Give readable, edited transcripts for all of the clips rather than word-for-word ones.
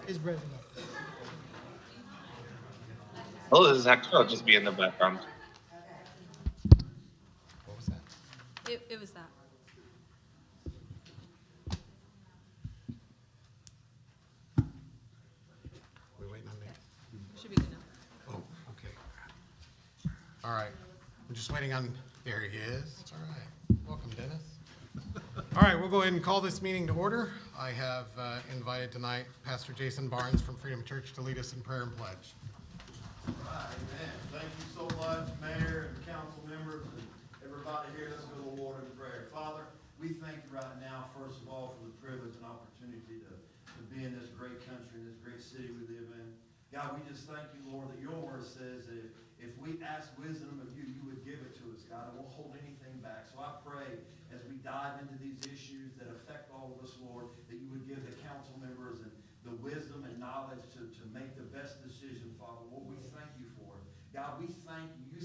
Is present. Oh, this is Hector. I'll just be in the background. What was that? It was that. We waiting on me? Should be good now. Oh, okay. All right. I'm just waiting on, there he is. All right. Welcome, Dennis. All right, we'll go ahead and call this meeting to order. I have invited tonight Pastor Jason Barnes from Freedom Church to lead us in prayer and pledge. All right, amen. Thank you so much, Mayor and council members and everybody here. Let's go to the Lord in prayer. Father, we thank you right now, first of all, for the privilege and opportunity to be in this great country, in this great city we live in. God, we just thank you, Lord, that your word says that if we ask wisdom of you, you would give it to us, God, and won't hold anything back. So I pray as we dive into these issues that affect all of us, Lord, that you would give the council members and the wisdom and knowledge to make the best decision, Father. Lord, we thank you for it. God, we thank you. You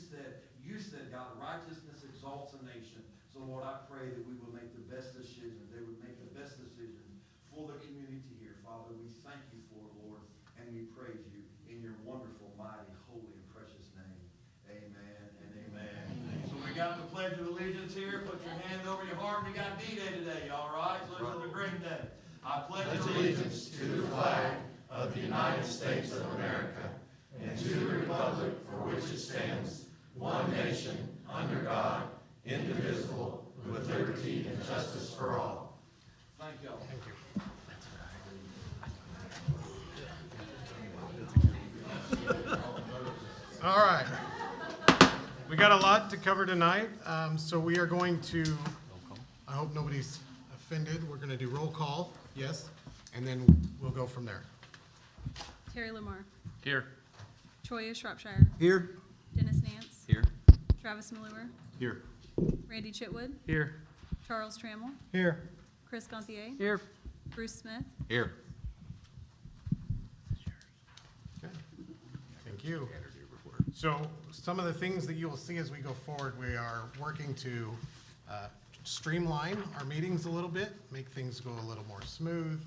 said, God, righteousness exalts a nation. So, Lord, I pray that we will make the best decisions. They would make the best decisions for the community here, Father. We thank you for it, Lord, and we praise you in your wonderful, mighty, holy, and precious name. Amen and amen. So we got the Pledge of Allegiance here. Put your hand over your heart. We got D-Day today, all right? So this is a great day. I pledge allegiance to the flag of the United States of America and to the republic for which it stands, one nation, under God, indivisible, with liberty and justice for all. Thank you all. Thank you. All right. We got a lot to cover tonight, so we are going to, I hope nobody's offended, we're going to do roll call, yes, and then we'll go from there. Terry Lamar. Here. Troy Shropshire. Here. Dennis Nance. Here. Travis Malure. Here. Randy Chitwood. Here. Charles Trammell. Here. Chris Gontier. Here. Bruce Smith. Here. Okay. Thank you. So some of the things that you will see as we go forward, we are working to streamline our meetings a little bit, make things go a little more smooth,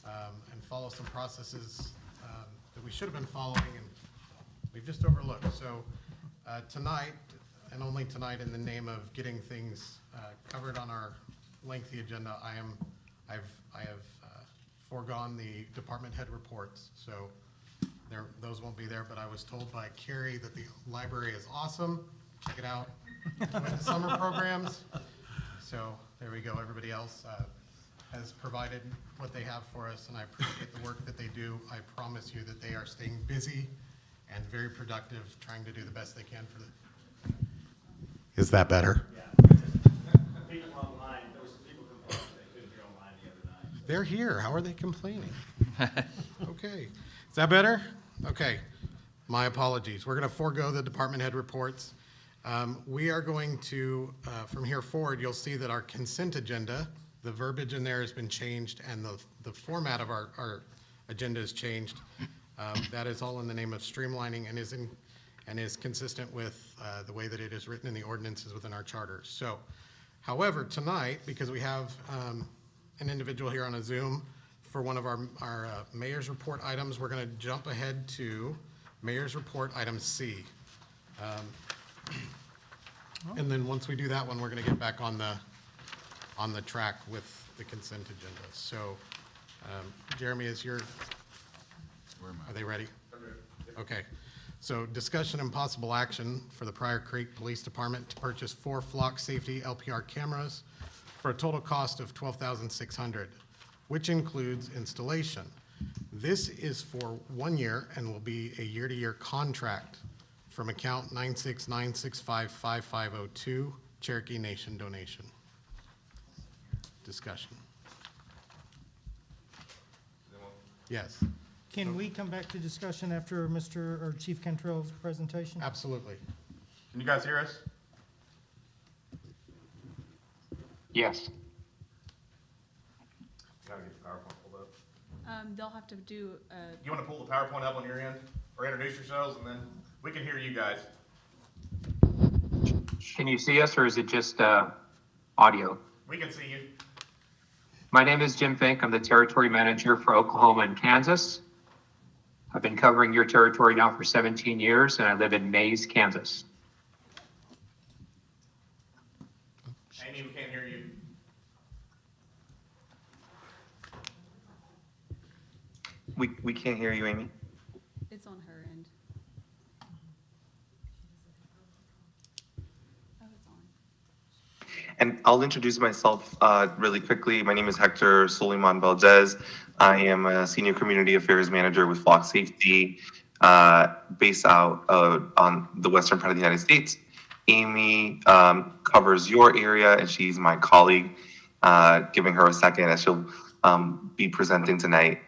and follow some processes that we should have been following and we've just overlooked. So tonight, and only tonight, in the name of getting things covered on our lengthy agenda, I have foregone the department head reports. So those won't be there, but I was told by Carrie that the library is awesome. Check it out. With the summer programs. So there we go. Everybody else has provided what they have for us, and I appreciate the work that they do. I promise you that they are staying busy and very productive, trying to do the best they can for the. Is that better? Yeah. People online, there was some people complaining they couldn't be online the other night. They're here. How are they complaining? Okay. Is that better? Okay. My apologies. We're going to forego the department head reports. We are going to, from here forward, you'll see that our consent agenda, the verbiage in there has been changed and the format of our agenda is changed. That is all in the name of streamlining and is consistent with the way that it is written in the ordinances within our charter. So, however, tonight, because we have an individual here on a Zoom for one of our mayor's report items, we're going to jump ahead to mayor's report item C. And then once we do that one, we're going to get back on the track with the consent agenda. So, Jeremy, are they ready? Okay. So, discussion and possible action for the Pryor Creek Police Department to purchase 4 flock safety LPR cameras for a total cost of $12,600, which includes installation. This is for 1 year and will be a year-to-year contract from account 969655502, Cherokee Nation donation. Discussion. Yes, Can we come back to discussion after Chief Cantrell's presentation? absolutely. Can you guys hear us? Yes. Gotta get the PowerPoint pulled up. They'll have to do You wanna pull the PowerPoint up on your end, or introduce yourselves, and then we can hear you guys. Can you see us, or is it just audio? We can see you. My name is Jim Fink. I'm the territory manager for Oklahoma and Kansas. I've been covering your territory now for 17 years, and I live in Mays, Kansas. Amy, we can't hear you. We can't hear you, Amy. It's on her end. Oh, it's on. And I'll introduce myself really quickly. My name is Hector Soliman Valdez. I am a Senior Community Affairs Manager with Flock Safety, based out on the western part of the United States. Amy covers your area, and she's my colleague. Giving her a second as she'll be presenting tonight.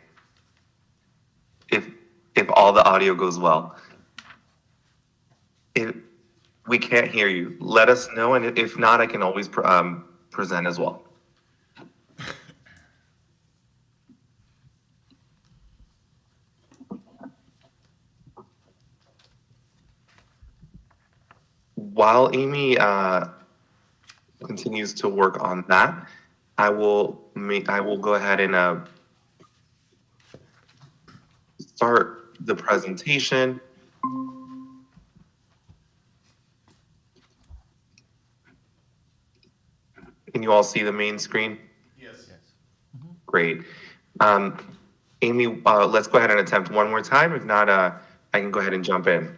If all the audio goes well. If we can't hear you, let us know, and if not, I can always present as well. While Amy continues to work on that, I will go ahead and start the presentation. Can you all see the main screen? Yes. Great. Amy, let's go ahead and attempt one more time. If not, I can go ahead and jump in.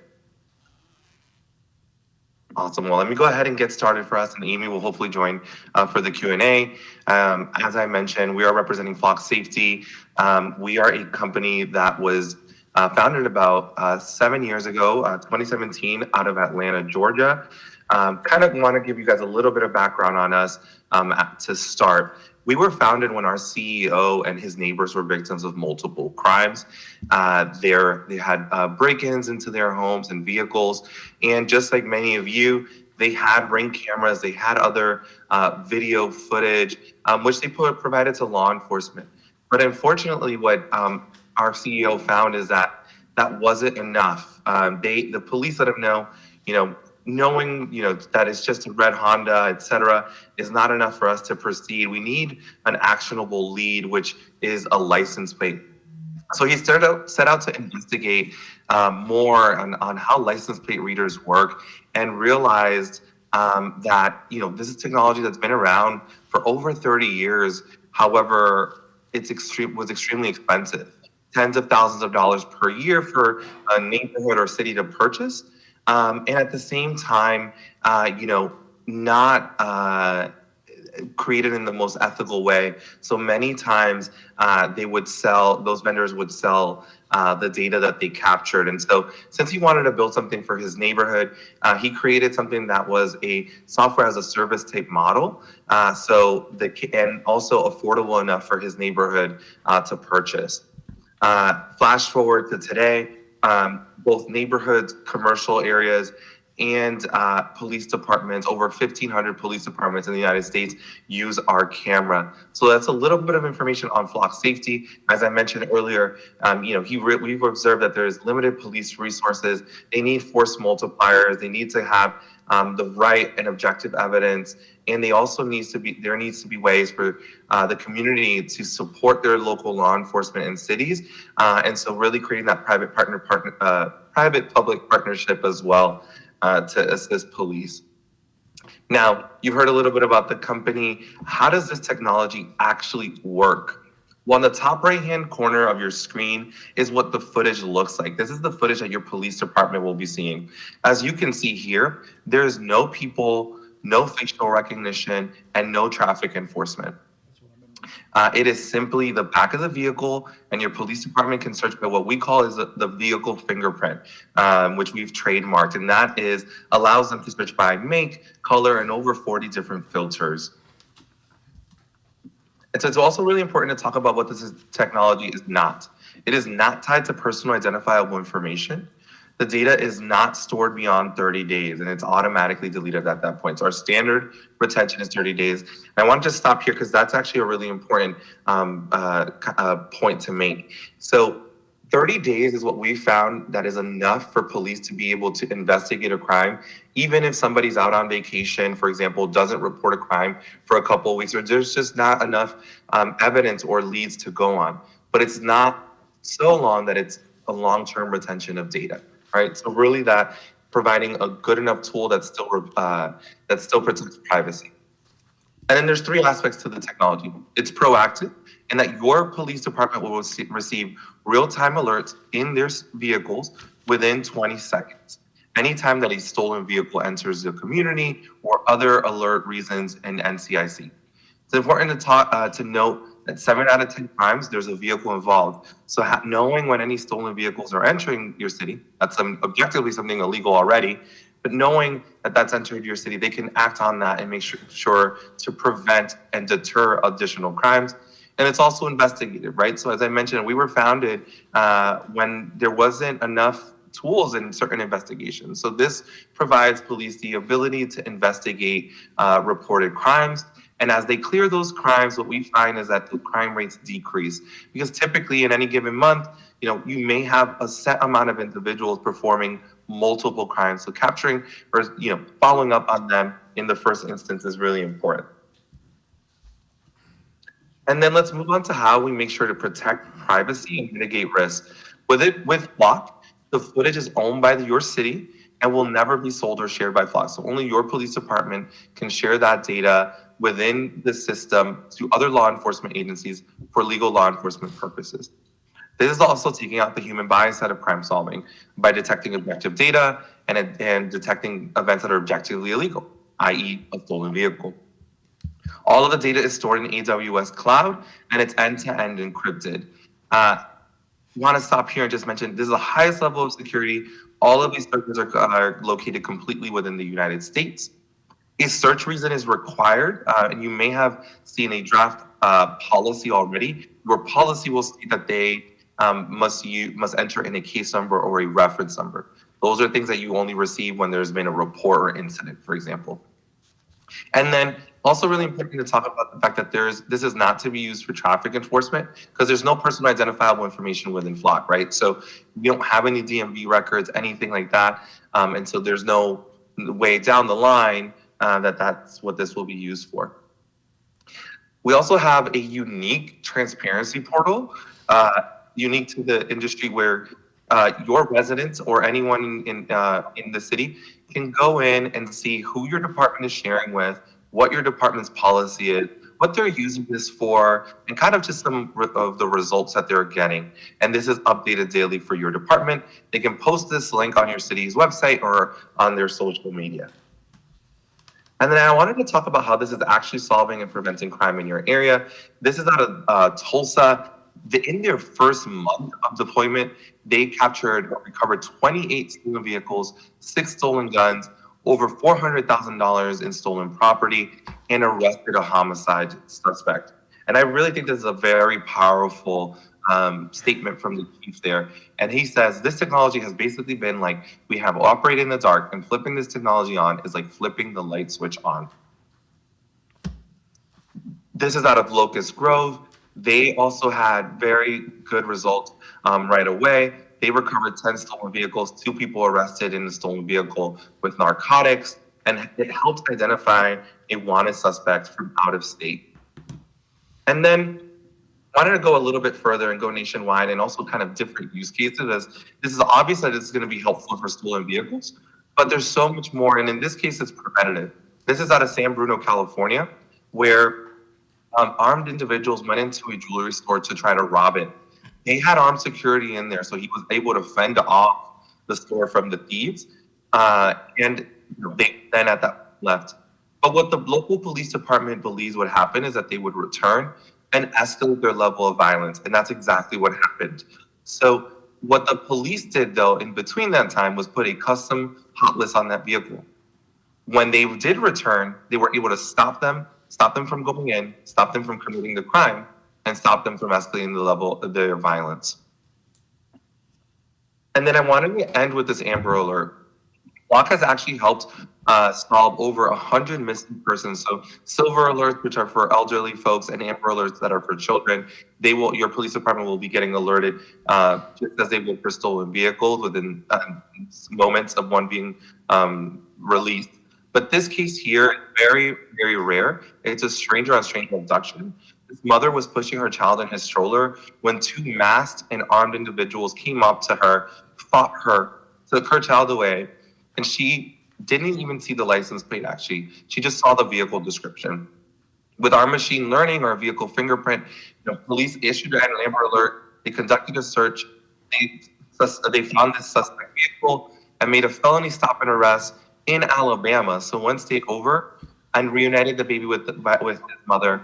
Awesome. Well, let me go ahead and get started for us, and Amy will hopefully join for the Q&A. As I mentioned, we are representing Flock Safety. We are a company that was founded about 7 years ago, 2017, out of Atlanta, Georgia. Kind of want to give you guys a little bit of background on us to start. We were founded when our CEO and his neighbors were victims of multiple crimes. They had break-ins into their homes and vehicles. And just like many of you, they had Ring cameras, they had other video footage, which they provided to law enforcement. But unfortunately, what our CEO found is that that wasn't enough. The police let him know, knowing that it's just a red Honda, etc., is not enough for us to proceed. We need an actionable lead, which is a license plate. So he set out to investigate more on how license plate readers work, and realized that this is technology that's been around for over 30 years. However, was extremely expensive, tens of thousands of dollars per year for a neighborhood or city to purchase. And at the same time, not created in the most ethical way. So many times those vendors would sell the data that they captured. And so since he wanted to build something for his neighborhood, he created something that was a software as a service type model, and also affordable enough for his neighborhood to purchase. Flash forward to today. Both neighborhoods, commercial areas, and police departments, over 1,500 police departments in the United States use our camera. So that's a little bit of information on Flock Safety. As I mentioned earlier, we've observed that there's limited police resources. They need force multipliers. They need to have the right and objective evidence. And there needs to be ways for the community to support their local law enforcement in cities. And so really creating that private-public partnership as well to assist police. Now, you've heard a little bit about the company. How does this technology actually work? Well, in the top right-hand corner of your screen is what the footage looks like. This is the footage that your police department will be seeing. As you can see here, there's no people, no facial recognition, and no traffic enforcement. It is simply the back of the vehicle, and your police department can search by what we call is the vehicle fingerprint, which we've trademarked, and that allows them to search by make, color, and over 40 different filters. And so it's also really important to talk about what this technology is not. It is not tied to personal identifiable information. The data is not stored beyond 30 days, and it's automatically deleted at that point. So our standard retention is 30 days. And I want to just stop here because that's actually a really important point to make. So 30 days is what we found that is enough for police to be able to investigate a crime, even if somebody's out on vacation, for example, doesn't report a crime for a couple of weeks, or there's just not enough evidence or leads to go on. But it's not so long that it's a long-term retention of data, right? So really that providing a good enough tool that still protects privacy. And then there's three aspects to the technology. It's proactive, in that your police department will receive real-time alerts in their vehicles within 20 seconds. Anytime that a stolen vehicle enters the community or other alert reasons in NCIC. It's important to note that 7 out of 10 times there's a vehicle involved. So knowing when any stolen vehicles are entering your city, that's objectively something illegal already, but knowing that that's entered your city, they can act on that and make sure to prevent and deter additional crimes. And it's also investigated, right? So as I mentioned, we were founded when there wasn't enough tools in certain investigations. So this provides police the ability to investigate reported crimes. And as they clear those crimes, what we find is that the crime rates decrease, because typically in any given month, you may have a set amount of individuals performing multiple crimes. So capturing or following up on them in the first instance is really important. And then let's move on to how we make sure to protect privacy and mitigate risk. With Flock, the footage is owned by your city and will never be sold or shared by Flock. So only your police department can share that data within the system to other law enforcement agencies for legal law enforcement purposes. This is also taking out the human bias out of crime solving by detecting objective data and detecting events that are objectively illegal, i.e. a stolen vehicle. All of the data is stored in AWS cloud and it's end-to-end encrypted. I want to stop here and just mention this is the highest level of security. All of these servers are located completely within the United States. A search reason is required, and you may have seen a draft policy already. Your policy will state that they must enter in a case number or a reference number. Those are things that you only receive when there's been a report or incident, for example. And then also really important to talk about the fact that this is not to be used for traffic enforcement, because there's no personal identifiable information within Flock, right? So we don't have any DMV records, anything like that. And so there's no way down the line that's what this will be used for. We also have a unique transparency portal, unique to the industry, where your residents or anyone in the city can go in and see who your department is sharing with, what your department's policy is, what they're using this for, and kind of just some of the results that they're getting. And this is updated daily for your department. They can post this link on your city's website or on their social media. And then I wanted to talk about how this is actually solving and preventing crime in your area. This is out of Tulsa. In their first month of deployment, they captured or recovered 28 stolen vehicles, 6 stolen guns, over $400,000 in stolen property, and arrested a homicide suspect. And I really think this is a very powerful statement from the chief there. And he says, this technology has basically been like, we have operated in the dark, and flipping this technology on is like flipping the light switch on. This is out of Locust Grove. They also had very good results right away. They recovered 10 stolen vehicles, 2 people arrested in the stolen vehicle with narcotics, and it helped identify a wanted suspect from out of state. And then I wanted to go a little bit further and go nationwide and also kind of different use cases, as this is obvious that it's going to be helpful for stolen vehicles, but there's so much more. And in this case, it's preventative. This is out of San Bruno, California, where armed individuals went into a jewelry store to try to rob it. They had armed security in there, so he was able to fend off the store from the thieves, and they then at that left. But what the local police department believes would happen is that they would return and escalate their level of violence, and that's exactly what happened. So what the police did, though, in between that time, was put a custom hot list on that vehicle. When they did return, they were able to stop them from going in, stop them from committing the crime, and stop them from escalating the level of their violence. And then I wanted to end with this Amber Alert. Flock has actually helped solve over 100 missing persons. So silver alerts, which are for elderly folks, and amber alerts that are for children, your police department will be getting alerted just as they will for stolen vehicles within moments of one being released. But this case here is very, very rare. It's a stranger on stranger abduction. This mother was pushing her child in his stroller when two masked and armed individuals came up to her, fought her, took her child away, and she didn't even see the license plate actually. She just saw the vehicle description. With our machine learning or vehicle fingerprint, police issued an Amber Alert. They conducted a search. They found this suspect vehicle and made a felony stop and arrest in Alabama, so one state over, and reunited the baby with his mother,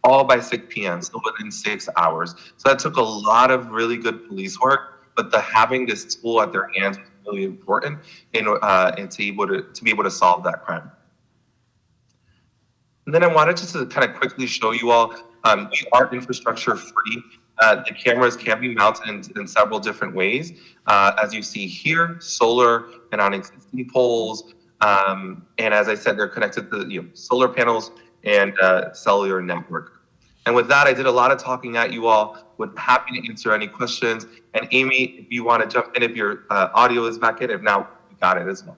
all by 6 p.m., so within 6 hours. So that took a lot of really good police work, but having this tool at their hands was really important and to be able to solve that crime. And then I wanted just to kind of quickly show you all, we are infrastructure free. The cameras can be mounted in several different ways. As you see here, solar and on existing poles. And as I said, they're connected to solar panels and cellular network. And with that, I did a lot of talking at you all. Would happy to answer any questions. And Amy, if you want to jump in, if your audio is back in, if not, we got it as well.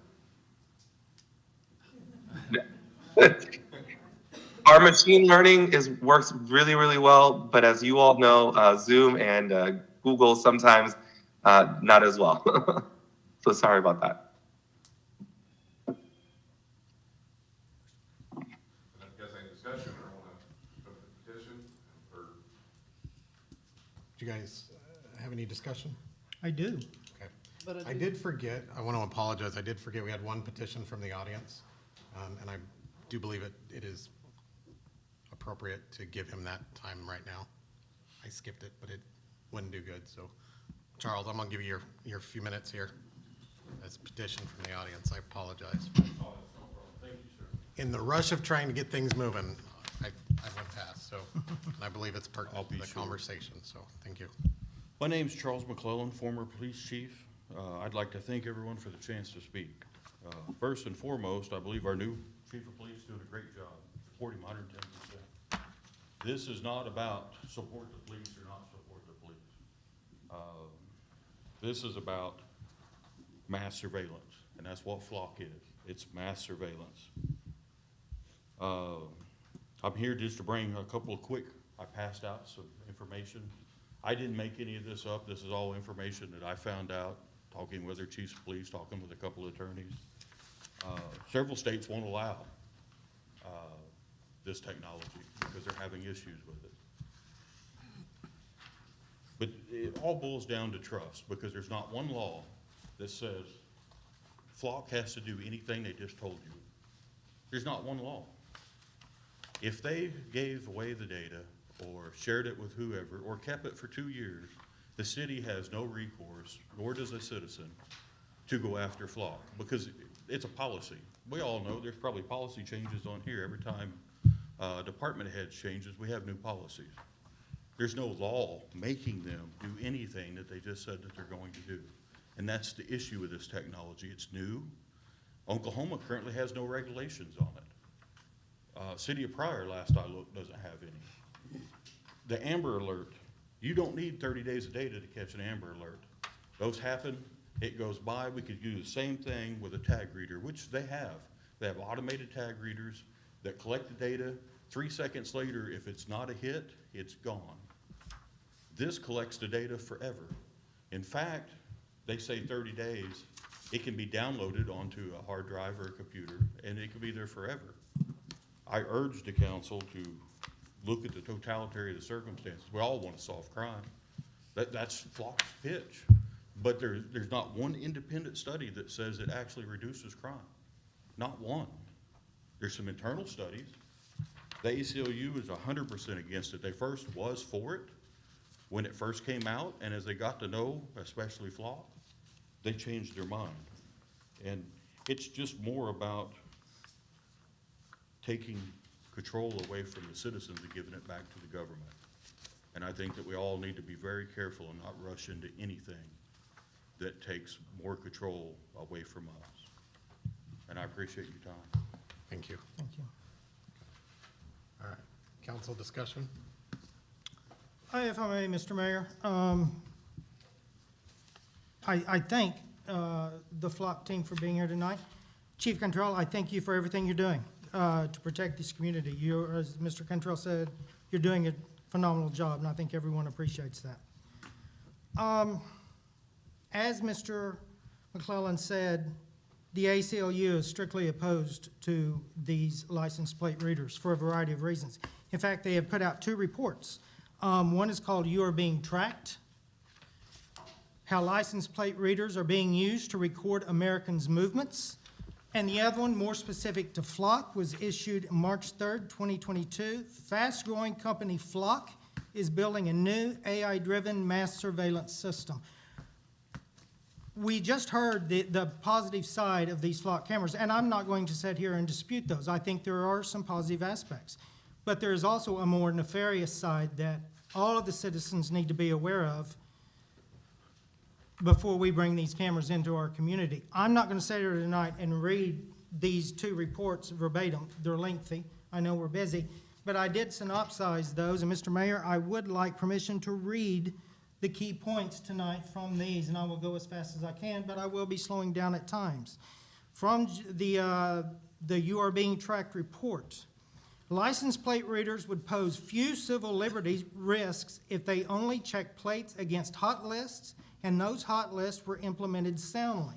Our machine learning works really, really well, but as you all know, Zoom and Google sometimes not as well. So sorry about that. I guess any discussion or want to go to the petition? Or Do you guys have any discussion? I do. Okay. I did forget, I want to apologize, I did forget we had one petition from the audience, and I do believe it is appropriate to give him that time right now. I skipped it, but it wouldn't do good, so Charles, I'm gonna give you your few minutes here as a petition from the audience. I apologize. Oh, no problem. Thank you, sir. In the rush of trying to get things moving, I went past, so, and I believe it's pertinent to the conversation, so thank you. My name's Charles McClellan, former police chief. I'd like to thank everyone for the chance to speak. First and foremost, I believe our new chief of police is doing a great job, supporting 110%. This is not about support the police or not support the police. This is about mass surveillance, and that's what Flock is. It's mass surveillance. I'm here just to bring a couple of I passed out some information. I didn't make any of this up. This is all information that I found out, talking with their chiefs of police, talking with a couple of attorneys. Several states won't allow this technology because they're having issues with it. But it all boils down to trust, because there's not one law that says Flock has to do anything they just told you. There's not one law. If they gave away the data or shared it with whoever or kept it for 2 years, the city has no recourse, nor does a citizen, to go after Flock, because it's a policy. We all know there's probably policy changes on here. Every time department heads changes, we have new policies. There's no law making them do anything that they just said that they're going to do. And that's the issue with this technology. It's new. Oklahoma currently has no regulations on it. City of Pryor, last I looked, doesn't have any. The Amber Alert, you don't need 30 days of data to catch an Amber Alert. Those happen, it goes by. We could do the same thing with a tag reader, which they have. They have automated tag readers that collect the data. 3 seconds later, if it's not a hit, it's gone. This collects the data forever. In fact, they say 30 days. It can be downloaded onto a hard drive or a computer, and it can be there forever. I urge the council to look at the totality of the circumstances. We all want to solve crime. That's Flock's pitch. But there's not one independent study that says it actually reduces crime. Not one. There's some internal studies. The ACLU is 100% against it. They first was for it when it first came out, and as they got to know, especially Flock, they changed their mind. And it's just more about taking control away from the citizens and giving it back to the government. And I think that we all need to be very careful and not rush into anything that takes more control away from us. And I appreciate your time. Thank you. Thank you. All right, council discussion? If I may, Mr. Mayor, I thank the Flock team for being here tonight. Chief Cantrell, I thank you for everything you're doing to protect this community. You, as Mr. Cantrell said, you're doing a phenomenal job, and I think everyone appreciates that. As Mr. McClellan said, the ACLU is strictly opposed to these license plate readers for a variety of reasons. In fact, they have put out 2 reports. One is called "You Are Being Tracked," how license plate readers are being used to record Americans' movements. And the other one, more specific to Flock, was issued March 3rd, 2022. Fast-growing company Flock is building a new AI-driven mass surveillance system. We just heard the positive side of these Flock cameras, and I'm not going to sit here and dispute those. I think there are some positive aspects. But there is also a more nefarious side that all of the citizens need to be aware of before we bring these cameras into our community. I'm not going to sit here tonight and read these 2 reports verbatim. They're lengthy. I know we're busy. But I did synopsize those. And Mr. Mayor, I would like permission to read the key points tonight from these. And I will go as fast as I can, but I will be slowing down at times. From the "You Are Being Tracked" report, license plate readers would pose few civil liberties risks if they only checked plates against hot lists, and those hot lists were implemented soundly.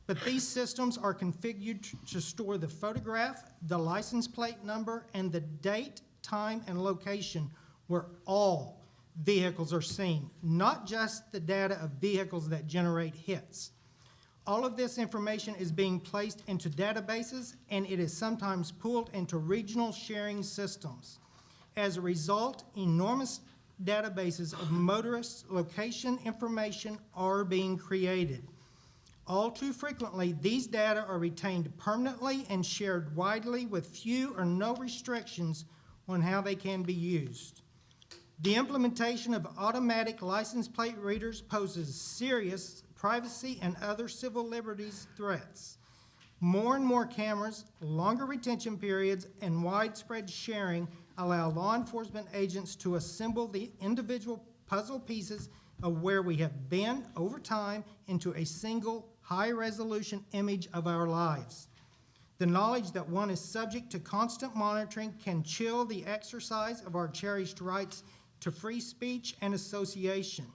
But these systems are configured to store the photograph, the license plate number, and the date, time, and location where all vehicles are seen, not just the data of vehicles that generate hits. All of this information is being placed into databases, and it is sometimes pooled into regional sharing systems. As a result, enormous databases of motorists' location information are being created. All too frequently, these data are retained permanently and shared widely with few or no restrictions on how they can be used. The implementation of automatic license plate readers poses serious privacy and other civil liberties threats. More and more cameras, longer retention periods, and widespread sharing allow law enforcement agents to assemble the individual puzzle pieces of where we have been over time into a single high-resolution image of our lives. The knowledge that one is subject to constant monitoring can chill the exercise of our cherished rights to free speech and association.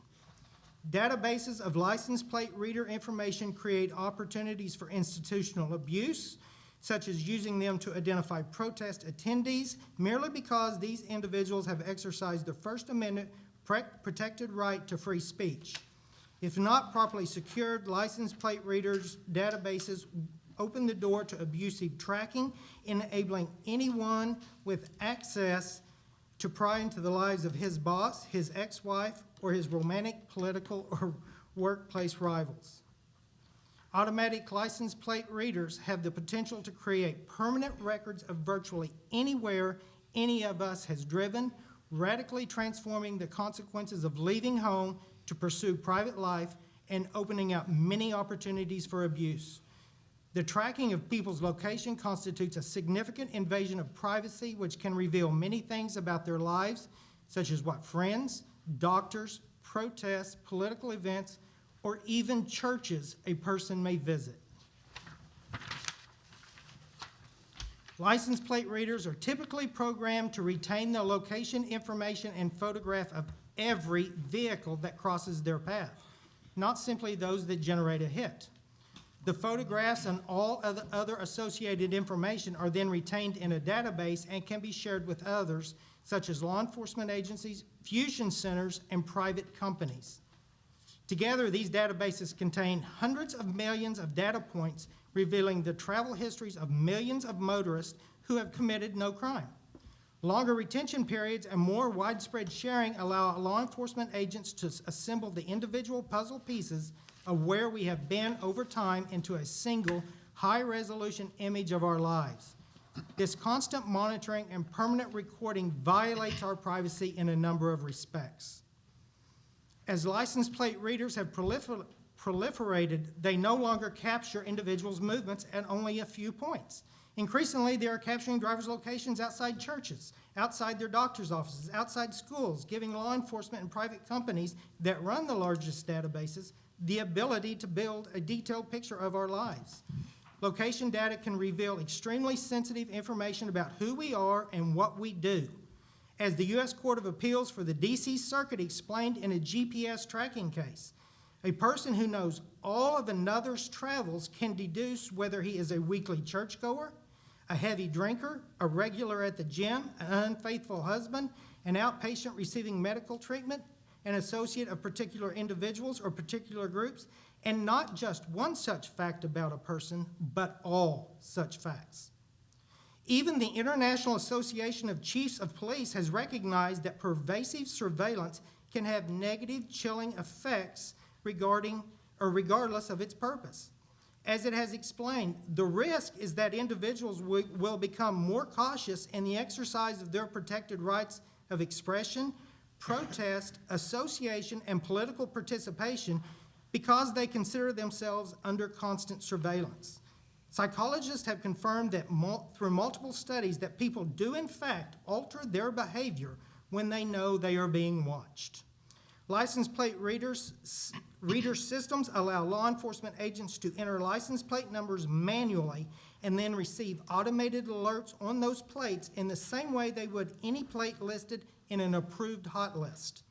Databases of license plate reader information create opportunities for institutional abuse, such as using them to identify protest attendees merely because these individuals have exercised their First Amendment protected right to free speech. If not properly secured, license plate readers databases open the door to abusive tracking, enabling anyone with access to pry into the lives of his boss, his ex-wife, or his romantic, political, or workplace rivals. Automatic license plate readers have the potential to create permanent records of virtually anywhere any of us has driven, radically transforming the consequences of leaving home to pursue private life and opening up many opportunities for abuse. The tracking of people's location constitutes a significant invasion of privacy, which can reveal many things about their lives, such as what friends, doctors, protests, political events, or even churches a person may visit. License plate readers are typically programmed to retain the location information and photograph of every vehicle that crosses their path, not simply those that generate a hit. The photographs and all other associated information are then retained in a database and can be shared with others, such as law enforcement agencies, fusion centers, and private companies. Together, these databases contain hundreds of millions of data points revealing the travel histories of millions of motorists who have committed no crime. Longer retention periods and more widespread sharing allow law enforcement agents to assemble the individual puzzle pieces of where we have been over time into a single high-resolution image of our lives. This constant monitoring and permanent recording violates our privacy in a number of respects. As license plate readers have proliferated, they no longer capture individuals' movements at only a few points. Increasingly, they are capturing drivers' locations outside churches, outside their doctor's offices, outside schools, giving law enforcement and private companies that run the largest databases the ability to build a detailed picture of our lives. Location data can reveal extremely sensitive information about who we are and what we do. As the U.S. Court of Appeals for the D.C. Circuit explained in a GPS tracking case, a person who knows all of another's travels can deduce whether he is a weekly churchgoer, a heavy drinker, a regular at the gym, an unfaithful husband, an outpatient receiving medical treatment, an associate of particular individuals or particular groups, and not just one such fact about a person, but all such facts. Even the International Association of Chiefs of Police has recognized that pervasive surveillance can have negative, chilling effects regardless of its purpose. As it has explained, the risk is that individuals will become more cautious in the exercise of their protected rights of expression, protest, association, and political participation because they consider themselves under constant surveillance. Psychologists have confirmed that through multiple studies that people do in fact alter their behavior when they know they are being watched. License plate reader systems allow law enforcement agents to enter license plate numbers manually and then receive automated alerts on those plates in the same way they would any plate listed in an approved hot list.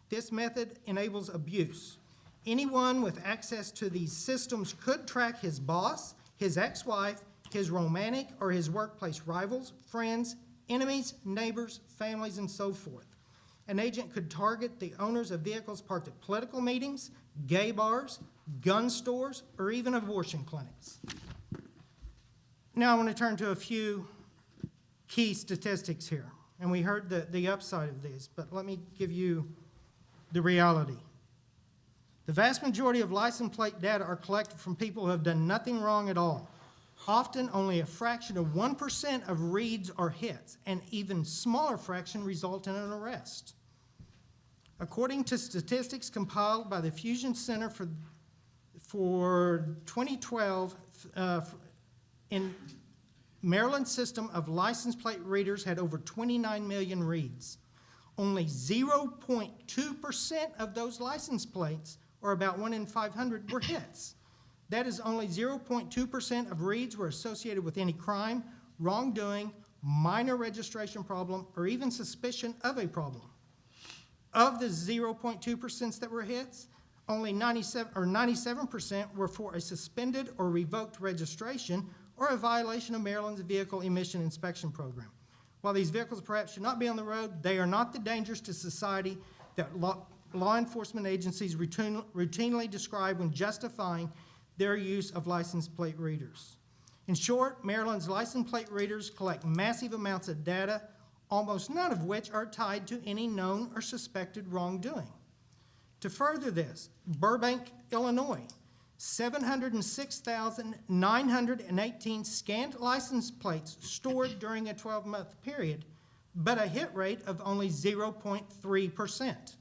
This method enables abuse. Anyone with access to these systems could track his boss, his ex-wife, his romantic or his workplace rivals, friends, enemies, neighbors, families, and so forth. An agent could target the owners of vehicles parked at political meetings, gay bars, gun stores, or even abortion clinics. Now I want to turn to a few key statistics here. And we heard the upside of these, but let me give you the reality. The vast majority of license plate data are collected from people who have done nothing wrong at all. Often only a fraction of 1% of reads are hits, and even smaller fraction result in an arrest. According to statistics compiled by the Fusion Center for 2012, in Maryland's system of license plate readers had over 29 million reads. Only 0.2% of those license plates, or about 1 in 500, were hits. That is, only 0.2% of reads were associated with any crime, wrongdoing, minor registration problem, or even suspicion of a problem. Of the 0.2% that were hits, only 97% were for a suspended or revoked registration or a violation of Maryland's vehicle emission inspection program. While these vehicles perhaps should not be on the road, they are not the dangers to society that law enforcement agencies routinely describe when justifying their use of license plate readers. In short, Maryland's license plate readers collect massive amounts of data, almost none of which are tied to any known or suspected wrongdoing. To further this, Burbank, Illinois, 706,918 scanned license plates stored during a 12-month period, but a hit rate of only 0.3%.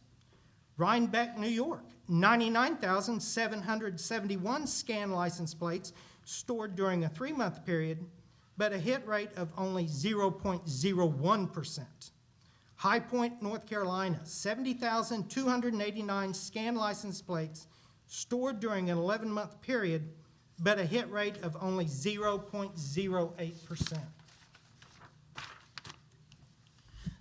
Rhinebeck, New York, 99,771 scanned license plates stored during a 3-month period, but a hit rate of only 0.01%. High Point, North Carolina, 70,289 scanned license plates stored during an 11-month period, but a hit rate of only 0.08%.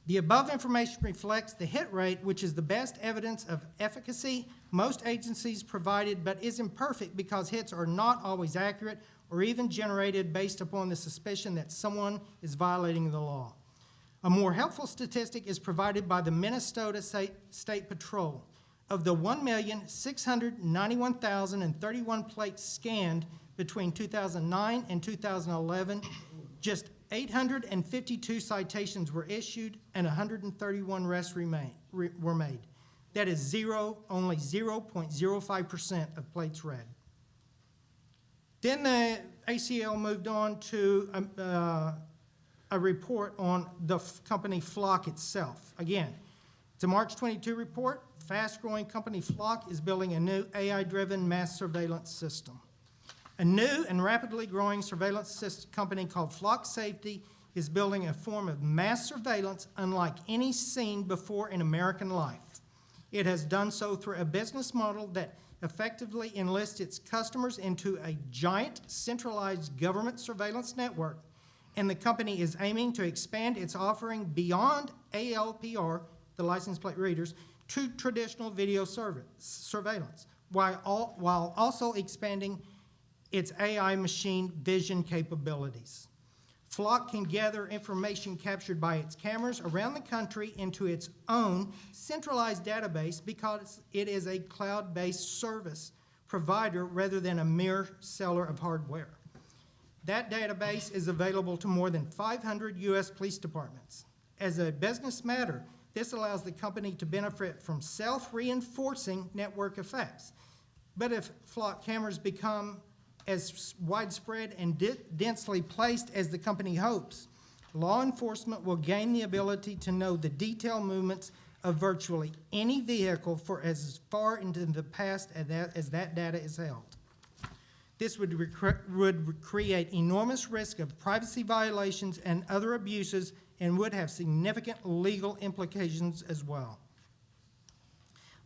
The above information reflects the hit rate, which is the best evidence of efficacy most agencies provided, but is imperfect because hits are not always accurate or even generated based upon the suspicion that someone is violating the law. A more helpful statistic is provided by the Minnesota State Patrol. Of the 1,691,031 plates scanned between 2009 and 2011, just 852 citations were issued and 131 arrests were made. That is only 0.05% of plates read. Then the ACL moved on to a report on the company Flock itself. Again, it's a March 22 report. Fast-growing company Flock is building a new AI-driven mass surveillance system. A new and rapidly growing surveillance company called Flock Safety is building a form of mass surveillance unlike any seen before in American life. It has done so through a business model that effectively enlists its customers into a giant centralized government surveillance network, and the company is aiming to expand its offering beyond ALPR, the license plate readers, to traditional video surveillance, while also expanding its AI machine vision capabilities. Flock can gather information captured by its cameras around the country into its own centralized database because it is a cloud-based service provider rather than a mere seller of hardware. That database is available to more than 500 U.S. police departments. As a business matter, this allows the company to benefit from self-reinforcing network effects. But if Flock cameras become as widespread and densely placed as the company hopes, law enforcement will gain the ability to know the detailed movements of virtually any vehicle for as far into the past as that data is held. This would create enormous risk of privacy violations and other abuses and would have significant legal implications as well.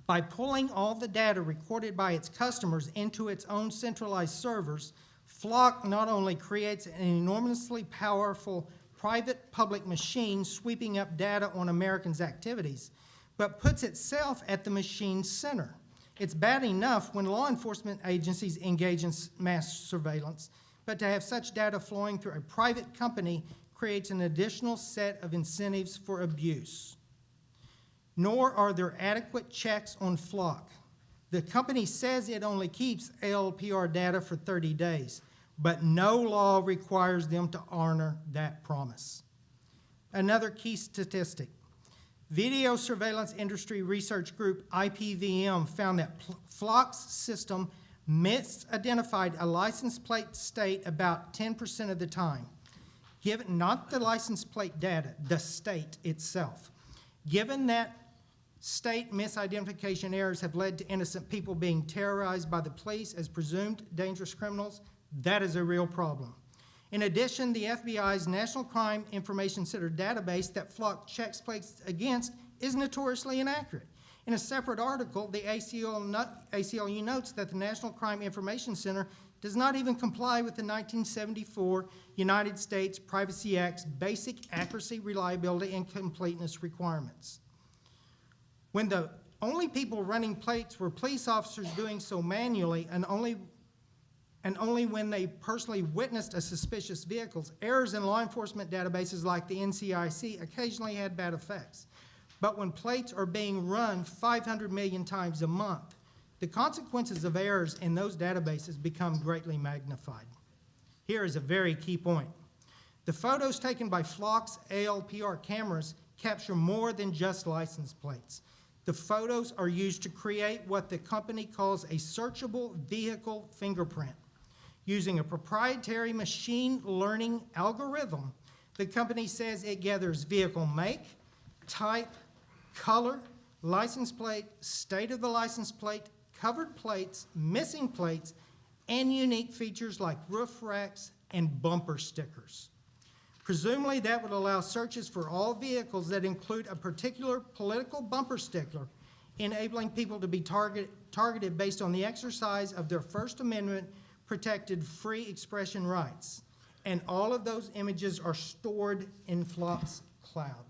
By pulling all the data recorded by its customers into its own centralized servers, Flock not only creates an enormously powerful private-public machine sweeping up data on Americans' activities, but puts itself at the machine's center. It's bad enough when law enforcement agencies engage in mass surveillance, but to have such data flowing through a private company creates an additional set of incentives for abuse. Nor are there adequate checks on Flock. The company says it only keeps ALPR data for 30 days, but no law requires them to honor that promise. Another key statistic. Video surveillance industry research group IPVM found that Flock's system misidentified a license plate state about 10% of the time. Given not the license plate data, the state itself. Given that state misidentification errors have led to innocent people being terrorized by the police as presumed dangerous criminals, that is a real problem. In addition, the FBI's National Crime Information Center database that Flock checks plates against is notoriously inaccurate. In a separate article, the ACLU notes that the National Crime Information Center does not even comply with the 1974 United States Privacy Act's basic accuracy, reliability, and completeness requirements. When the only people running plates were police officers doing so manually and only when they personally witnessed a suspicious vehicle, errors in law enforcement databases like the NCIC occasionally had bad effects. But when plates are being run 500 million times a month, the consequences of errors in those databases become greatly magnified. Here is a very key point. The photos taken by Flock's ALPR cameras capture more than just license plates. The photos are used to create what the company calls a searchable vehicle fingerprint. Using a proprietary machine learning algorithm, the company says it gathers vehicle make, type, color, license plate, state of the license plate, covered plates, missing plates, and unique features like roof racks and bumper stickers. Presumably, that would allow searches for all vehicles that include a particular political bumper sticker, enabling people to be targeted based on the exercise of their First Amendment protected free expression rights. And all of those images are stored in Flock's cloud.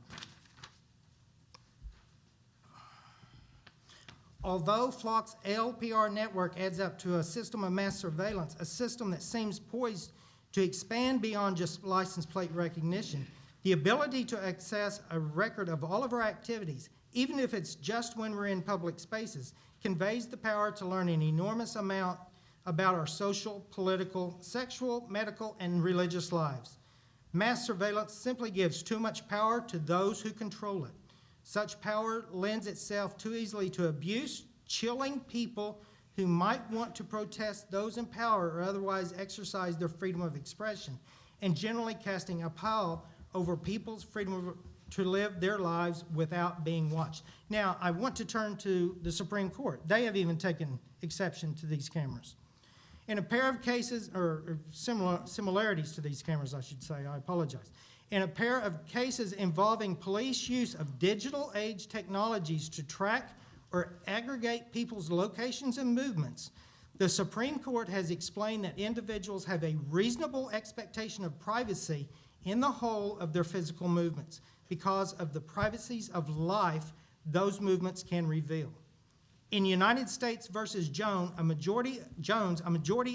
Although Flock's ALPR network adds up to a system of mass surveillance, a system that seems poised to expand beyond just license plate recognition, the ability to access a record of all of our activities, even if it's just when we're in public spaces, conveys the power to learn an enormous amount about our social, political, sexual, medical, and religious lives. Mass surveillance simply gives too much power to those who control it. Such power lends itself too easily to abuse, chilling people who might want to protest those in power or otherwise exercise their freedom of expression, and generally casting a pall over people's freedom to live their lives without being watched. Now, I want to turn to the Supreme Court. They have even taken exception to these cameras. In a pair of cases, or similarities to these cameras, I should say, I apologize. In a pair of cases involving police use of digital age technologies to track or aggregate people's locations and movements, the Supreme Court has explained that individuals have a reasonable expectation of privacy in the whole of their physical movements because of the privacies of life those movements can reveal. In United States versus Jones, a majority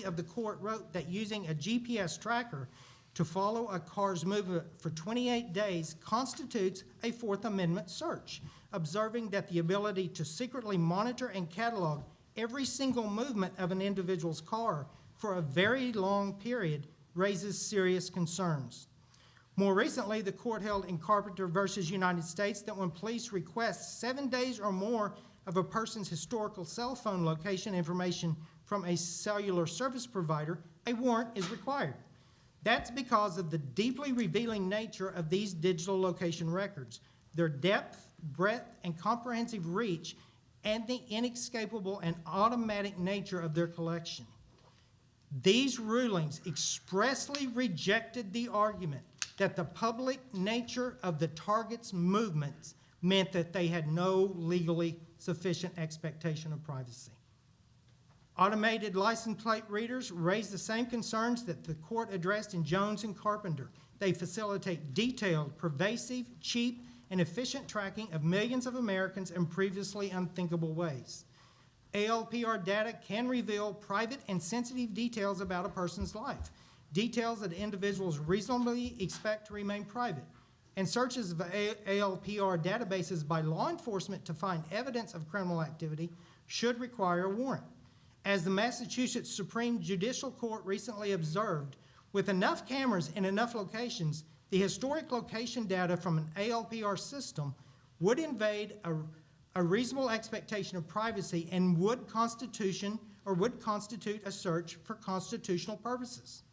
of the court wrote that using a GPS tracker to follow a car's movement for 28 days constitutes a Fourth Amendment search, observing that the ability to secretly monitor and catalog every single movement of an individual's car for a very long period raises serious concerns. More recently, the court held in Carpenter versus United States that when police request 7 days or more of a person's historical cell phone location information from a cellular service provider, a warrant is required. That's because of the deeply revealing nature of these digital location records, their depth, breadth, and comprehensive reach, and the inescapable and automatic nature of their collection. These rulings expressly rejected the argument that the public nature of the target's movements meant that they had no legally sufficient expectation of privacy. Automated license plate readers raise the same concerns that the court addressed in Jones and Carpenter. They facilitate detailed, pervasive, cheap, and efficient tracking of millions of Americans in previously unthinkable ways. ALPR data can reveal private and sensitive details about a person's life, details that individuals reasonably expect to remain private. And searches of ALPR databases by law enforcement to find evidence of criminal activity should require a warrant. As the Massachusetts Supreme Judicial Court recently observed, with enough cameras in enough locations, the historic location data from an ALPR system would invade a reasonable expectation of privacy and would constitute a search for constitutional purposes.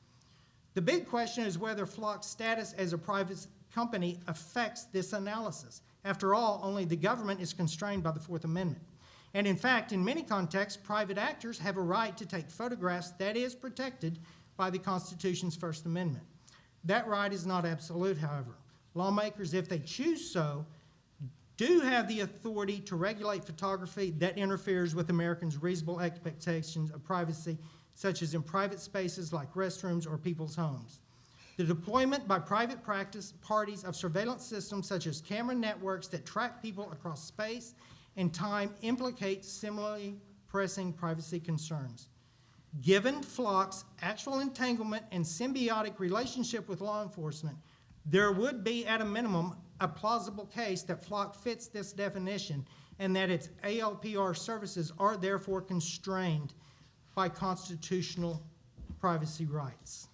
The big question is whether Flock's status as a private company affects this analysis. After all, only the government is constrained by the Fourth Amendment. And in fact, in many contexts, private actors have a right to take photographs that is protected by the Constitution's First Amendment. That right is not absolute, however. Lawmakers, if they choose so, do have the authority to regulate photography that interferes with Americans' reasonable expectations of privacy, such as in private spaces like restrooms or people's homes. The deployment by private parties of surveillance systems such as camera networks that track people across space and time implicates similarly pressing privacy concerns. Given Flock's actual entanglement and symbiotic relationship with law enforcement, there would be, at a minimum, a plausible case that Flock fits this definition and that its ALPR services are therefore constrained by constitutional privacy rights.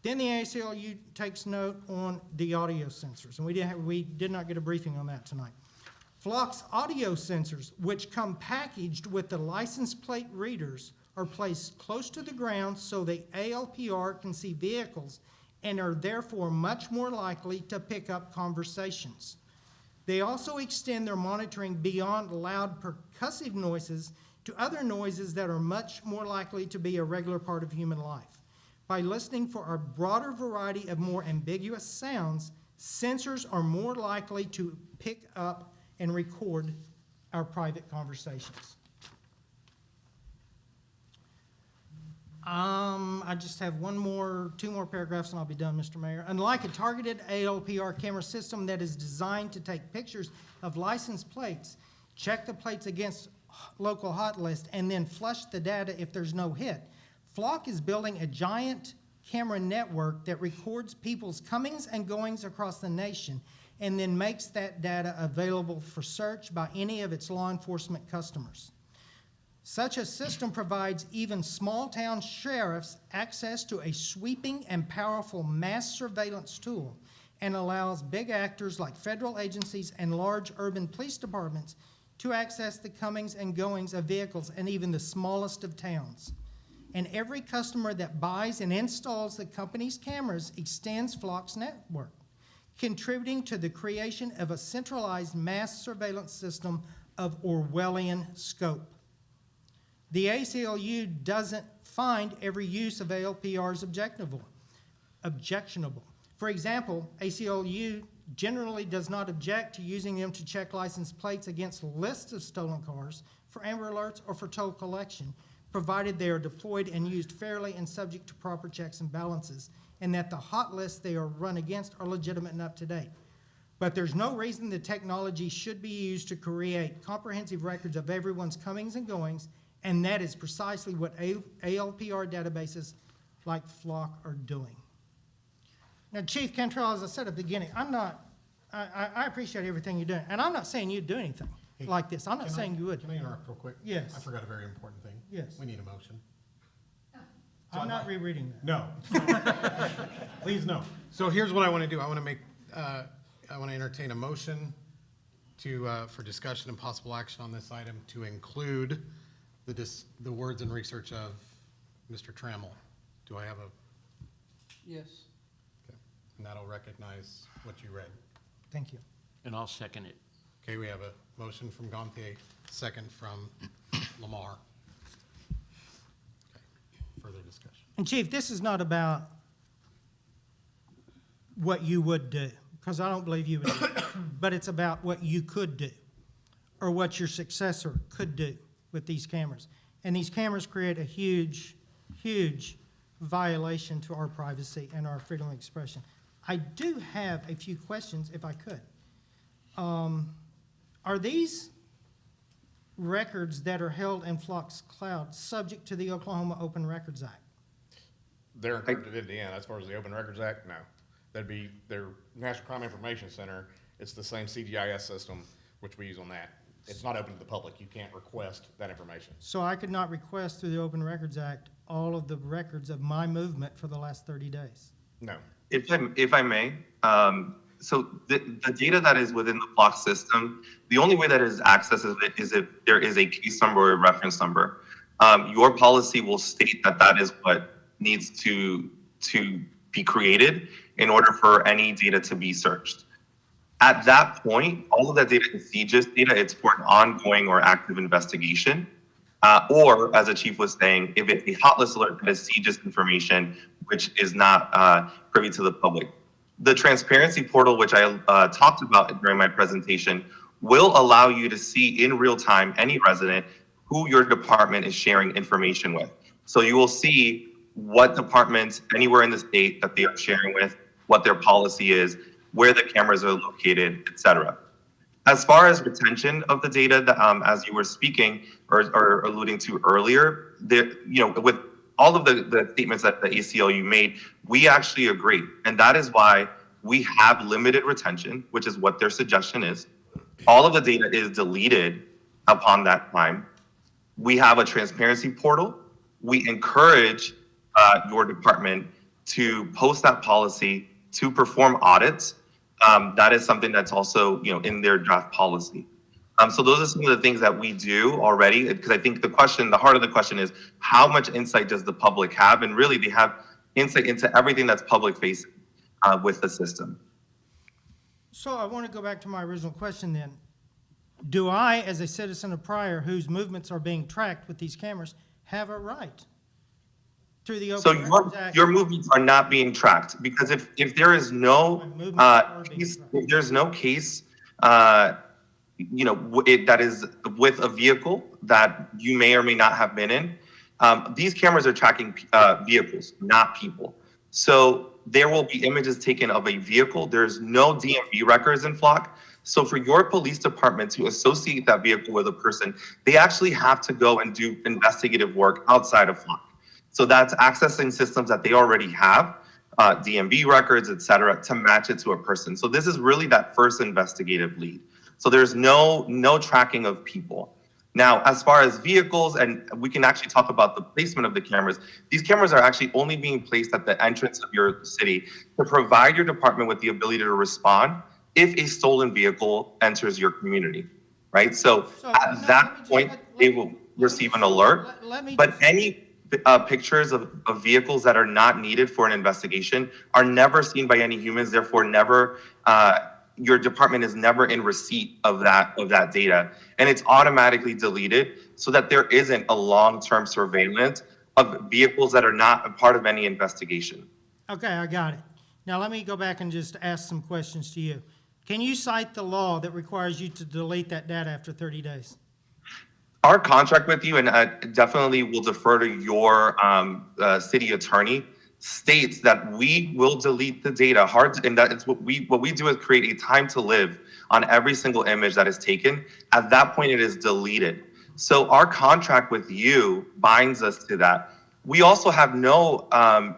Then the ACLU takes note on the audio sensors, and we did not get a briefing on that tonight. Flock's audio sensors, which come packaged with the license plate readers, are placed close to the ground so the ALPR can see vehicles and are therefore much more likely to pick up conversations. They also extend their monitoring beyond loud percussive noises to other noises that are much more likely to be a regular part of human life. By listening for a broader variety of more ambiguous sounds, sensors are more likely to pick up and record our private conversations. I just have two more paragraphs and I'll be done, Mr. Mayor. Unlike a targeted ALPR camera system that is designed to take pictures of license plates, check the plates against local hot list, and then flush the data if there's no hit, Flock is building a giant camera network that records people's comings and goings across the nation and then makes that data available for search by any of its law enforcement customers. Such a system provides even small-town sheriffs access to a sweeping and powerful mass surveillance tool and allows big actors like federal agencies and large urban police departments to access the comings and goings of vehicles in even the smallest of towns. And every customer that buys and installs the company's cameras extends Flock's network, contributing to the creation of a centralized mass surveillance system of Orwellian scope. The ACLU doesn't find every use of ALPR as objectionable. For example, ACLU generally does not object to using them to check license plates against lists of stolen cars for Amber Alerts or for toll collection, provided they are deployed and used fairly and subject to proper checks and balances, and that the hot lists they are run against are legitimate and up to date. But there's no reason the technology should be used to create comprehensive records of everyone's comings and goings, and that is precisely what ALPR databases like Flock are doing. Now, Chief Cantrell, as I said at the beginning, I appreciate everything you're doing, and I'm not saying you'd do anything like this. I'm not saying you would. Can I interrupt real quick? Yes. I forgot a very important thing. Yes. We need a motion. I'm not rereading that. No. Please, no. So here's what I want to do. I want to entertain a motion for discussion and possible action on this item to include the words and research of Mr. Trammell. Do I have a? Yes. Okay. And that'll recognize what you read. Thank you. And I'll second it. Okay, we have a motion from Gantier, second from Lamar. Okay. Further discussion. And Chief, this is not about what you would do, because I don't believe you would do it, but it's about what you could do, or what your successor could do with these cameras. And these cameras create a huge, huge violation to our privacy and our freedom of expression. I do have a few questions, if I could. Are these records that are held in Flock's cloud subject to the Oklahoma Open Records Act? They're encrypted in the end. As far as the Open Records Act, no. That'd be their National Crime Information Center. It's the same CGIS system, which we use on that. It's not open to the public. You can't request that information. So I could not request through the Open Records Act all of the records of my movement for the last 30 days? No. If I may, so the data that is within the Flock system, the only way that is accessed is if there is a case number or a reference number. Your policy will state that that is what needs to be created in order for any data to be searched. At that point, all of that data is CGIS data. It's for an ongoing or active investigation. Or, as the chief was saying, if it's a hot list alert that is CGIS information, which is not privy to the public. The transparency portal, which I talked about during my presentation, will allow you to see in real time any resident who your department is sharing information with. So you will see what departments anywhere in the state that they are sharing with, what their policy is, where the cameras are located, et cetera. As far as retention of the data, as you were speaking or alluding to earlier, with all of the statements that the ACLU made, we actually agree. And that is why we have limited retention, which is what their suggestion is. All of the data is deleted upon that time. We have a transparency portal. We encourage your department to post that policy, to perform audits. That is something that's also, in their draft policy. So those are some of the things that we do already, because I think the heart of the question is, how much insight does the public have? And really, they have insight into everything that's public facing with the system. So I want to go back to my original question then. Do I, as a citizen of Pryor, whose movements are being tracked with these cameras, have a right through the Open Records Act? Your movements are not being tracked, because if there is no case, if there's no case, that is with a vehicle that you may or may not have been in, these cameras are tracking vehicles, not people. So there will be images taken of a vehicle. There's no DMV records in Flock. So for your police department to associate that vehicle with a person, they actually have to go and do investigative work outside of Flock. So that's accessing systems that they already have, DMV records, et cetera, to match it to a person. So this is really that first investigative lead. So there's no tracking of people. Now, as far as vehicles, and we can actually talk about the placement of the cameras, these cameras are actually only being placed at the entrance of your city to provide your department with the ability to respond if a stolen vehicle enters your community, right? So at that point, they will receive an alert. But any pictures of vehicles that are not needed for an investigation are never seen by any humans, therefore never, your department is never in receipt of that data. And it's automatically deleted so that there isn't a long-term surveillance of vehicles that are not a part of any investigation. Okay, I got it. Now let me go back and just ask some questions to you. Can you cite the law that requires you to delete that data after 30 days? Our contract with you, and definitely will defer to your city attorney, states that we will delete the data. And that it's what we do is create a time to live on every single image that is taken. At that point, it is deleted. So our contract with you binds us to that. We also have no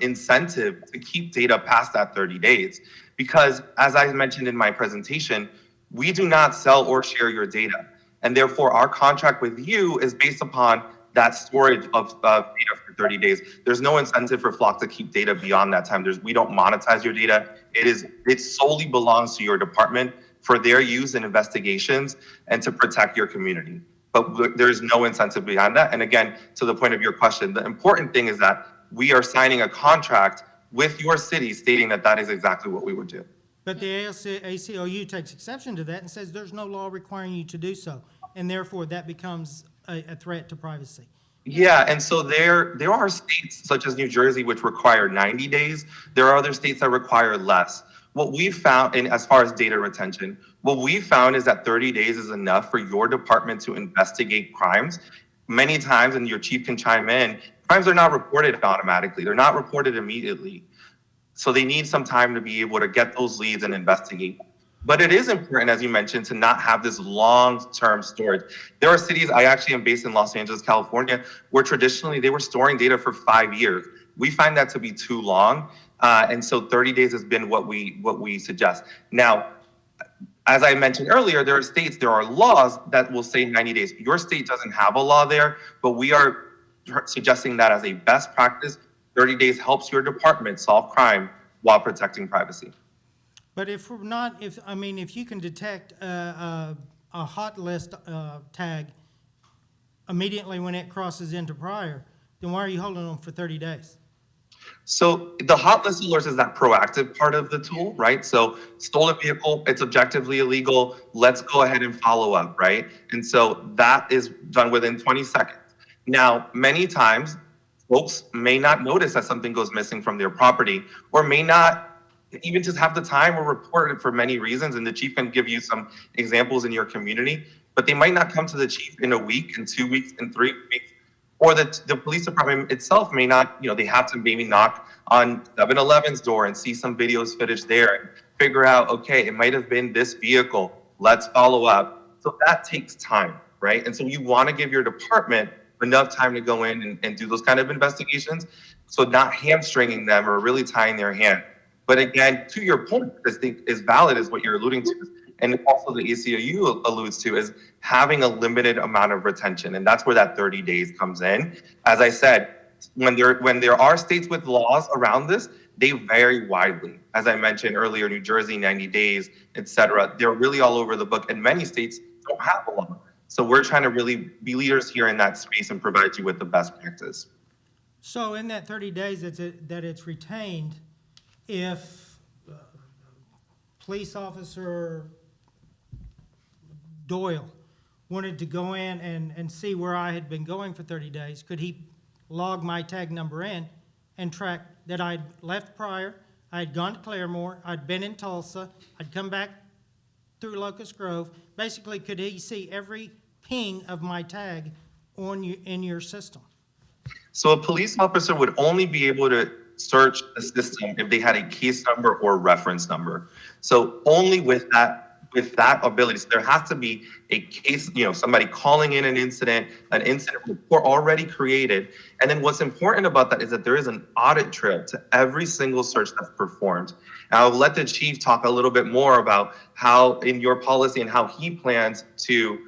incentive to keep data past that 30 days because, as I mentioned in my presentation, we do not sell or share your data. And therefore, our contract with you is based upon that storage of data for 30 days. There's no incentive for Flock to keep data beyond that time. We don't monetize your data. It solely belongs to your department for their use in investigations and to protect your community. But there's no incentive behind that. And again, to the point of your question, the important thing is that we are signing a contract with your city stating that that is exactly what we would do. But the ACLU takes exception to that and says there's no law requiring you to do so, and therefore that becomes a threat to privacy. Yeah, and so there are states such as New Jersey which require 90 days. There are other states that require less. What we found, and as far as data retention, what we found is that 30 days is enough for your department to investigate crimes. Many times, and your chief can chime in, crimes are not reported automatically. They're not reported immediately. So they need some time to be able to get those leads and investigate. But it is important, as you mentioned, to not have this long-term storage. There are cities, I actually am based in Los Angeles, California, where traditionally they were storing data for 5 years. We find that to be too long. And so 30 days has been what we suggest. Now, as I mentioned earlier, there are laws that will say 90 days. Your state doesn't have a law there, but we are suggesting that as a best practice. 30 days helps your department solve crime while protecting privacy. But if you can detect a hot list tag immediately when it crosses into Pryor, then why are you holding them for 30 days? So the hot list alerts is that proactive part of the tool, right? So stolen vehicle, it's objectively illegal. Let's go ahead and follow up, right? And so that is done within 20 seconds. Now, many times, folks may not notice that something goes missing from their property or may not even just have the time or report it for many reasons. And the chief can give you some examples in your community, but they might not come to the chief in a week, in 2 weeks, in 3 weeks. Or the police department itself may not, they have to maybe knock on 7-Eleven's door and see some videos footage there and figure out, okay, it might have been this vehicle. Let's follow up. So that takes time, right? And so you want to give your department enough time to go in and do those kind of investigations. So not hamstringing them or really tying their hand. But again, to your point, I think is valid is what you're alluding to. And also the ACLU alludes to is having a limited amount of retention. And that's where that 30 days comes in. As I said, when there are states with laws around this, they vary widely. As I mentioned earlier, New Jersey, 90 days, et cetera. They're really all over the book. And many states don't have a law. So we're trying to really be leaders here in that space and provide you with the best practice. So in that 30 days that it's retained, if police officer Doyle wanted to go in and see where I had been going for 30 days, could he log my tag number in and track that I'd left Pryor, I had gone to Claremore, I'd been in Tulsa, I'd come back through Locust Grove? Basically, could he see every ping of my tag in your system? So a police officer would only be able to search the system if they had a case number or reference number. So only with that ability. So there has to be a case, somebody calling in an incident report already created. And then what's important about that is that there is an audit trail to every single search that's performed. And I'll let the chief talk a little bit more about how in your policy and how he plans to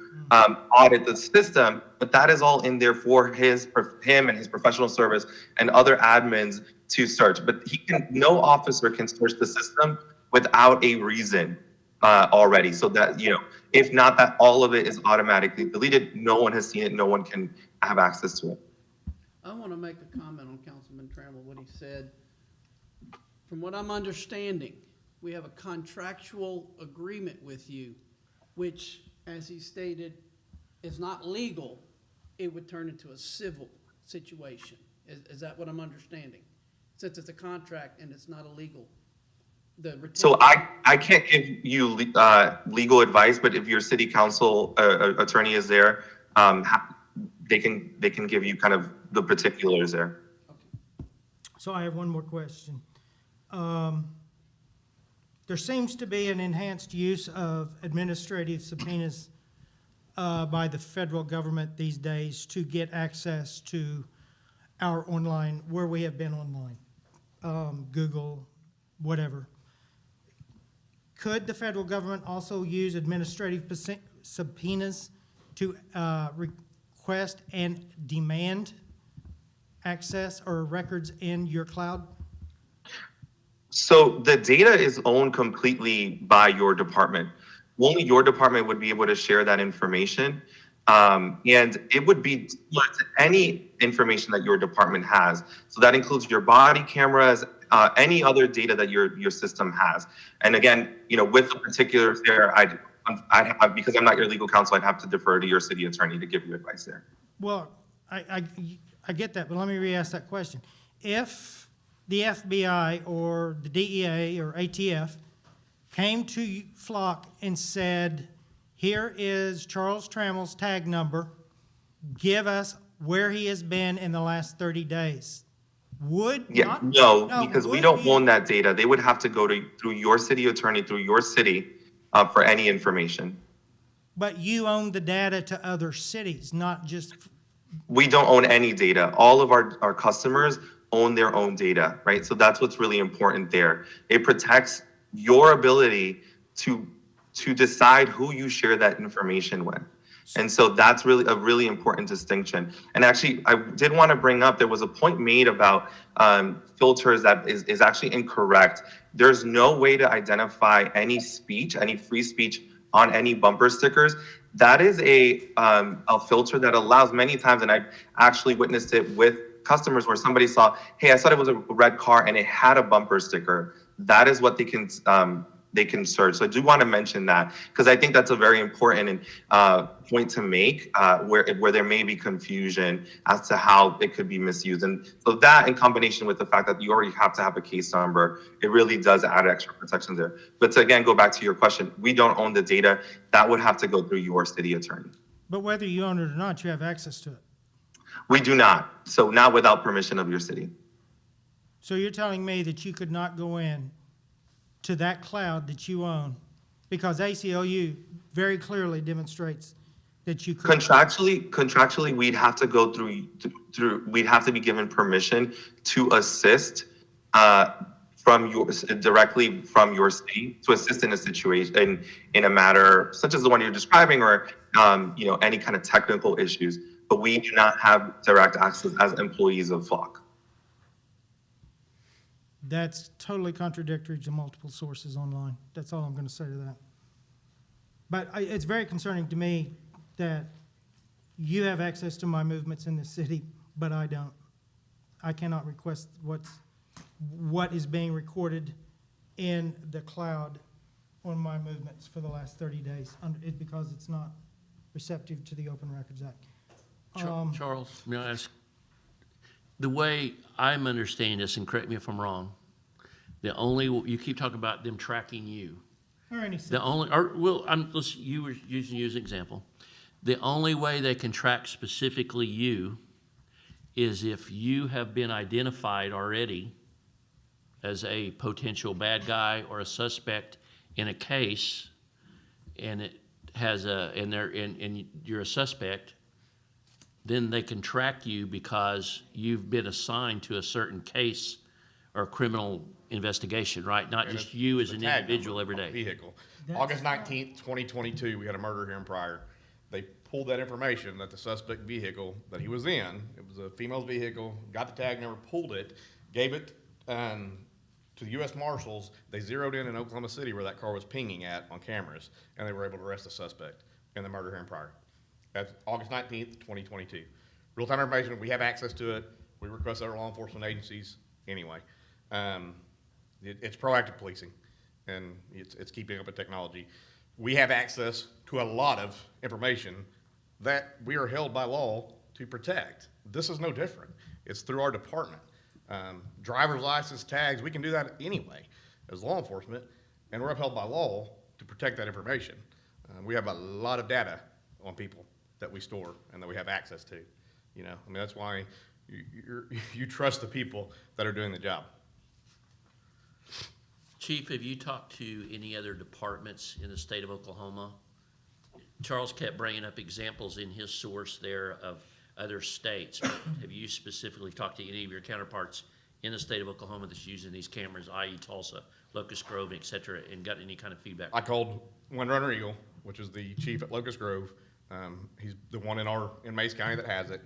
audit the system, but that is all in there for him and his professional service and other admins to search. But no officer can search the system without a reason already. So that, if not that all of it is automatically deleted, no one has seen it, no one can have access to it. I want to make a comment on Councilman Trammell, what he said. From what I'm understanding, we have a contractual agreement with you, which, as he stated, is not legal. It would turn into a civil situation. Is that what I'm understanding? Since it's a contract and it's not illegal. the retention. So I can't give you legal advice, but if your city council attorney is there, they can give you kind of the particulars there. So I have one more question. There seems to be an enhanced use of administrative subpoenas by the federal government these days to get access to our online, where we have been online, Google, whatever. Could the federal government also use administrative subpoenas to request and demand access or records in your cloud? So the data is owned completely by your department. Only your department would be able to share that information. And it would be similar to any information that your department has. So that includes your body cameras, any other data that your system has. And again, with the particulars there, because I'm not your legal counsel, I'd have to defer to your city attorney to give you advice there. Well, I get that, but let me re-ask that question. If the FBI or the DEA or ATF came to Flock and said, here is Charles Trammell's tag number, give us where he has been in the last 30 days. Because we don't own that data. They would have to go through your city attorney, through your city, for any information. But you own the data to other cities, not just... We don't own any data. All of our customers own their own data, right? So that's what's really important there. It protects your ability to decide who you share that information with. And so that's really a really important distinction. And actually, I did want to bring up, there was a point made about filters that is actually incorrect. There's no way to identify any speech, any free speech on any bumper stickers. That is a filter that allows many times, and I've actually witnessed it with customers where somebody saw, hey, I thought it was a red car and it had a bumper sticker. That is what they can search. So I do want to mention that because I think that's a very important point to make where there may be confusion as to how it could be misused. And so that, in combination with the fact that you already have to have a case number, it really does add extra protection there. But to again go back to your question, we don't own the data. That would have to go through your city attorney. But whether you own it or not, you have access to it. We do not. So not without permission of your city. So you're telling me that you could not go in to that cloud that you own, because ACLU very clearly demonstrates that you could. Contractually, we'd have to go through. We'd have to be given permission to assist directly from your city to assist in a situation in a matter such as the one you're describing, or any kind of technical issues. But we do not have direct access as employees of Flock. That's totally contradictory to multiple sources online. That's all I'm going to say to that. But it's very concerning to me that you have access to my movements in the city, but I don't. I cannot request what is being recorded in the cloud on my movements for the last 30 days because it's not receptive to the Open Records Act. Charles, may I ask, the way I'm understanding this, and correct me if I'm wrong, you keep talking about them tracking you. Or any you were using you as an example. The only way they can track specifically you is if you have been identified already as a potential bad guy or a suspect in a case, and it has and you're a suspect. Then they can track you because you've been assigned to a certain case or criminal investigation, right? Not And just it's you as the an tag individual number every on day. the vehicle. August 19th, 2022, we had a murder here in Pryor. They pulled that information that the suspect vehicle that he was in, it was a female's vehicle, got the tag number, pulled it, gave it to the U.S. Marshals. They zeroed in Oklahoma City where that car was pinging at on cameras, and they were able to arrest the suspect in the murder here in Pryor. That's August 19th, 2022. Real-time information, we have access to it. We request other law enforcement agencies anyway. It's proactive policing, and it's keeping up with technology. We have access to a lot of information that we are held by law to protect. This is no different. It's through our department. Driver's license tags, we can do that anyway. as law enforcement, and we're upheld by law to protect that information. We have a lot of data on people that we store and that we have access to. You know, I mean, that's why you trust the people that are doing the job. Chief, have you talked to any other departments in the state of Oklahoma? Charles kept bringing up examples in his source there of other states, but have you specifically talked to any of your counterparts in the state of Oklahoma that's using these cameras, i.e. Tulsa, Locust Grove, et cetera, and got any kind of feedback? I called Windrunner Eagle, which is the chief at Locust Grove. He's the one in Mays County that has it.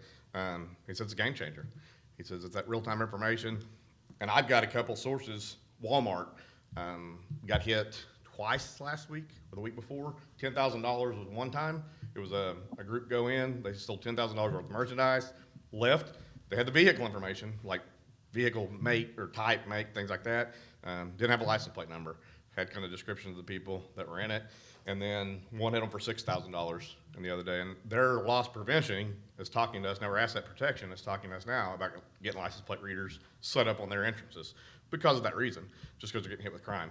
He says it's a game changer. He says it's that real-time information. And I've got a couple sources. Walmart got hit twice last week or the week before. $10,000 was one time. It was a group go in, they stole $10,000 worth of merchandise, left. They had the vehicle information, like vehicle make or type, make, things like that. Didn't have a license plate number. Had kind of descriptions of the people that were in it. And then one hit them for $6,000 in the other day. And their loss prevention is talking to us, now our asset protection is talking to us now about getting license plate readers set up on their entrances because of that reason, just because they're getting hit with crime.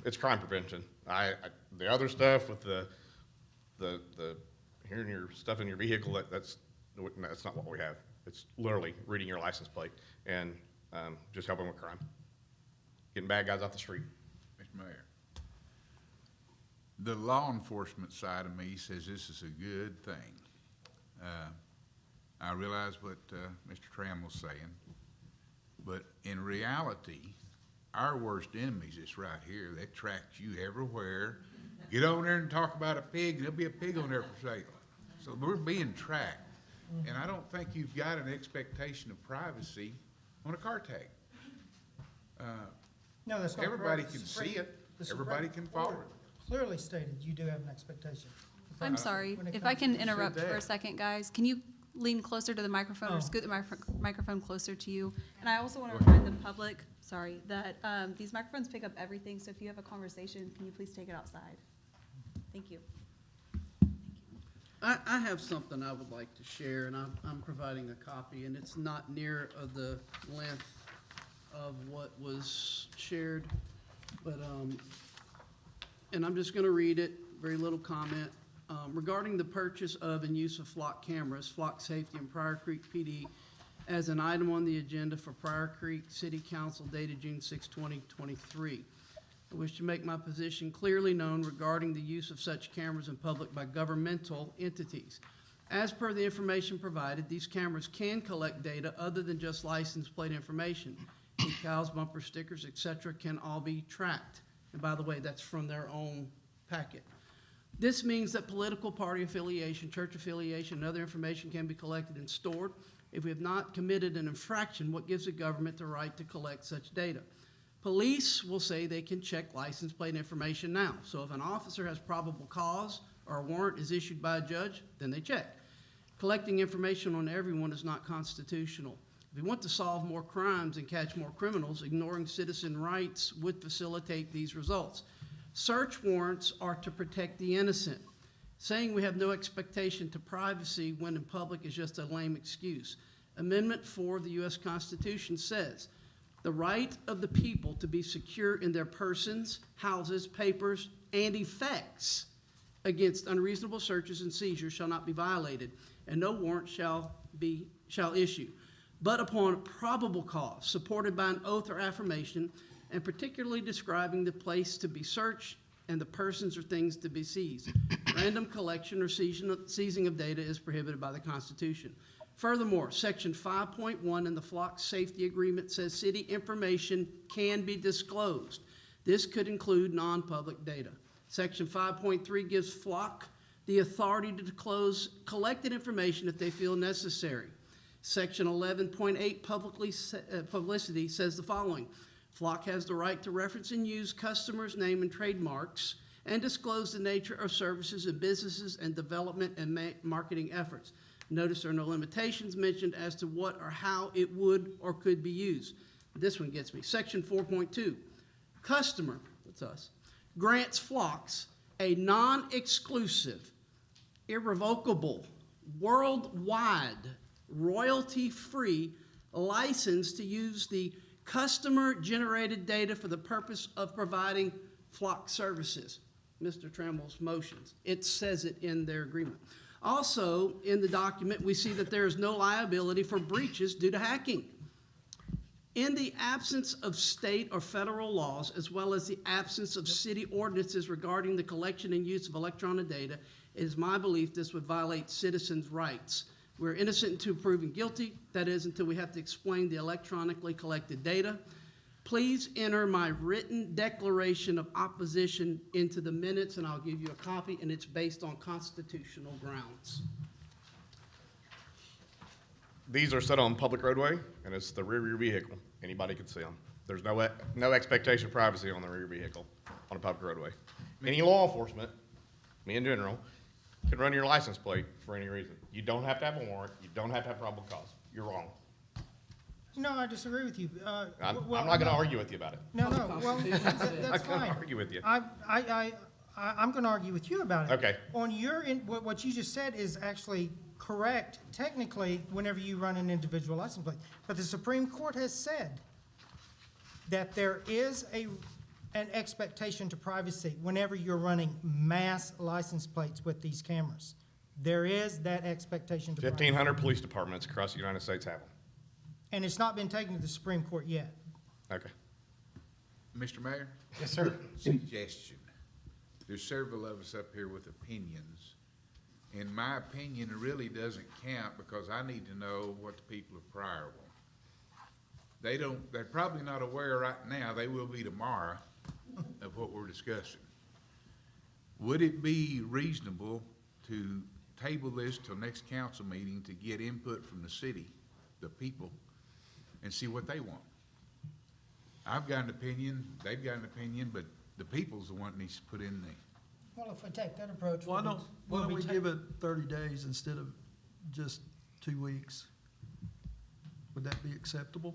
It's crime prevention. The other stuff with the hearing your stuff in your vehicle, that's not what we have. It's literally reading your license plate and just helping with crime, getting bad guys off the street. Mr. Mayor, the law enforcement side of me says this is a good thing. I realize what Mr. Tram was saying, but in reality, our worst enemies is right here. They track you everywhere. Get on there and talk about a pig, and there'll be a pig on there for sale. So we're being tracked, and I don't think you've got an expectation of privacy on a car tag. No, that's not correct. Everybody can The see it. the Everybody Supreme can follow Court it. Clearly stated, you do have an expectation. I'm sorry, when it if I comes can to- interrupt for a that. second, guys. Can you lean closer to the microphone Oh. or scoot the microphone closer to you? And I also want to remind the public, sorry, that these microphones pick up everything, so if you have a conversation, can you please take it outside? Thank you. I have something I would like to share, and I'm providing a copy, and it's not near the length of what was shared, but, and I'm just gonna read it, very little comment. Regarding the purchase of and use of flock cameras, flock safety in Pryor Creek PD as an item on the agenda for Pryor Creek City Council dated June 6, 2023. I wish to make my position clearly known regarding the use of such cameras in public by governmental entities. As per the information provided, these cameras can collect data other than just license plate information. Decals, bumper stickers, etc. can all be tracked. And by the way, that's from their own packet. This means that political party affiliation, church affiliation, and other information can be collected and stored. If we have not committed an infraction, what gives the government the right to collect such data? Police will say they can check license plate information now. So if an officer has probable cause or a warrant is issued by a judge, then they check. Collecting information on everyone is not constitutional. If we want to solve more crimes and catch more criminals, ignoring citizen rights would facilitate these results. Search warrants are to protect the innocent. Saying we have no expectation to privacy when in public is just a lame excuse. Amendment 4 of the U.S. Constitution says, the right of the people to be secure in their persons, houses, papers, and effects against unreasonable searches and seizures shall not be violated, and no warrant shall issue, but upon probable cause, supported by an oath or affirmation, and particularly describing the place to be searched and the persons or things to be seized. Random collection or seizing of data is prohibited by the Constitution. Furthermore, Section 5.1 in the Flock Safety Agreement says city information can be disclosed. This could include non-public data. Section 5.3 gives Flock the authority to disclose collected information if they feel necessary. Section 11.8 publicity says the following. Flock has the right to reference and use customers' name and trademarks and disclose the nature of services and businesses and development and marketing efforts. Notice there are no limitations mentioned as to what or how it would or could be used. This one gets me. Section 4.2, customer, that's us, grants Flocks a non-exclusive, irrevocable, worldwide, royalty-free license to use the customer-generated data for the purpose of providing flock services. Mr. Trammell's motions. It says it in their agreement. Also, in the document, we see that there is no liability for breaches due to hacking. In the absence of state or federal laws, as well as the absence of city ordinances regarding the collection and use of electronic data, it is my belief this would violate citizens' rights. We're innocent until proven guilty. That is, until we have to explain the electronically collected data. Please enter my written declaration of opposition into the minutes, and I'll give you a copy, and it's based on constitutional grounds. These are set on public roadway, and it's the rear of your vehicle. Anybody can see them. There's no expectation of privacy on the rear vehicle on a public roadway. Any law enforcement, me in general, can run your license plate for any reason. You don't have to have a warrant. You don't have to have probable cause. You're wrong. No, I disagree with you. I'm Well, not going to no. argue with you about it. No, well, that's I'm not going fine. to argue with you. I'm going to argue with you about it. Okay. On your, what you just said is actually correct, technically, whenever you run an individual license plate. But the Supreme Court has said that there is an expectation to privacy whenever you're running mass license plates with these cameras. There is that expectation to privacy. 1,500 police departments across the United States have them. And it's not been taken to the Supreme Court yet. Okay. Mr. Mayor? Yes, sir. Suggestion. There's several of us up here with opinions. In my opinion, it really doesn't count because I need to know what the people of Pryor want. They're probably not aware right now, they will be tomorrow, of what we're discussing. Would it be reasonable to table this till next council meeting to get input from the city, the people, and see what they want? I've got an opinion, they've got an opinion, but the people's the one that needs to put in the. Well, if we take that approach. Why don't we take- give it 30 days instead of just 2 weeks? Would that be acceptable?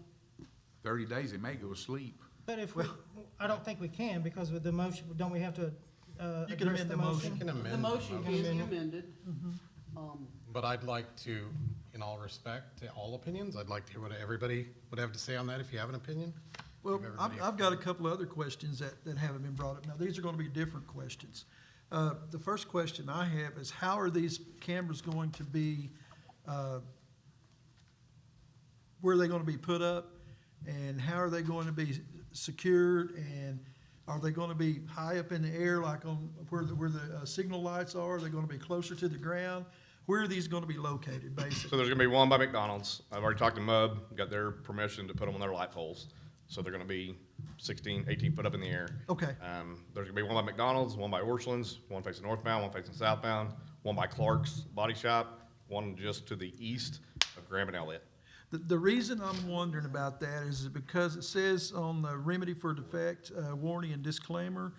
30 days, they may go to sleep. But if we, I don't think we can, because with the motion, don't we have to, You can address amend the the motion. motion? You can amend The motion can be Amendment. amended. But I'd like to, in all respect to all opinions, I'd like to hear what everybody would have to say on that, if you have an opinion. Well, Give everybody a- I've got a couple of other questions that haven't been brought up. Now, these are going to be different questions. The first question I have is, how are these cameras going to be, where are they going to be put up? And how are they going to be secured? And are they going to be high up in the air, like on where the signal lights are? Are they going to be closer to the ground? Where are these going to be located, basically? So there's going to be one by McDonald's. I've already talked to MUB, got their permission to put them on their light poles. So they're going to be 16, 18 foot up in the air. Okay. There's going to be one by McDonald's, one by Orchland's, one facing northbound, one facing southbound, one by Clark's Body Shop, one just to the east of Graham and Elliott. The reason I'm wondering about that is because it says on the remedy for defect, warning and disclaimer,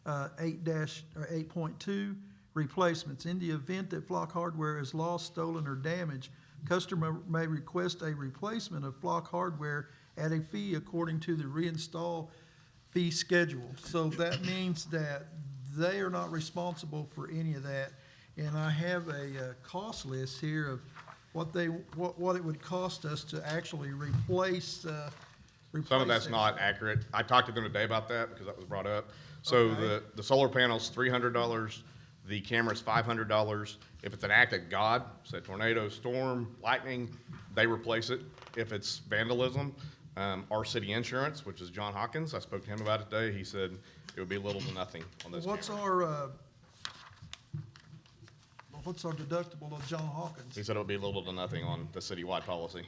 8.2, replacements. In the event that flock hardware is lost, stolen, or damaged, customer may request a replacement of flock hardware at a fee according to the reinstall fee schedule. So that means that they are not responsible for any of that. And I have a cost list here of what it would cost us to actually replace Some of that's that. not accurate. I talked to them today about that because that was brought up. So Okay. the solar panel's $300, the camera's $500. If it's an act of God, say tornado, storm, lightning, they replace it. If it's vandalism, our city insurance, which is John Hawkins, I spoke to him about it today, he said it would be little to nothing on this What's camera. what's our deductible of John Hawkins? He said it would be little to nothing on the citywide policy.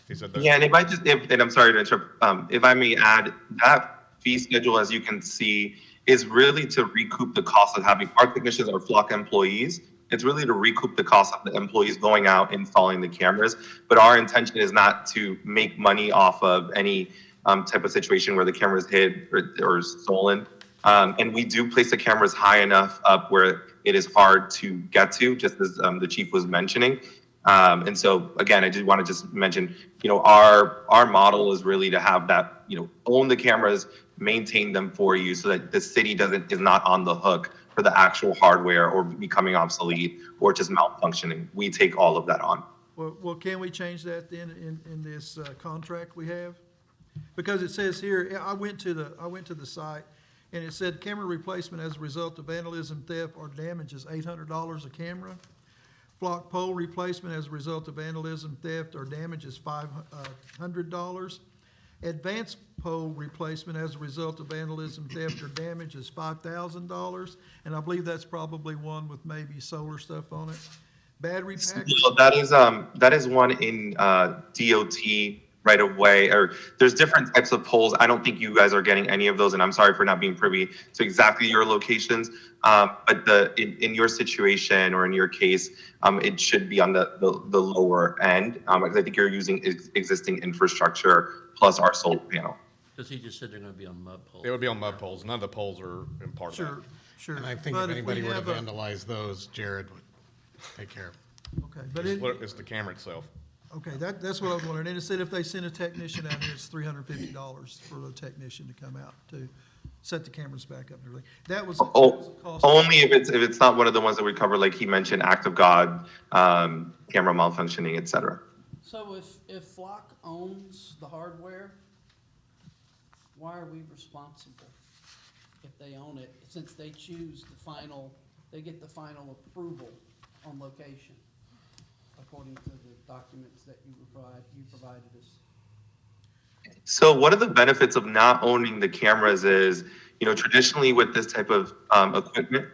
He said that. Yeah, and if I just, and I'm sorry to interrupt, if I may add, that fee schedule, as you can see, is really to recoup the cost of having our technicians or flock employees. It's really to recoup the cost of the employees going out, installing the cameras. But our intention is not to make money off of any type of situation where the camera is hid or stolen. And we do place the cameras high enough up where it is hard to get to, just as the chief was mentioning. And so, again, I did want to just mention, our model is really to have that, own the cameras, maintain them for you so that the city is not on the hook for the actual hardware or becoming obsolete or just malfunctioning. We take all of that on. Well, can we change that then in this contract we have? Because it says here, I went to the site, and it said camera replacement as a result of vandalism, theft, or damage is $800 a camera. Flock pole replacement as a result of vandalism, theft, or damage is $500. Advanced pole replacement as a result of vandalism, theft, or damage is $5,000. And I believe that's probably one with maybe solar stuff on it. Battery pack. So that is one in DOT right away, or there's different types of poles. I don't think you guys are getting any of those, and I'm sorry for not being privy to exactly your locations. But in your situation or in your case, it should be on the lower end, because I think you're using existing infrastructure plus our solar panel. Because he just said they're gonna be on mud poles. It would be on mud poles. None of the poles are in part of Sure, that. sure. And I think But if we anybody would have have a- vandalized those, Jared would take care of it. Okay, but it, It's the camera itself. okay, that's what I was wondering. And it said if they send a technician out here, it's $350 for the technician to come out to set the cameras back up and everything. That was a cost. Only if it's not one of the ones that we covered, like he mentioned, act of God, camera malfunctioning, et cetera. So if Flock owns the hardware, why are we responsible if they own it, since they choose they get the final approval on location, according to the documents that you provided us? So one of the benefits of not owning the cameras is, traditionally with this type of equipment,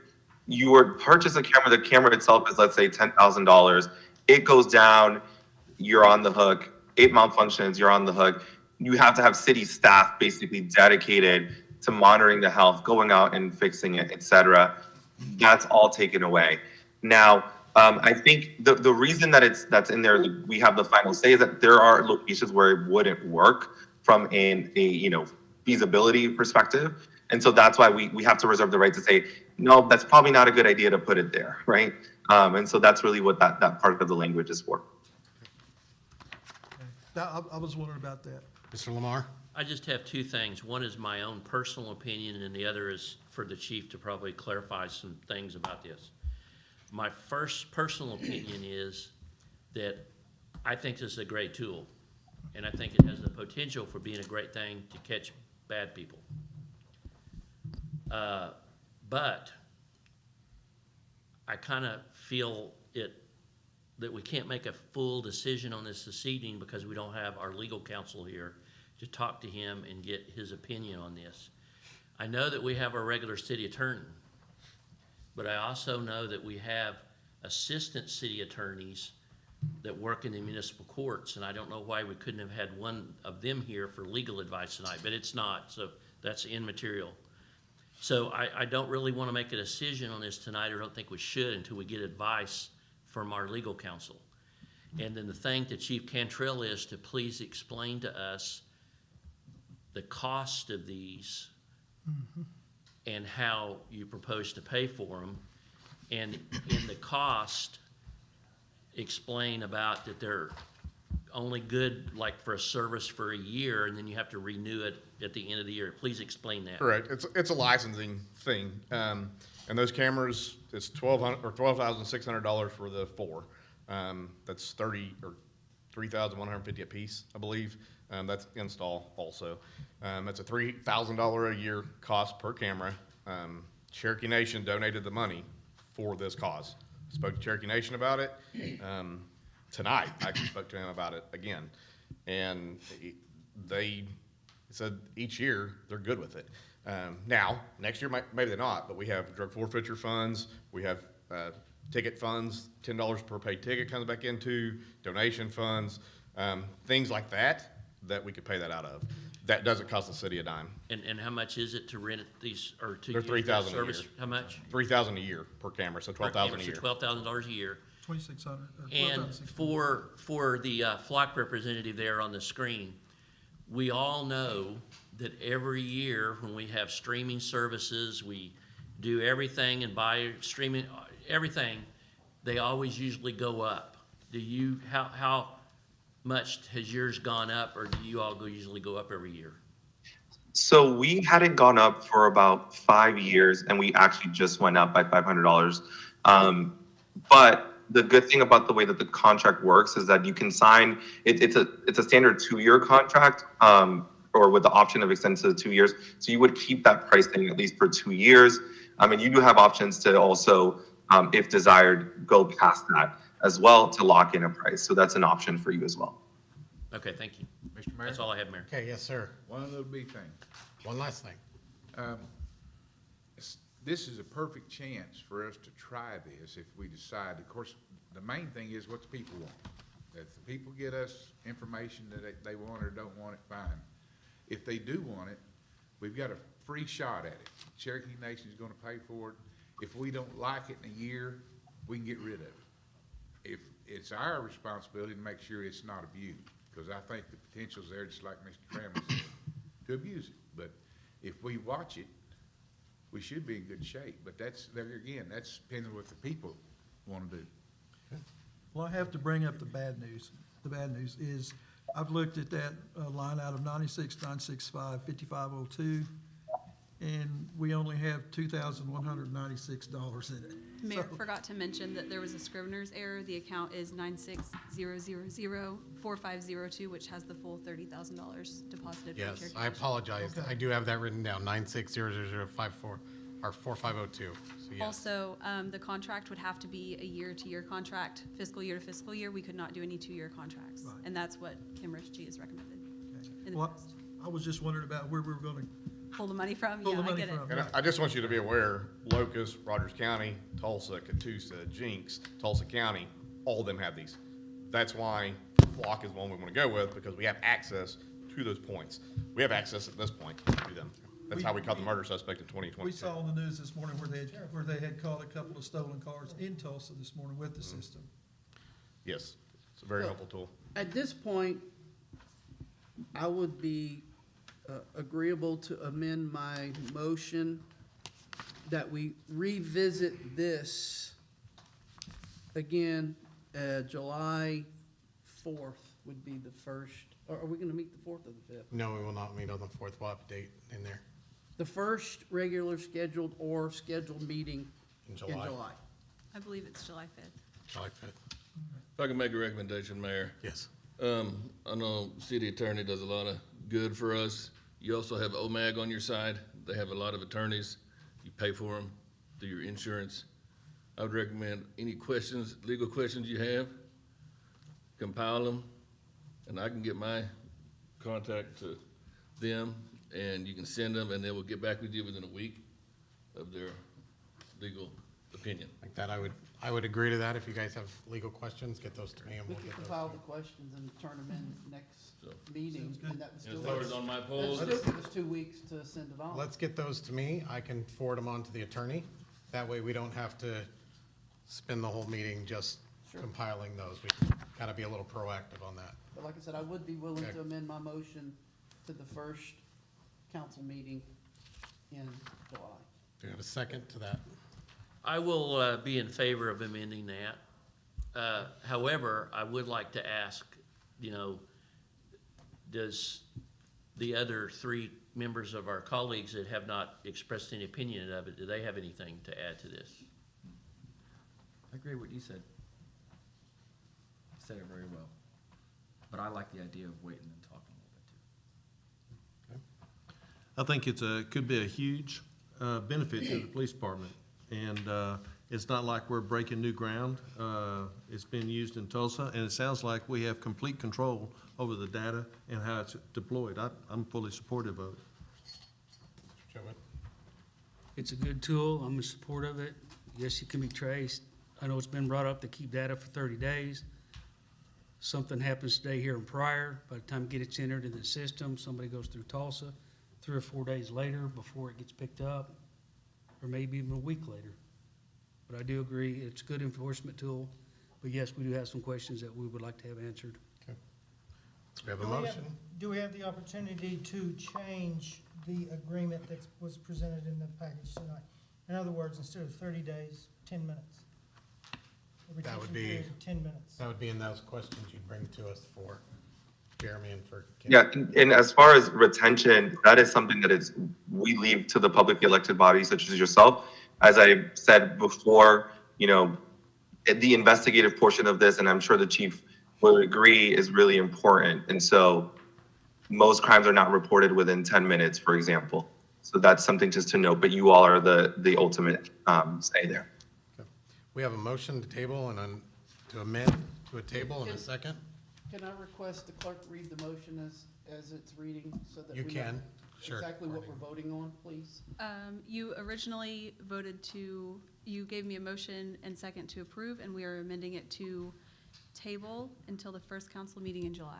you would purchase a camera. The camera itself is, let's say, $10,000. It goes down, you're on the hook. It malfunctions, you're on the hook. You have to have city staff basically dedicated to monitoring the health, going out and fixing it, et cetera. That's all taken away. Now, I think the reason that that's in there, we have the final say, is that there are locations where it wouldn't work from a feasibility perspective. And so that's why we have to reserve the right to say, no, that's probably not a good idea to put it there, right? And so that's really what that part of the language is for. I was wondering about that. Mr. Lamar? I just have two things. One is my own personal opinion, and the other is for the chief to probably clarify some things about this. My first personal opinion is that I think this is a great tool, and I think it has the potential for being a great thing to catch bad people. But I kind of feel that we can't make a full decision on this evening because we don't have our legal counsel here to talk to him and get his opinion on this. I know that we have our regular city attorney, but I also know that we have assistant city attorneys that work in the municipal courts, and I don't know why we couldn't have had one of them here for legal advice tonight, but it's not, so that's immaterial. So I don't really want to make a decision on this tonight, or don't think we should until we get advice from our legal counsel. And then the thing to Chief Cantrell is to please explain to us the cost of these and how you propose to pay for them. And in the cost, explain about that they're only good like for a service for a year, and then you have to renew it at the end of the year. Please explain that. Correct. It's a licensing thing. And those cameras, it's $12,600 for the 4. That's $3,150 a piece, I believe. That's install also. That's a $3,000 a year cost per camera. Cherokee Nation donated the money for this cause. Spoke to Cherokee Nation about it. Tonight, I actually spoke to him about it again. And they said each year they're good with it. Now, next year, maybe they're not, but we have drug forfeiture funds. We have ticket funds, $10 per paid ticket comes back into, donation funds, things like that we could pay that out of. That doesn't cost the city a dime. And how much is it to rent these, or to They're use that $3,000 a service? year. How much? $3,000 a year per camera, so $12,000 a year. So $12,000 a year. 2,600 or And 12,600. for the flock representative there on the screen, we all know that every year when we have streaming services, we do everything and buy streaming, everything, they always usually go up. How much has yours gone up, or do you all usually go up every year? So we hadn't gone up for about 5 years, and we actually just went up by $500. But the good thing about the way that the contract works is that you can sign it's a standard 2-year contract, or with the option of extending to 2 years. So you would keep that pricing at least for 2 years. And you do have options to also, if desired, go past that as well to lock in a price. So that's an option for you as well. Okay, thank you. Mr. Mayor? That's all I have, Mayor. Okay, yes, sir. One little big thing. One last thing. This is a perfect chance for us to try this if we decide. Of course, the main thing is what the people want. If the people get us information that they want or don't want it, fine. If they do want it, we've got a free shot at it. Cherokee Nation is gonna pay for it. If we don't like it in a year, we can get rid of it. If it's our responsibility to make sure it's not abused, because I think the potential's there, just like Mr. Trammell said, to abuse it. But if we watch it, we should be in good shape. But that's, there again, that's depending on what the people want to do. Well, I have to bring up the bad news. The bad news is, I've looked at that line out of 96,965, 5502, and we only have $2,196 in it. Mayor So- forgot to mention that there was a scrivener's error. The account is 96004502, which has the full $30,000 deposited. for Yes, Cherokee I Nation. apologize. Okay. I do have that written down, 9600054, or 4502. So yes. Also, the contract would have to be a year-to-year contract, fiscal year to fiscal year. We could not do any two-year contracts. Right. And that's what Kim Richie has recommended in the Well, past. I was just wondering about where we were gonna Pull the money from? pull Yeah, the I money get it. from. And I just want you to be aware, Locust, Rogers County, Tulsa, Catoosa, Jinx, Tulsa County, all of them have these. That's why Flock is the one we want to go with, because we have access to those points. We have access at this point to them. That's how we caught the murder suspect in 2022. We saw on the news this morning where they had caught a couple of stolen cars in Tulsa this morning with the system. Yes, it's a very helpful tool. At this point, I would be agreeable to amend my motion that we revisit this again, July 4th would be the first, or are we gonna meet the 4th or the 5th? No, we will not meet on the 4th. We'll have a date in there. The first regular scheduled or scheduled meeting In in July. July. I believe it's July 5th. July 5th. If I can make a recommendation, Mayor. Yes. I know city attorney does a lot of good for us. You also have OMAG on your side. They have a lot of attorneys. You pay for them through your insurance. I would recommend any questions, legal questions you have, compile them, and I can get my contact to them, and you can send them, and they will get back with you within a week of their legal opinion. Like that, I would agree to that. If you guys have legal questions, get those to me and We we'll can get compile those. the questions and turn them in next So- meeting, and that would As still, far as on my that'd polls, still give us 2 weeks to send it on. Let's get those to me. I can forward them on to the attorney. That way we don't have to spend the whole meeting just Sure. compiling those. We can kind of be a little proactive on that. But like I said, I would be willing Okay. to amend my motion to the first council meeting in July. Do you have a second to that? I will be in favor of amending that. However, I would like to ask, does the other three members of our colleagues that have not expressed any opinion of it, do they have anything to add to this? I agree with what you said. You said it very well. But I like the idea of waiting and talking a little bit too. I think could be a huge benefit to the police department. And it's not like we're breaking new ground. It's been used in Tulsa, and it sounds like we have complete control over the data and how it's deployed. I'm fully supportive of it. Joe, what? It's a good tool. I'm in support of it. Yes, it can be traced. I know it's been brought up to keep data for 30 days. Something happens today here in Pryor. By the time it gets entered in the system, somebody goes through Tulsa 3 or 4 days later before it gets picked up, or maybe even a week later. But I do agree, it's a good enforcement tool. But yes, we do have some questions that we would like to have answered. We have a motion. Do we have the opportunity to change the agreement that was presented in the package tonight? In other words, instead of 30 days, 10 minutes? A That would retention be- period of 10 minutes. That would be in those questions you'd bring to us for Jeremy and for Kim. Yeah, and as far as retention, that is something that we leave to the publicly elected bodies such as yourself. As I said before, the investigative portion of this, and I'm sure the chief will agree, is really important. And so most crimes are not reported within 10 minutes, for example. So that's something just to note, but you all are the ultimate say there. We have a motion to table and to amend to a table in a second. Can I request the clerk read the motion as it's reading so that You we know can, sure. exactly what we're voting on, please? You originally voted to, you gave me a motion and second to approve, and we are amending it to table until the first council meeting in July.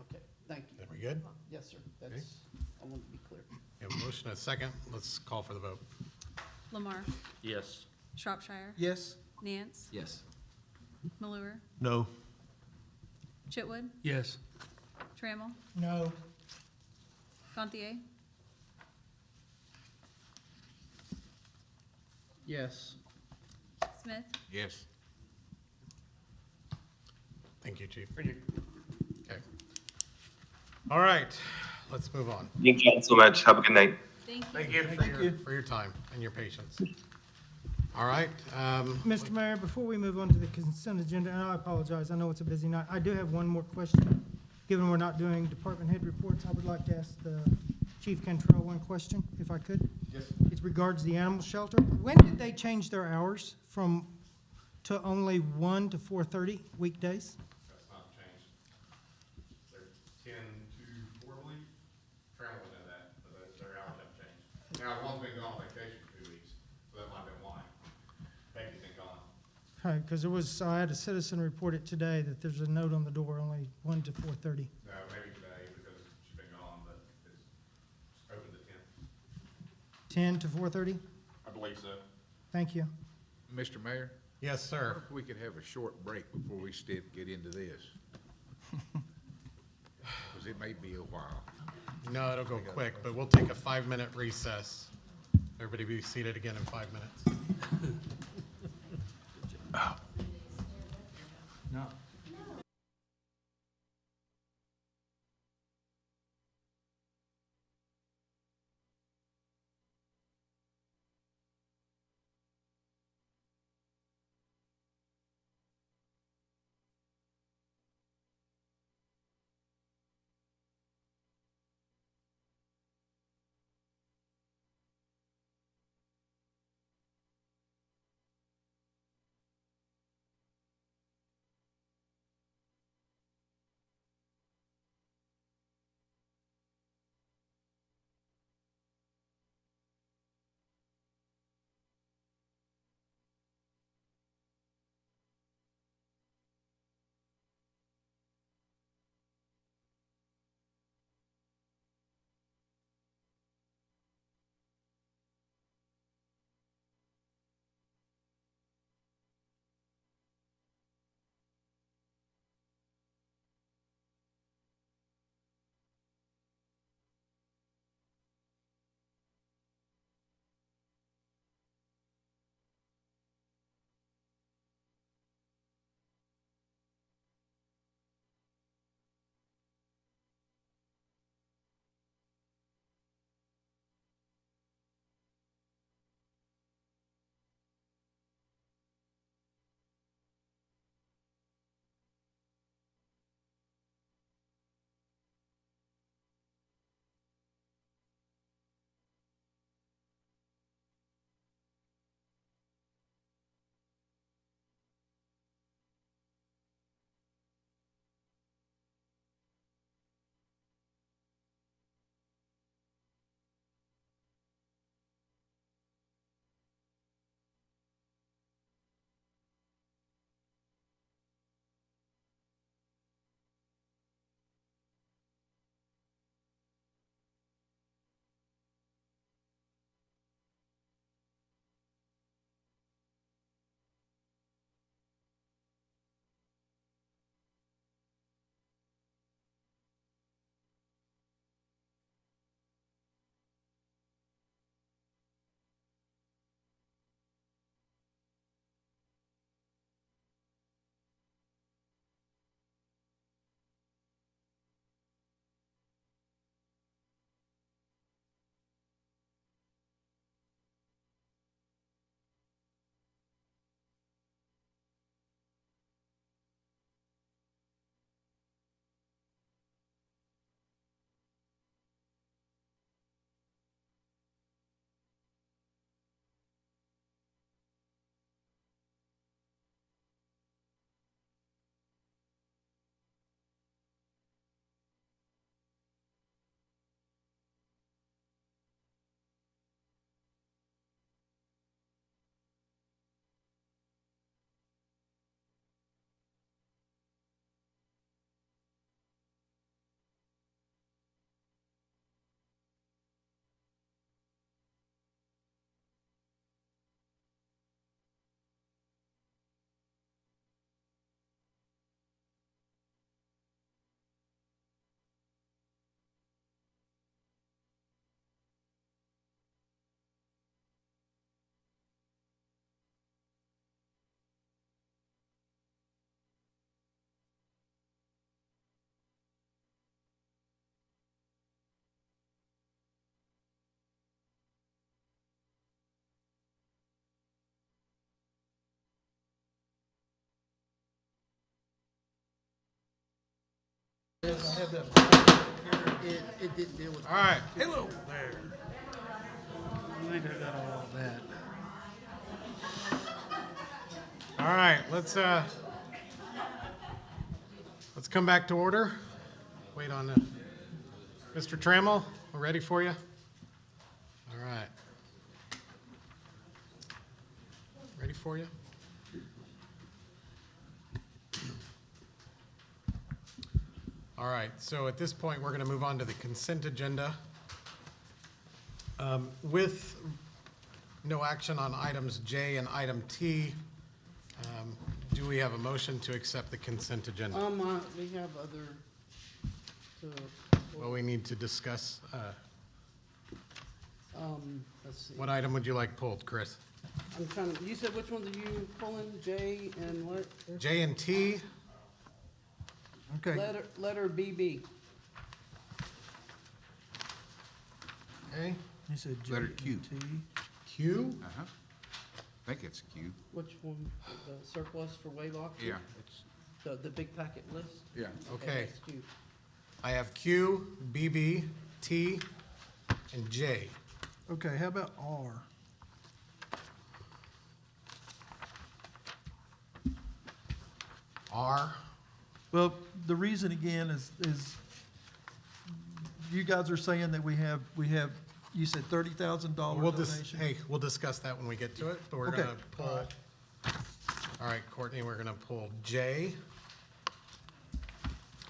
Okay, thank you. Are we good? Yes, sir. That's, I want to be clear. We have a motion and a second. Let's call for the vote. Lamar, Yes. Shropshire, Yes? Yes. Malure, No. Chitwood, Yes. Trammell, No. Gantier, Yes. Smith, Yes. Thank you, Chief. Okay. All right, let's move on. Thank you all so much. Have a good night. thank you. Thank you for your time and your patience. All right. Mr. Mayor, before we move on to the consent agenda, and I apologize, I know it's a busy night, I do have one more question. Given we're not doing department head reports, I would like to ask the Chief Cantrell one question, if I could. Yes. It regards the animal shelter. When did they change their hours to only 1 to 4:30 weekdays? That's not changed. They're 10 to 4, I believe. Trammell would know that, but their hours haven't changed. Now, one's been gone on vacation for 2 weeks, so that might have been why. Peggy's been gone. Okay, because I had a citizen report it today that there's a note on the door, only 1 to 4:30. No, maybe today because she's been gone, but it's open to 10. 10 to 4:30? I believe so. Thank you. Mr. Mayor? Yes, sir. What if we could have a short break before we get into this? Because it may be a while. No, it'll go quick, but we'll take a 5-minute recess. Everybody be seated again in 5 minutes. No. have that. It didn't deal with. All right, Hello there. I think I got all of that. all right, let's come back to order. Wait on Mr. Trammell, we're ready for you? All right. Ready for you? All right, so at this point, we're going to move on to the consent agenda. With no action on items J and item T, do we have a motion to accept the consent agenda? We have other, Well, we need to discuss, let's see. what item would you like pulled, Chris? I'm trying to, you said which ones are you pulling, J and what? J and T? Okay, Letter BB. Okay. he said J Letter and Q. T. Q? Uh-huh. I think it's Q. Which one, the surplus for wave auction? Yeah, it's, The big packet list? yeah. Okay. that's Q. I have Q, BB, T, and J. Okay, how about R? R? Well, the reason again is you guys are saying that we have, you said $30,000 donation? Hey, we'll discuss that when we get to it, but we're Okay. gonna pull. All right, Courtney, we're gonna pull J.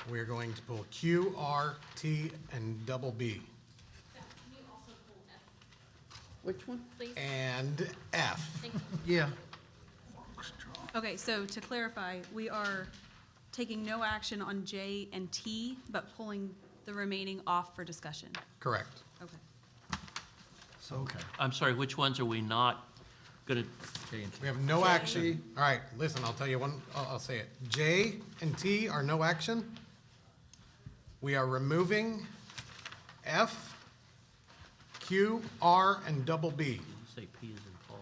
We're going to pull Q, R, T, and double B. Which one? And F. Yeah, Okay, so to clarify, we are taking no action on J and T, but pulling the remaining off for discussion. Correct. Okay. so, I'm sorry, which ones are we not gonna, We have no action. All right, listen, I'll tell you one, I'll say it. J and T are no action. We are removing F, Q, R, and double B. did you say P as in Paul?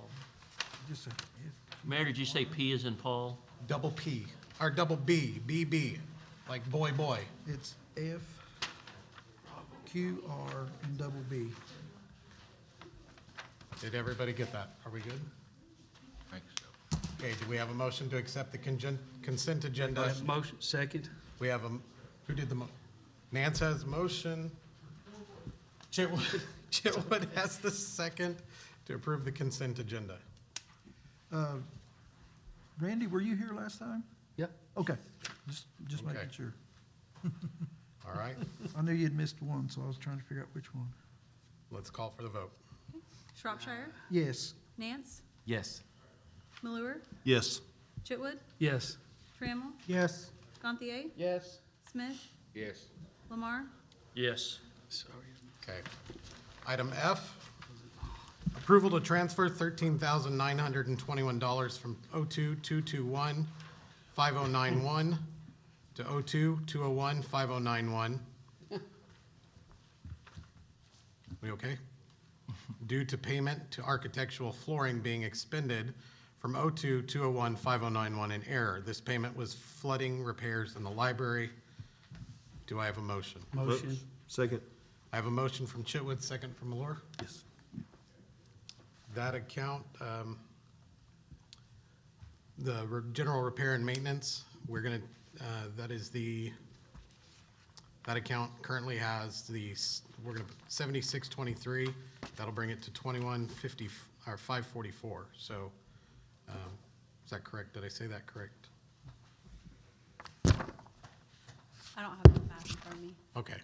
just a, Mayor, did you say P as in Paul? Double P, or double B, BB, like boy, boy. it's F, Q, R, and double B. Did everybody get that? Are we good? I think so. Okay, do we have a motion to accept the consent agenda? Motion, second. We have who did the Nance has motion. Chitwood has the second to approve the consent agenda. Randy, were you here last time? Yep. Okay, just making Okay. sure. All right, I knew you'd missed one, so I was trying to figure out which one. let's call for the vote. Shropshire, Yes, Nance, Yes. Malure, Yes. Chitwood, Yes. Trammell, Yes, Gantier, Yes. Smith, Yes. Lamar, Yes. Okay. Item F, approval to transfer $13,921 from 02-221-5091 to 02-201-5091. We okay? Due to payment to architectural flooring being expended from 02-201-5091 in error. This payment was flooding repairs in the library. Do I have a motion? Motion. Second. I have a motion from Chitwood, second from Malure. Yes. That account, the general repair and maintenance, we're gonna, that account currently has we're gonna put 7623, that'll bring it to 2150, or 544, so, is that correct? Did I say that correct? I don't have the math in front of me. Okay,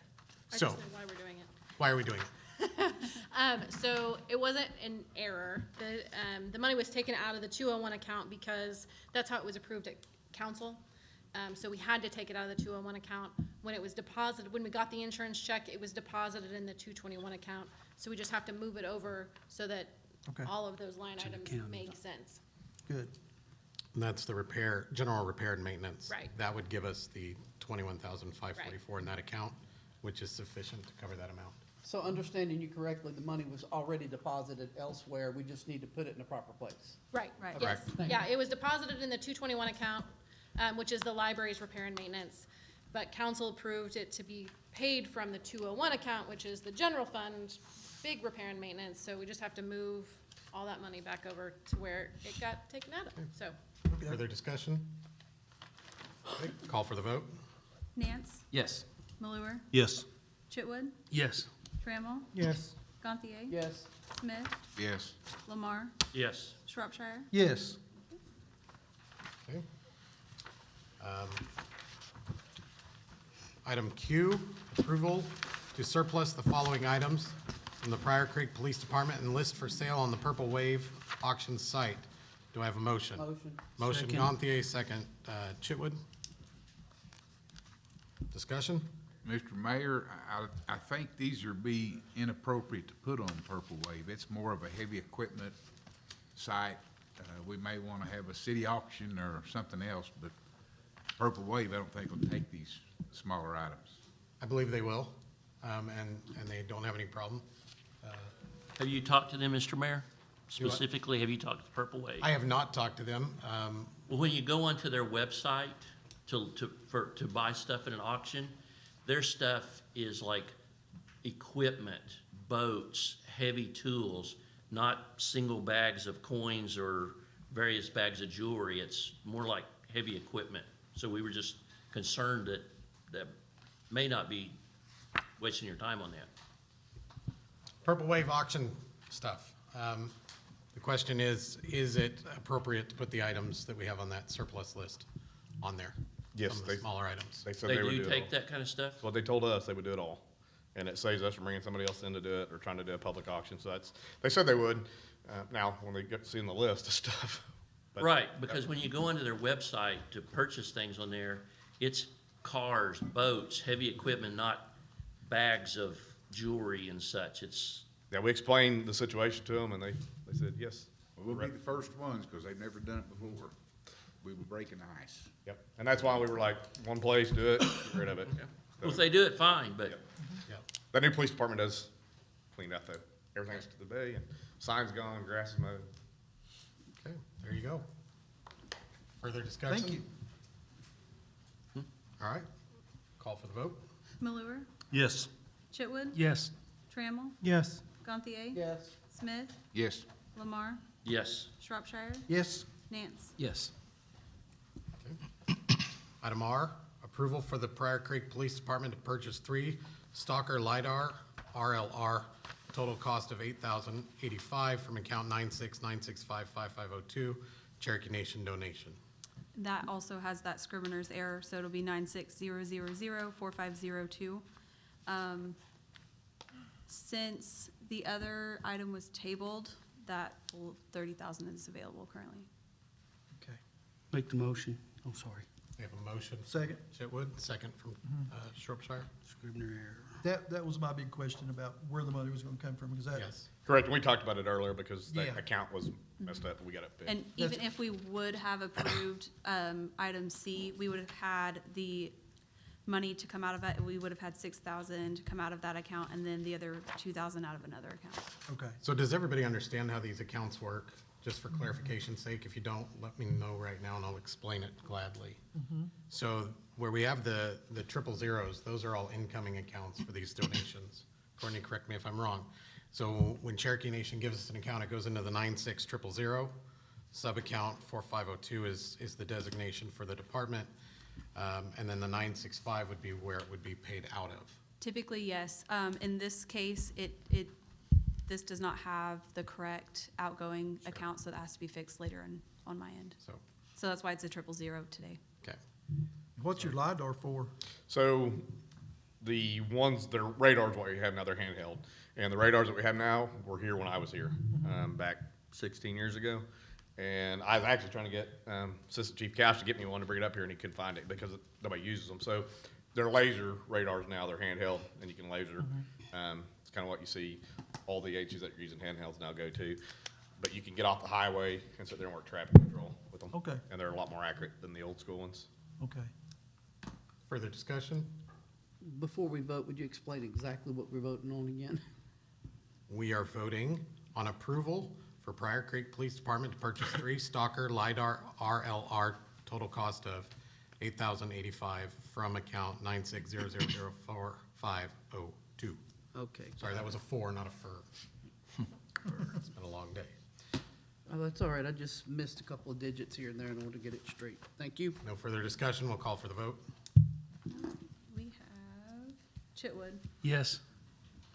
I so, just know why we're doing it. why are we doing it? So it wasn't an error. The money was taken out of the 201 account because that's how it was approved at council. So we had to take it out of the 201 account. When it was deposited, when we got the insurance check, it was deposited in the 221 account. So we just have to move it over so that Okay. all of those line items county. make sense. good. And that's the repair, general repair and maintenance. Right. That would give us the 21,544 in that account, which is sufficient to cover that amount. So understanding you correctly, the money was already deposited elsewhere, we just need to put it in the proper place. Right, Right. yes. Thank Yeah, it was deposited in the 221 account, which is the library's repair and maintenance. but council approved it to be paid from the 201 account, which is the general fund, big repair and maintenance, so we just have to move all that money back over to where it got taken out of, so. Further discussion? Okay, call for the vote. Nance, Yes. Malure, Yes. Chitwood, Yes. Trammell, Yes. Gantier, Yes. Smith, Yes. Lamar, Yes. Shropshire. Yes. Okay. Item Q, approval to surplus the following items from the Pryor Creek Police Department and list for sale on the Purple Wave auction site. Do I have a motion? Motion. Motion Second. Gantier, second Chitwood. Discussion? Mr. Mayor, I think these are be inappropriate to put on Purple Wave. It's more of a heavy equipment site. We may want to have a city auction or something else, but Purple Wave, I don't think will take these smaller items. I believe they will, and they don't have any problem. Have you talked to them, Mr. Mayor? Do I- Specifically, have you talked to Purple Wave? I have not talked to them. Well, when you go onto their website to buy stuff at an auction, their stuff is like equipment, boats, heavy tools, not single bags of coins or various bags of jewelry. It's more like heavy equipment. So we were just concerned that may not be wasting your time on that. Purple Wave auction stuff. The question is it appropriate to put the items that we have on that surplus list on there? Yes, Some of the smaller items. They said They they would do do it all. take that kind of stuff? Well, they told us they would do it all, and it saves us from bringing somebody else in to do it or trying to do a public auction, so they said they would. Now, when they get seeing the list of stuff. but- Right, because when you go onto their website to purchase things on there, it's cars, boats, heavy equipment, not bags of jewelry and such. It's, Yeah, we explained the situation to them, and they said, yes. We'll be the first ones because they've never done it before. We were breaking ice. Yep, and that's why we were like, one place, do it, get rid of it. well, if they do it, fine, but Yeah. The new police department does clean up, everything's to the bay, and signs gone, grass is mowed. Okay, there you go. Further discussion? Thank you. All right, call for the vote. Malure, Yes. Chitwood, Yes. Trammell, Yes. Gantier, Yes. Smith, Yes. Lamar, yes. Shropshire, Yes. Nance. Yes. Item R, approval for the Pryor Creek Police Department to purchase 3 Stalker LiDAR RLR, total cost of $8,085 from account 969655502, Cherokee Nation donation. That also has that scrivener's error, so it'll be 960004502. Since the other item was tabled, that full 30,000 is available currently. Okay. Make the motion. Oh, sorry. We have a motion. Second. Chitwood, second from Shropshire. Scrivener error. That was my big question about where the money was gonna come from, because that. Yes. Correct, we talked about it earlier because the Yeah. account was messed up, and we got it fixed. And even if we would have approved item C, we would have had the money to come out of it, we would have had 6,000 come out of that account, and then the other 2,000 out of another account. Okay. So does everybody understand how these accounts work? Just for clarification's sake, if you don't, let me know right now and I'll explain it gladly. So where we have the 000s, those are all incoming accounts for these donations. Courtney, correct me if I'm wrong. So when Cherokee Nation gives us an account, it goes into the 96000. Sub-account 4502 is the designation for the department. And then the 965 would be where it would be paid out of. Typically, yes. In this case, this does not have the correct outgoing account, so that has to be fixed later on my end. So that's why it's a 000 today. Okay. What's your LiDAR for? So the radars what we have now, they're handheld. And the radars that we have now were here when I was here, back 16 years ago. And I was actually trying to get Assistant Chief Cash to get me one to bring it up here, and he couldn't find it because nobody uses them. So they're laser radars now, they're handheld, and you can laser. It's kind of what you see all the H's that you're using handhelds now go to. But you can get off the highway and sit there and work traffic control with them. Okay. And they're a lot more accurate than the old school ones. Okay. Further discussion? Before we vote, would you explain exactly what we're voting on again? We are voting on approval for Pryor Creek Police Department to purchase 3 Stalker LiDAR RLR, total cost of $8,085 from account 960004502. Okay. Sorry, that was a 4, not a fur. It's been a long day. Oh, that's all right. I just missed a couple of digits here and there in order to get it straight. Thank you. No further discussion. We'll call for the vote. We have Chitwood, Yes.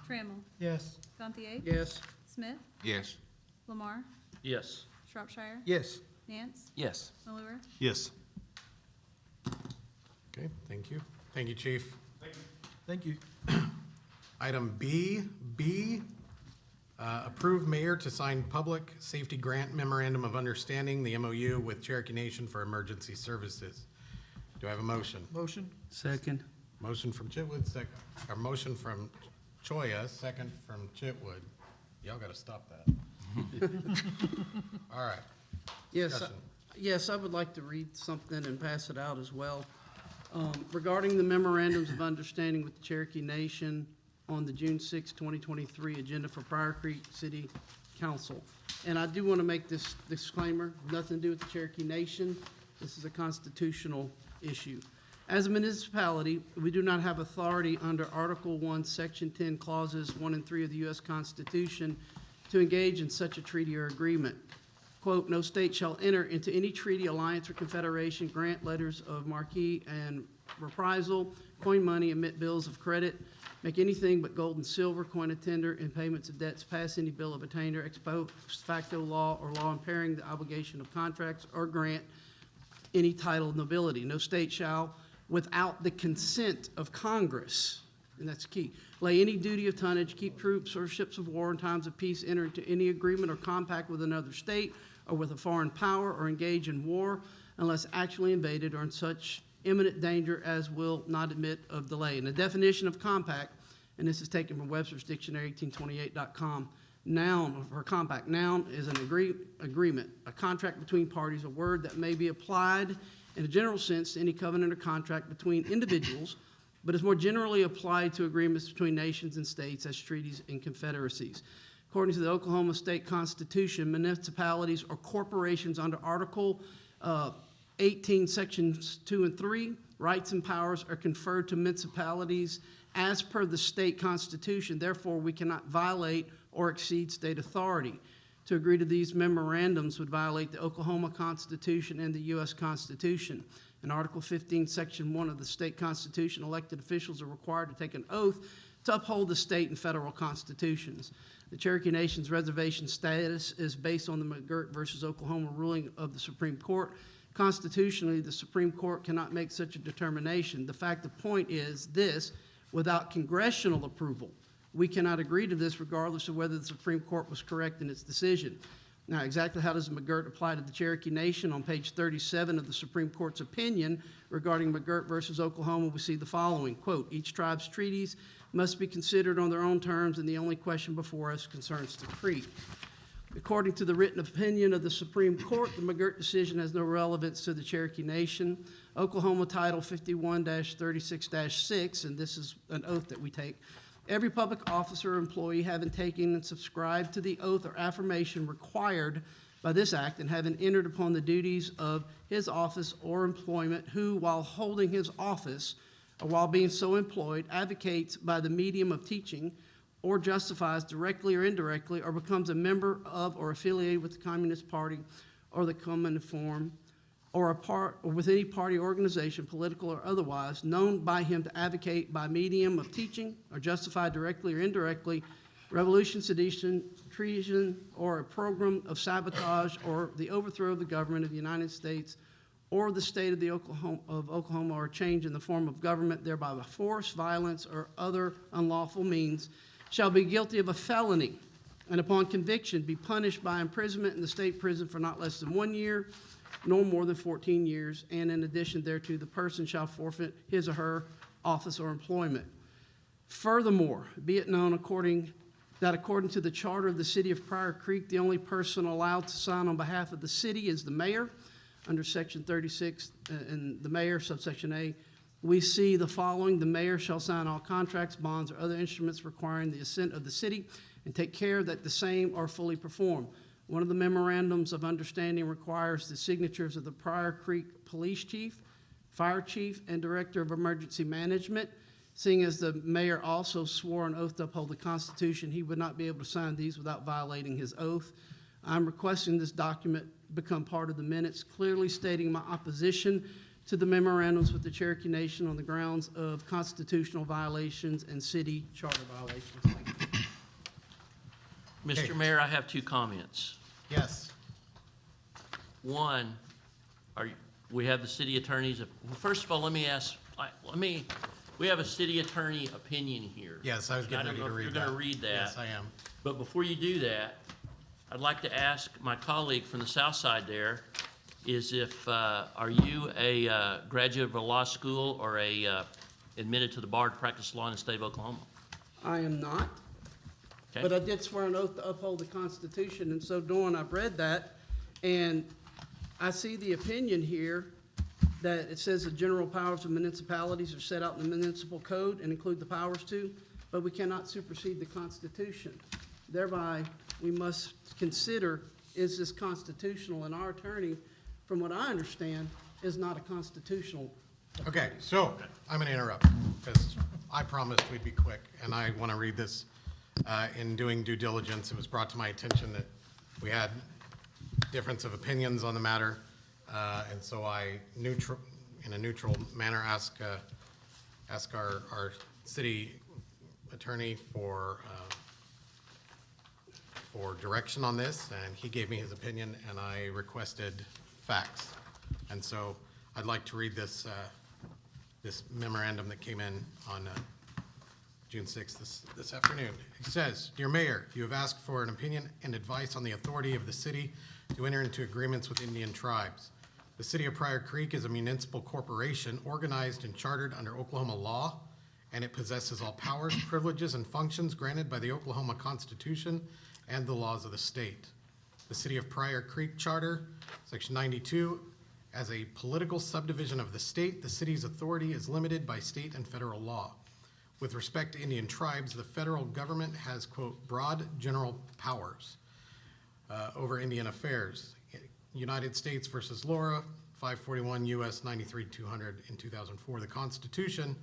Trammell, Yes. Gantier, Yes. Smith, Yes. Lamar, Yes. Shropshire, Yes. Nance, Yes. Malure. Yes. Okay, thank you. Thank you, Chief. Thank you. Item B, approve mayor to sign public safety grant memorandum of understanding, the MOU with Cherokee Nation for emergency services. Do I have a motion? Motion? Second. Motion from Chitwood, or motion from Choya, second from Chitwood. Y'all gotta stop that. All right. Yes, Discussion. yes, I would like to read something and pass it out as well. Regarding the memorandums of understanding with the Cherokee Nation on the June 6, 2023 agenda for Pryor Creek City Council. And I do want to make this disclaimer, nothing to do with the Cherokee Nation. This is a constitutional issue. As a municipality, we do not have authority under Article 1, Section 10, Clauses 1 and 3 of the U.S. Constitution to engage in such a treaty or agreement. Quote, no state shall enter into any treaty, alliance, or confederation, grant letters of marque and reprisal, coin money, emit bills of credit, make anything but gold and silver, coin of tender, and payments of debts, pass any bill of attainder, ex post facto law, or law impairing the obligation of contracts, or grant any title of nobility. No state shall, without the consent of Congress, and that's key, lay any duty of tonnage, keep troops or ships of war in times of peace, enter into any agreement or compact with another state or with a foreign power, or engage in war unless actually invaded or in such imminent danger as will not admit of delay. And the definition of compact, and this is taken from Webster's Dictionary, 1828.com, noun, or compact, noun is an agreement, a contract between parties, a word that may be applied in a general sense to any covenant or contract between individuals, but is more generally applied to agreements between nations and states as treaties and confederacies. According to the Oklahoma State Constitution, municipalities or corporations under Article 18, Sections 2 and 3, rights and powers are conferred to municipalities as per the state constitution. Therefore, we cannot violate or exceed state authority. To agree to these memorandums would violate the Oklahoma Constitution and the U.S. Constitution. In Article 15, Section 1 of the state constitution, elected officials are required to take an oath to uphold the state and federal constitutions. The Cherokee Nation's reservation status is based on the McGirt versus Oklahoma ruling of the Supreme Court. Constitutionally, the Supreme Court cannot make such a determination. The fact of the point is this: without congressional approval, we cannot agree to this regardless of whether the Supreme Court was correct in its decision. Now, exactly how does McGirt apply to the Cherokee Nation? On page 37 of the Supreme Court's opinion regarding McGirt versus Oklahoma, we see the following, quote, each tribe's treaties must be considered on their own terms, and the only question before us concerns the creek. According to the written opinion of the Supreme Court, the McGirt decision has no relevance to the Cherokee Nation. Oklahoma Title 51-36-6, and this is an oath that we take. Every public officer or employee having taken and subscribed to the oath or affirmation required by this act and having entered upon the duties of his office or employment, who, while holding his office or while being so employed, advocates by the medium of teaching or justifies directly or indirectly or becomes a member of or affiliated with the Communist Party or the Comintern or with any party organization, political or otherwise, known by him to advocate by medium of teaching or justify directly or indirectly revolution, sedition, treason, or a program of sabotage or the overthrow of the government of the United States or the state of Oklahoma or change in the form of government, thereby by force, violence, or other unlawful means, shall be guilty of a felony, and upon conviction be punished by imprisonment in the state prison for not less than 1 year, nor more than 14 years, and in addition thereto, the person shall forfeit his or her office or employment. Furthermore, be it known according to the charter of the city of Pryor Creek, the only person allowed to sign on behalf of the city is the mayor. Under Section 36, and the mayor, subsection A, we see the following: the mayor shall sign all contracts, bonds, or other instruments requiring the assent of the city and take care that the same are fully performed. One of the memorandums of understanding requires the signatures of the Pryor Creek Police Chief, Fire Chief, and Director of Emergency Management. Seeing as the mayor also swore an oath to uphold the Constitution, he would not be able to sign these without violating his oath. I'm requesting this document become part of the minutes, clearly stating my opposition to the memorandums with the Cherokee Nation on the grounds of constitutional violations and city charter violations. Thank you. Mr. Mayor, I have two comments. Yes. One, we have the city attorneys, well, first of all, let me ask, we have a city attorney opinion here. Yes, I was getting ready to read that. You're gonna read that. Yes, I am. But before you do that, I'd like to ask my colleague from the south side there, is if, are you a graduate of a law school or admitted to the bar to practice law in the state of Oklahoma? I am not. Okay. But I did swear an oath to uphold the Constitution, and so doing, I've read that, and I see the opinion here that it says the general powers of municipalities are set out in the municipal code and include the powers to, but we cannot supersede the Constitution. Thereby, we must consider, is this constitutional? And our attorney, from what I understand, is not a constitutional. Okay, so I'm going to interrupt because I promised we'd be quick, and I want to read this. In doing due diligence, it was brought to my attention that we had difference of opinions on the matter, and so I, in a neutral manner, ask our city attorney for direction on this, and he gave me his opinion, and I requested facts. And so I'd like to read this memorandum that came in on June 6th this afternoon. He says, "Dear Mayor, you have asked for an opinion and advice on the authority of the city to enter into agreements with Indian tribes. The city of Pryor Creek is a municipal corporation organized and chartered under Oklahoma law, and it possesses all powers, privileges, and functions granted by the Oklahoma Constitution and the laws of the state. The city of Pryor Creek Charter, Section 92, as a political subdivision of the state, the city's authority is limited by state and federal law. With respect to Indian tribes, the federal government has, quote, broad general powers over Indian affairs. United States versus Laura, 541 U.S. 93-200 in 2004. The Constitution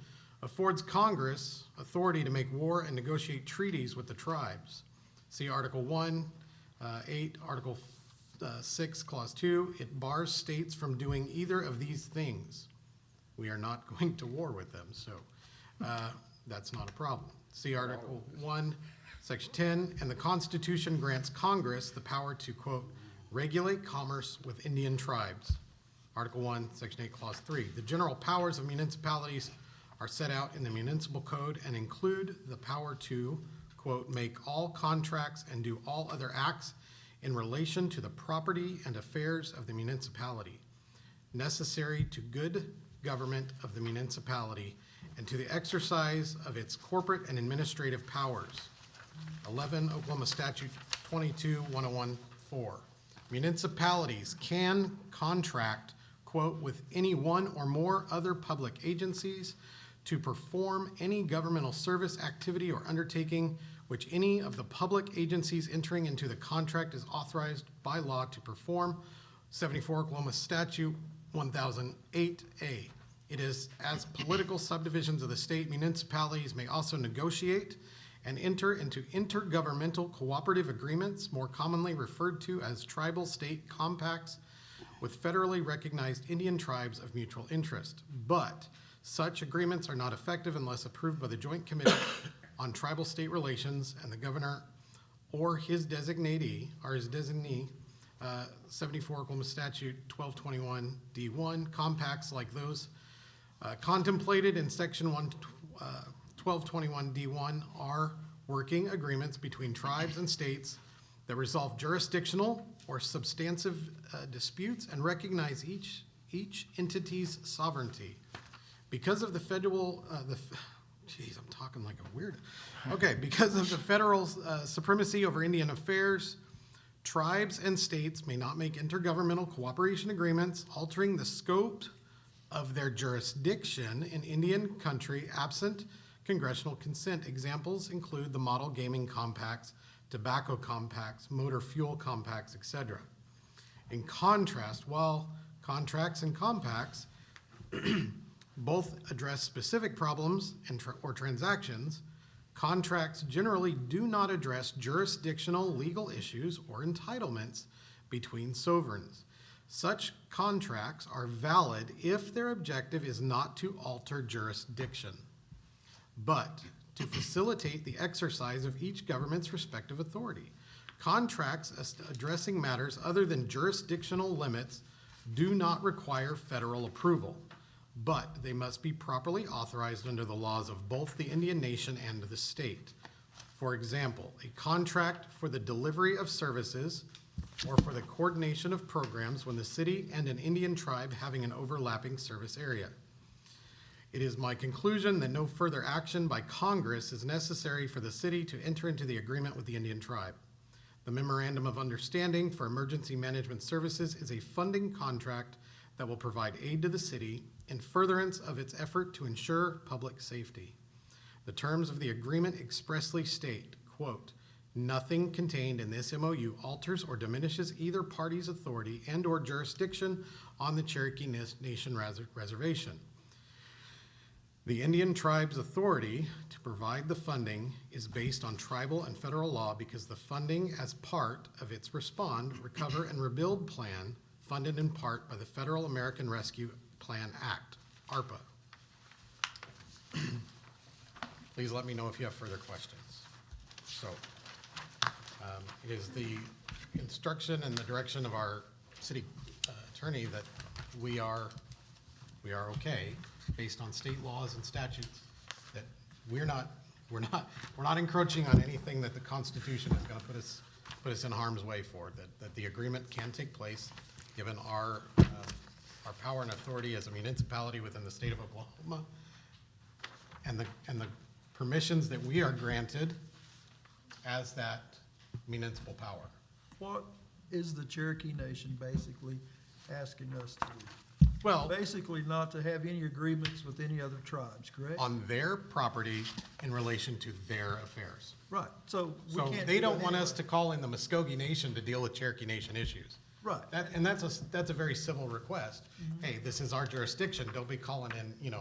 affords Congress authority to make war and negotiate treaties with the tribes. See Article 1, 8, Article 6, Clause 2. It bars states from doing either of these things. We are not going to war with them, so that's not a problem. See Article 1, Section 10, and the Constitution grants Congress the power to, quote, regulate commerce with Indian tribes. Article 1, Section 8, Clause 3. The general powers of municipalities are set out in the municipal code and include the power to, quote, make all contracts and do all other acts in relation to the property and affairs of the municipality, necessary to good government of the municipality and to the exercise of its corporate and administrative powers. 11 Oklahoma Statute 22-101-4. Municipalities can contract, quote, with any one or more other public agencies to perform any governmental service, activity, or undertaking which any of the public agencies entering into the contract is authorized by law to perform. 74 Oklahoma Statute 1008A. It is as political subdivisions of the state, municipalities may also negotiate and enter into intergovernmental cooperative agreements, more commonly referred to as tribal state compacts, with federally recognized Indian tribes of mutual interest. But such agreements are not effective unless approved by the Joint Committee on Tribal State Relations and the governor or his designee, 74 Oklahoma Statute 1221 D1. Compacts like those contemplated in Section 1221 D1 are working agreements between tribes and states that resolve jurisdictional or substantive disputes and recognize each entity's sovereignty. Because of the federal, geez, I'm talking like a weird. Okay, because of the federal supremacy over Indian affairs, tribes and states may not make intergovernmental cooperation agreements altering the scope of their jurisdiction in Indian country absent congressional consent. Examples include the model gaming compacts, tobacco compacts, motor fuel compacts, etc. In contrast, while contracts and compacts Both address specific problems or transactions. Contracts generally do not address jurisdictional legal issues or entitlements between sovereigns. Such contracts are valid if their objective is not to alter jurisdiction, but to facilitate the exercise of each government's respective authority. Contracts addressing matters other than jurisdictional limits do not require federal approval, but they must be properly authorized under the laws of both the Indian nation and the state. For example, a contract for the delivery of services or for the coordination of programs when the city and an Indian tribe having an overlapping service area. It is my conclusion that no further action by Congress is necessary for the city to enter into the agreement with the Indian tribe. The Memorandum of Understanding for Emergency Management Services is a funding contract that will provide aid to the city in furtherance of its effort to ensure public safety. The terms of the agreement expressly state, quote, "Nothing contained in this MOU alters or diminishes either party's authority and or jurisdiction on the Cherokee Nation Reservation. The Indian tribe's authority to provide the funding is based on tribal and federal law because the funding as part of its Respond, Recover, and Rebuild Plan funded in part by the Federal American Rescue Plan Act, ARPA." Please let me know if you have further questions. So, it is the instruction and the direction of our city attorney that we are okay, based on state laws and statutes, that we're not encroaching on anything that the Constitution is going to put us in harm's way for. That the agreement can take place, given our power and authority as a municipality within the state of Oklahoma, and the permissions that we are granted as that municipal power. What is the Cherokee Nation basically asking us to do? Well, basically not to have any agreements with any other tribes, correct? on their property in relation to their affairs. Right, so we So can't. they do don't that want anyway. us to call in the Muskogee Nation to deal with Cherokee Nation issues. Right. And that's a very civil request. Hey, this is our jurisdiction, don't be calling in,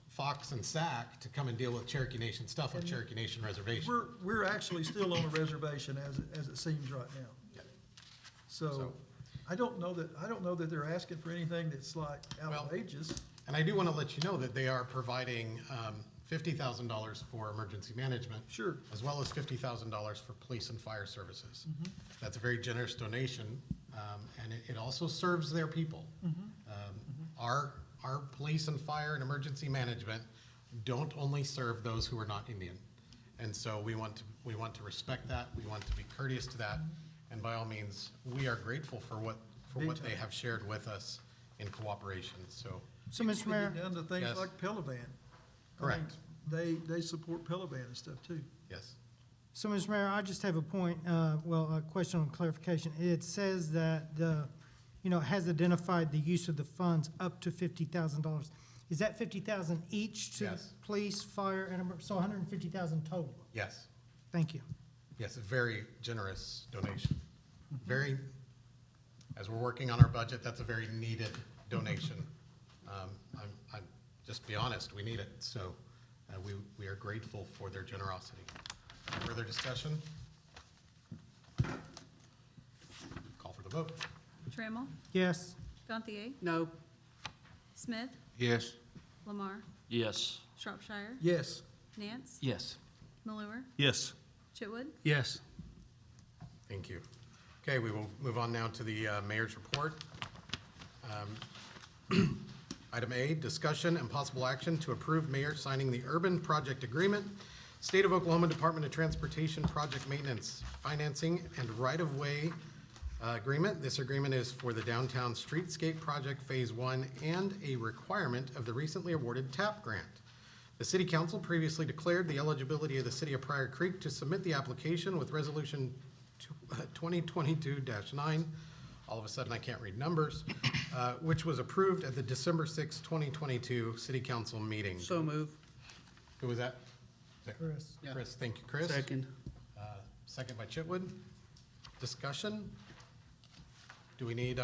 Fox and Sac to come and deal with Cherokee Nation stuff on Cherokee Nation Reservation. We're actually still on a reservation as it seems right now. Yeah. So, I don't know that they're asking for anything that's like outrageous. And I do want to let you know that they are providing $50,000 for emergency management. Sure. As well as $50,000 for police and fire services. That's a very generous donation, and it also serves their people. Our police and fire and emergency management don't only serve those who are not Indian. And so we want to respect that, we want to be courteous to that, and by all means, we are grateful for what they have shared with us in cooperation, so. So, Mr. Mayor, Down to things Yes. like Pelivan. Correct. They support Pelivan and stuff too. Yes. so, Mr. Mayor, I just have a point, a question on clarification. It says that has identified the use of the funds up to $50,000. Is that $50,000 each to the Yes. police, fire, and so $150,000 total? Yes. Thank you. Yes, a very generous donation. Very, as we're working on our budget, that's a very needed donation. I'm just be honest, we need it, so we are grateful for their generosity. Further discussion? Call for the vote. Trammell, Yes. Gantier, No, Smith, Yes. Lamar, Yes. Shropshire, Yes. Nance, Yes. Malure, Yes. Chitwood. Yes. Thank you. Okay, we will move on now to the mayor's report. Item A, discussion and possible action to approve mayor signing the urban project agreement, State of Oklahoma Department of Transportation Project Maintenance Financing and Right-of-Way agreement. This agreement is for the Downtown Streetscape Project Phase 1 and a requirement of the recently awarded TAP grant. The City Council previously declared the eligibility of the City of Pryor Creek to submit the application with Resolution 2022-9. All of a sudden, I can't read numbers, which was approved at the December 6, 2022 City Council meeting. so move. Who was that? Chris. Chris, thank you, Chris. Second. Second by Chitwood. Discussion? Do we need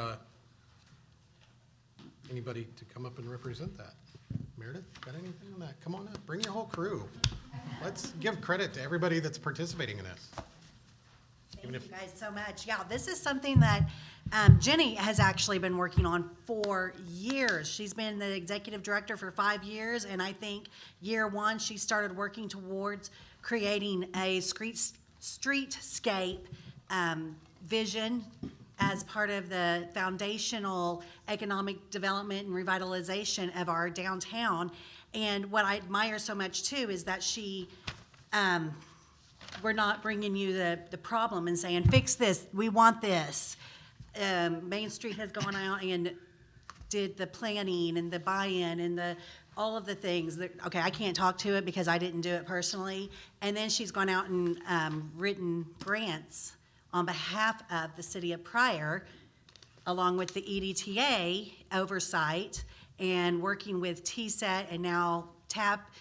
Anybody to come up and represent that? Meredith, got anything on that? Come on up, bring your whole crew. Let's give credit to everybody that's participating in this. Thank you guys so much. Yeah, this is something that Jenny has actually been working on for years. She's been the executive director for 5 years, and I think year one, she started working towards creating a streetscape vision as part of the foundational economic development and revitalization of our downtown. And what I admire so much too is that she, we're not bringing you the problem and saying, fix this, we want this. Main Street has gone out and did the planning and the buy-in and all of the things. Okay, I can't talk to it because I didn't do it personally. And then she's gone out and written grants on behalf of the city of Pryor, along with the EDTA oversight and working with TSET and now TAP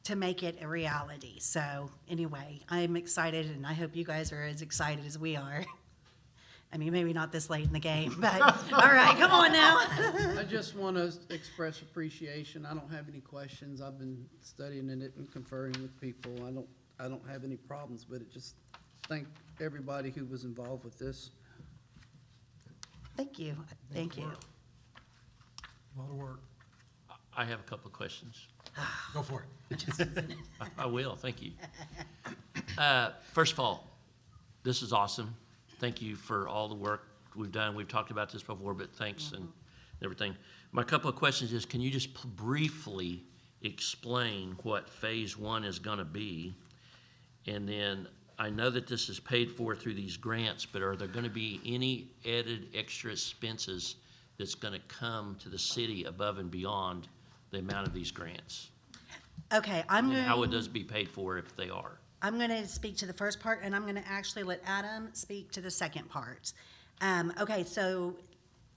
to make it a reality. So anyway, I'm excited, and I hope you guys are as excited as we are. I mean, maybe not this late in the game, but all right, come on now. I just want to express appreciation. I don't have any questions. I've been studying it and conferring with people. I don't have any problems with it. Just thank everybody who was involved with this. Thank you. Thank you. A lot of work. I have a couple of questions. Go for it. I will, thank you. First of all, this is awesome. Thank you for all the work we've done. We've talked about this before, but thanks and everything. My couple of questions is, can you just briefly explain what phase one is gonna be? And then, I know that this is paid for through these grants, but are there gonna be any added extra expenses that's gonna come to the city above and beyond the amount of these grants? Okay, And how would those be paid for if they are? I'm going to speak to the first part, and I'm going to actually let Adam speak to the second part. Okay, so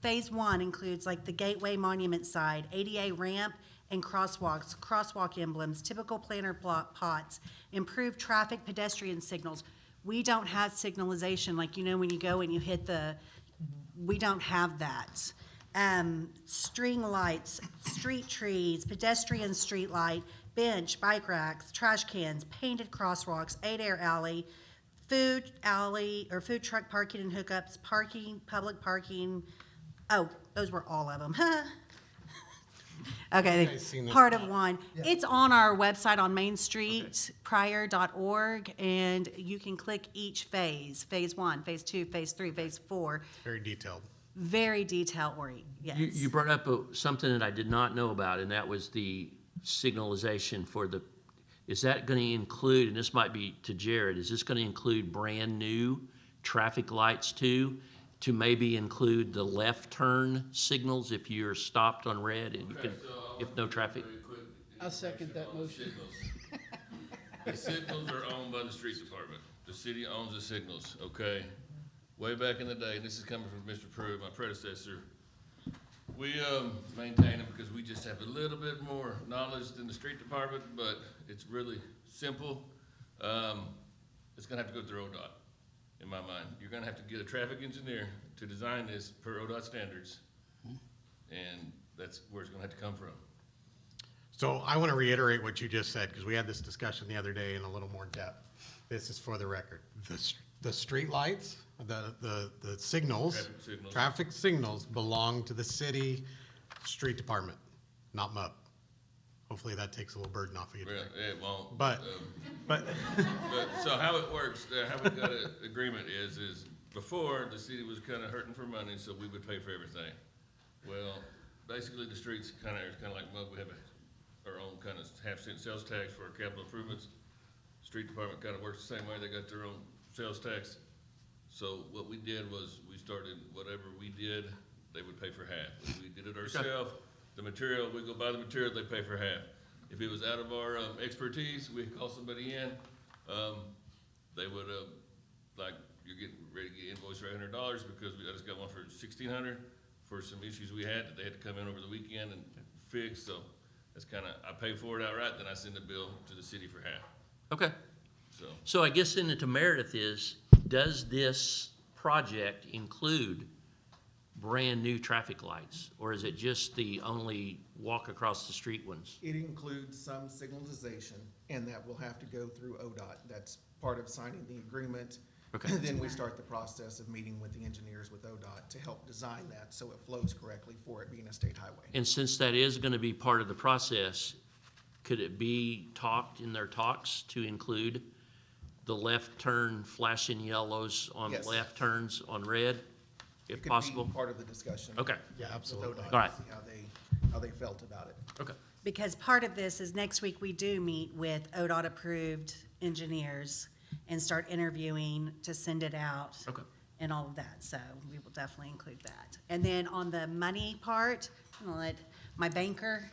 phase one includes like the Gateway Monument side, ADA ramp and crosswalks, crosswalk emblems, typical planter pots, improved traffic pedestrian signals. We don't have signalization like, you know, when you go and you hit we don't have that. String lights, street trees, pedestrian street light, bench, bike racks, trash cans, painted crosswalks, 8-air alley, food alley or food truck parking and hookups, parking, public parking. Oh, those were all of them. Okay, part of one. It's on our website on Main Street, pryor.org, and you can click each phase, phase one, phase two, phase three, phase four. Very detailed. Very detail-oriented, yes. You brought up something that I did not know about, and that was the signalization for is that going to include, and this might be to Jared, is this going to include brand-new traffic lights too, to maybe include the left turn signals if you're stopped on red and you can, if no traffic? I second that motion. The signals are owned by the street department. The city owns the signals, okay? Way back in the day, and this is coming from Mr. Pryor, my predecessor, we maintain them because we just have a little bit more knowledge than the street department, but it's really simple. It's gonna have to go through ODOT, in my mind. You're gonna have to get a traffic engineer to design this per ODOT standards, and that's where it's gonna have to come from. So I want to reiterate what you just said, because we had this discussion the other day in a little more depth. This is for the record. The street lights, the signals, traffic signals belong to the city street department, not MUB. Hopefully that takes a little burden off of you. Well, it won't. But So how it works, how we got an agreement is before, the city was kind of hurting for money, so we would pay for everything. Well, basically the streets it's kind of like MUB. We have our own kind of half-cent sales tax for our capital improvements. Street department kind of works the same way. They got their own sales tax. So what we did was we started whatever we did, they would pay for half. If we did it ourselves, the material, we go buy the material, they pay for half. If it was out of our expertise, we'd call somebody in. They would, like, you're getting ready to get invoiced for $100 because I just got one for $1,600 for some issues we had that they had to come in over the weekend and fix. So that's kind of, I pay for it outright, then I send the bill to the city for half. Okay. So I guess then to Meredith is, does this project include brand-new traffic lights? Or is it just the only walk across the street ones? It includes some signalization, and that will have to go through ODOT. That's part of signing the agreement. Okay. Then we start the process of meeting with the engineers with ODOT to help design that so it flows correctly for it being a state highway. And since that is gonna be part of the process, could it be talked in their talks to include the left turn flashing yellows on Yes. left turns on red, It if could possible? be part of the discussion. Okay. Yeah, with absolutely. ODOT, All right. to See how they felt about it. Okay. Because part of this is next week we do meet with ODOT-approved engineers and start interviewing to send it out. Okay. And all of that, so we will definitely include that. And then on the money part, I'm gonna let my banker,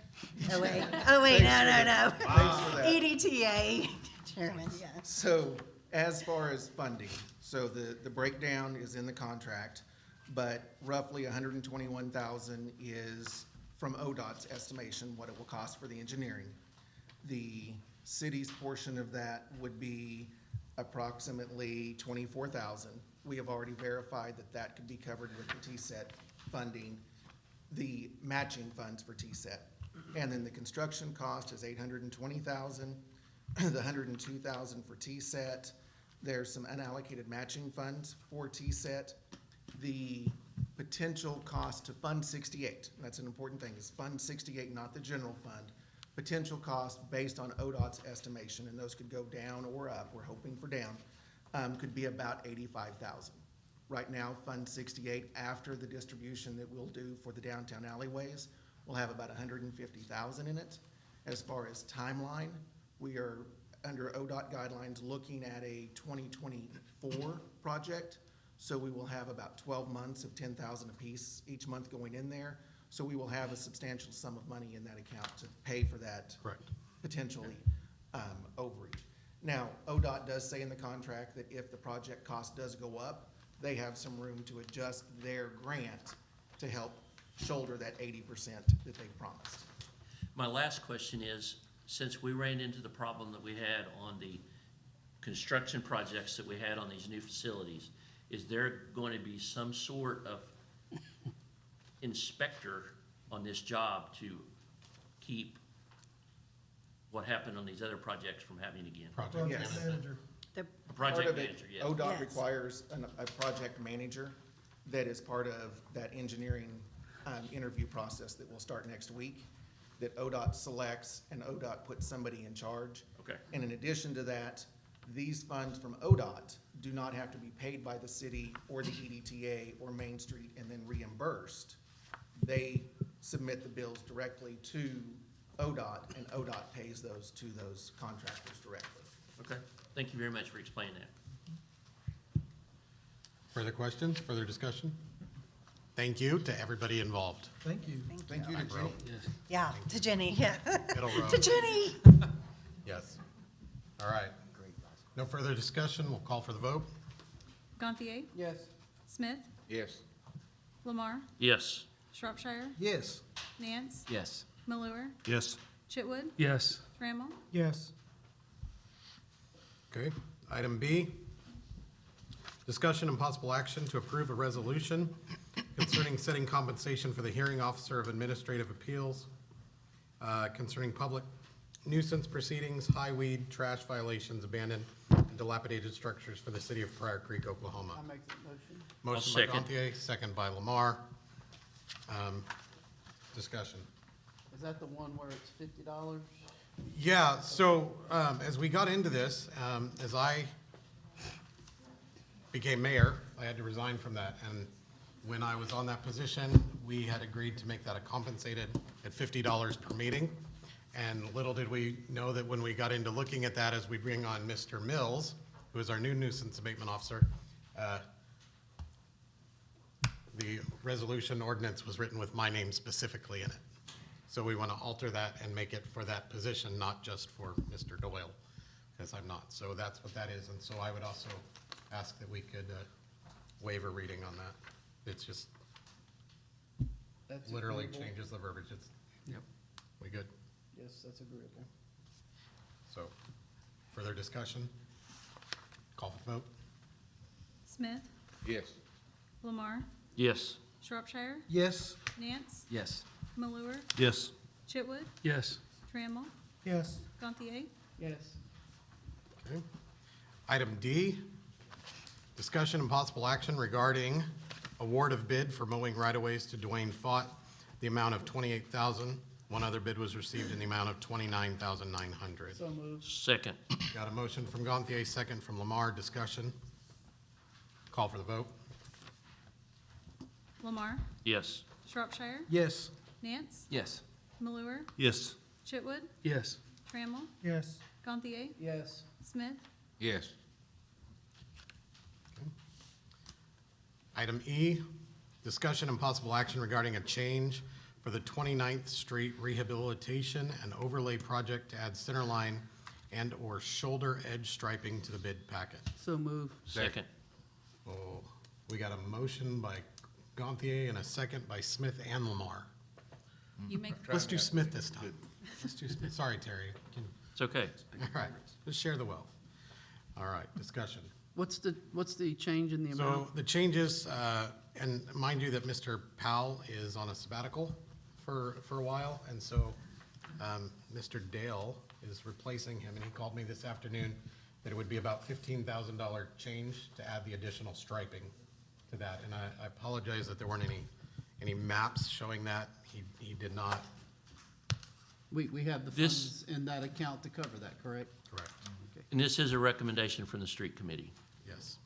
oh wait, no. Thanks for that. EDTA chairman, yeah. So as far as funding, so the breakdown is in the contract, but roughly 121,000 is from ODOT's estimation, what it will cost for the engineering. The city's portion of that would be approximately 24,000. We have already verified that that could be covered with the TSET funding, the matching funds for TSET. And then the construction cost is 820,000, the 102,000 for TSET. There's some unallocated matching funds for TSET. The potential cost to Fund 68, that's an important thing, is Fund 68, not the general fund. Potential cost based on ODOT's estimation, and those could go down or up, we're hoping for down, could be about 85,000. Right now, Fund 68, after the distribution that we'll do for the downtown alleyways, will have about 150,000 in it. As far as timeline, we are, under ODOT guidelines, looking at a 2024 project. So we will have about 12 months of 10,000 apiece each month going in there. So we will have a substantial sum of money in that account to pay for that Correct. potentially overage. Now, ODOT does say in the contract that if the project cost does go up, they have some room to adjust their grant to help shoulder that 80% that they promised. My last question is, since we ran into the problem that we had on the construction projects that we had on these new facilities, is there going to be some sort of inspector on this job to keep what happened on these other projects from happening again? Project Yes. manager. The A project Part of it, manager, yes. ODOT Yes. requires a project manager that is part of that engineering interview process that will start next week, that ODOT selects and ODOT puts somebody in charge. Okay. And in addition to that, these funds from ODOT do not have to be paid by the city or the EDTA or Main Street and then reimbursed. They submit the bills directly to ODOT, and ODOT pays those to those contractors directly. Okay, thank you very much for explaining that. Further questions, further discussion? Thank you to everybody involved. Thank you. Thank you to Bro. Jenny. Yeah, to Jenny, yeah. Middle row. To Jenny. Yes. All right. No further discussion, we'll call for the vote. Gantier, Yes. Smith, Yes. Lamar, Yes. Shropshire, Yes. Nance, Yes. Malure, Yes. Chitwood, Yes. Trammell, Yes. Okay. Item B, discussion and possible action to approve a resolution concerning setting compensation for the hearing officer of administrative appeals concerning public nuisance proceedings, high weed, trash violations, abandoned and dilapidated structures for the city of Pryor Creek, Oklahoma. I make that motion. Motion by second. Gantier, second by Lamar. Discussion. Is that the one where it's $50? Yeah, so as we got into this, as I became mayor, I had to resign from that. And when I was on that position, we had agreed to make that a compensated at $50 per meeting. And little did we know that when we got into looking at that, as we bring on Mr. Mills, who is our new nuisance abatement officer, the resolution ordinance was written with my name specifically in it. So we want to alter that and make it for that position, not just for Mr. Doyle, because I'm not. So that's what that is. And so I would also ask that we could waive a reading on that. It's just That's literally agreeable. changes the verbiage. It's, Yep. we good? Yes, that's agreeable. So further discussion? Call for the vote? Smith, Yes. Lamar, Yes. Shropshire, Yes. Nance, Yes. Malure, Yes. Chitwood, Yes. Trammell, Yes. Gantier. Yes. Okay. Item D, discussion and possible action regarding award of bid for mowing right-of-ways to Dwayne Fott, the amount of $28,000. One other bid was received in the amount of $29,900. So moved. Second. Got a motion from Gantier, second from Lamar. Discussion. Call for the vote. Lamar, Yes. Shropshire, Yes. Nance, Yes. Malure, Yes. Chitwood, Yes. Trammell, Yes. Gantier, Yes. Smith, Yes. Item E, discussion and possible action regarding a change for the 29th Street Rehabilitation and Overlay Project to add center line and/or shoulder edge striping to the bid packet. So moved. Second. Oh, we got a motion by Gantier and a second by Smith and Lamar. you make, Let's do Smith this time. Let's do Smith. Sorry, Terry. It's okay. All right, let's share the wealth. All right, discussion. What's the change in the amount? So the changes, and mind you that Mr. Powell is on a sabbatical for a while, and so Mr. Dale is replacing him, and he called me this afternoon that it would be about $15,000 change to add the additional striping to that. And I apologize that there weren't any maps showing that. He did not. We have the This- funds in that account to cover that, correct? Correct. And this is a recommendation from the street committee. Yes.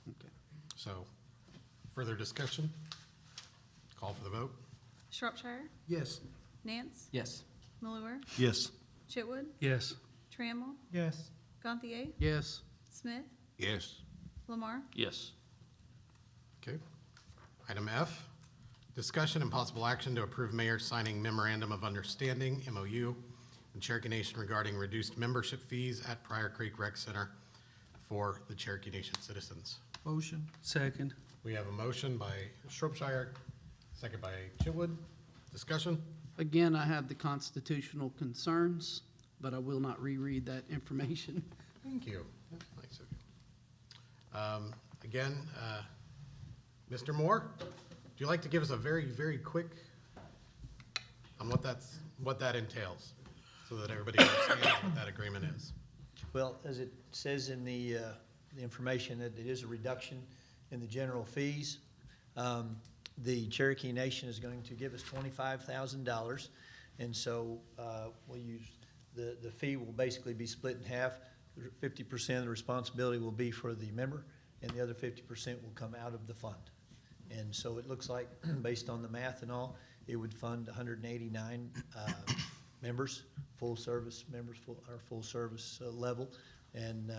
Okay. So, further discussion? Call for the vote. Shropshire, Yes. Nance, Yes. Malure, Yes. Chitwood, Yes. Trammell, Yes. Gantier, Yes. Smith, Yes. Lamar, Yes. Okay. Item F, discussion and possible action to approve mayor signing memorandum of understanding, MOU, and Cherokee Nation regarding reduced membership fees at Pryor Creek Rec Center for the Cherokee Nation citizens. Motion. Second. We have a motion by Shropshire, second by Chitwood. Discussion? Again, I have the constitutional concerns, but I will not reread that information. Thank you. That's nice of you. Again, Mr. Moore, do you like to give us a very, very quick on what that entails, so that everybody understands what that agreement is? Well, as it says in the information, that it is a reduction in the general fees. The Cherokee Nation is going to give us $25,000, and so we'll use, the fee will basically be split in half. 50% of the responsibility will be for the member, and the other 50% will come out of the fund. And so it looks like, based on the math and all, it would fund 189 members, full service members, full service level. And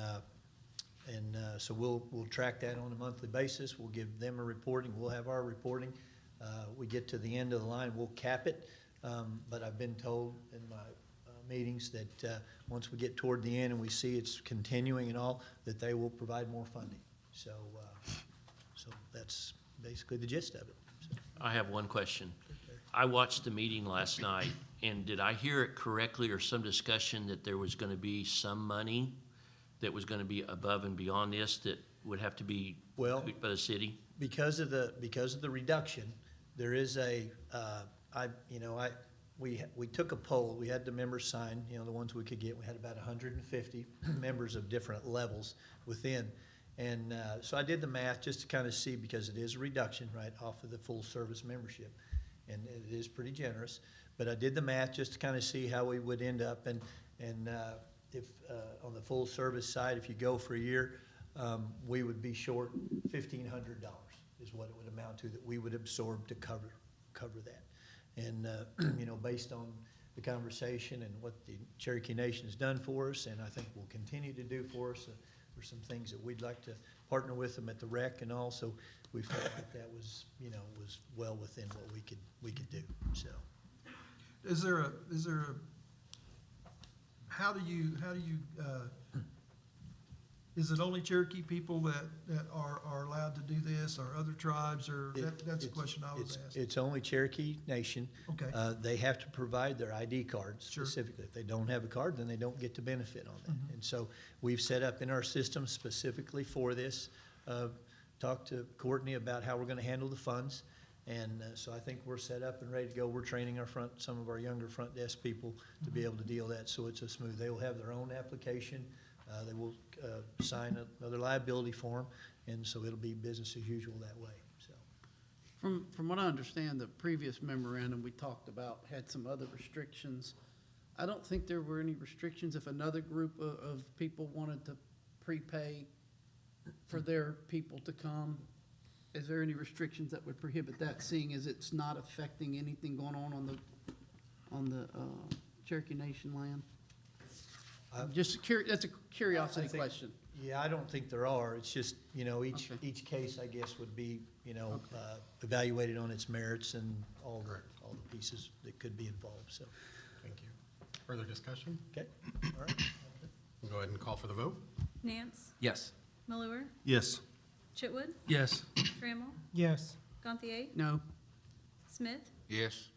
so we'll track that on a monthly basis. We'll give them a reporting. We'll have our reporting. We get to the end of the line, we'll cap it. But I've been told in my meetings that once we get toward the end and we see it's continuing and all, that they will provide more funding. So that's basically the gist of it. So. I have one question. I watched the meeting last night, and did I hear it correctly or some discussion that there was going to be some money that was going to be above and beyond this that would have to be recouped by the city? Because of the reduction, there is we took a poll. We had the members sign, the ones we could get. We had about 150 members of different levels within. And so I did the math just to kind of see, because it is a reduction, right, off of the full service membership. And it is pretty generous. But I did the math just to kind of see how we would end up. And if on the full service side, if you go for a year, we would be short $1,500 is what it would amount to, that we would absorb to cover that. And, based on the conversation and what the Cherokee Nation has done for us, and I think will continue to do for us, there's some things that we'd like to partner with them at the rec, and also we felt like that was, was well within what we could do, so. How do you, is it only Cherokee people that are allowed to do this, or other tribes, or that's a question I was asking? It's only Cherokee Nation. Okay. They have to provide their ID cards specifically. If they don't have a card, then they don't get to benefit on that. Mm-hmm. And so we've set up in our system specifically for this, talked to Courtney about how we're gonna handle the funds. And so I think we're set up and ready to go. We're training some of our younger front desk people to be able to deal with that, so it's a smooth. They will have their own application. They will sign another liability form, and so it'll be business as usual that way, so. From what I understand, the previous memorandum we talked about had some other restrictions. I don't think there were any restrictions if another group of people wanted to prepay for their people to come. Is there any restrictions that would prohibit that, seeing as it's not affecting anything going on the Cherokee Nation land? Just that's a curiosity question. Yeah, I don't think there are. It's just, each case, I guess, would be, evaluated on its merits and all the pieces that could be involved, so. Thank you. Further discussion? Okay, all right. We'll go ahead and call for the vote. Nance, Yes. Malure, Yes. Chitwood, Yes. Trammell, Yes. Gantier, No. Smith, Yes.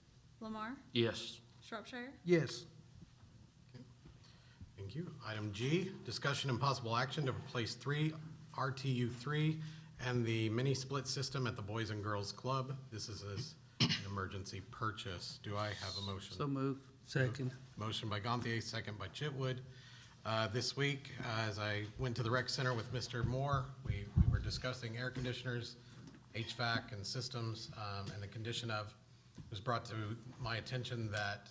Lamar, Yes. Shropshire. Yes. Thank you. Item G, discussion and possible action to replace RTU3 and the mini split system at the Boys and Girls Club. This is an emergency purchase. Do I have a motion? So move. Second. Motion by Gantier, second by Chitwood. This week, as I went to the rec center with Mr. Moore, we were discussing air conditioners, HVAC and systems, and the condition of, it was brought to my attention that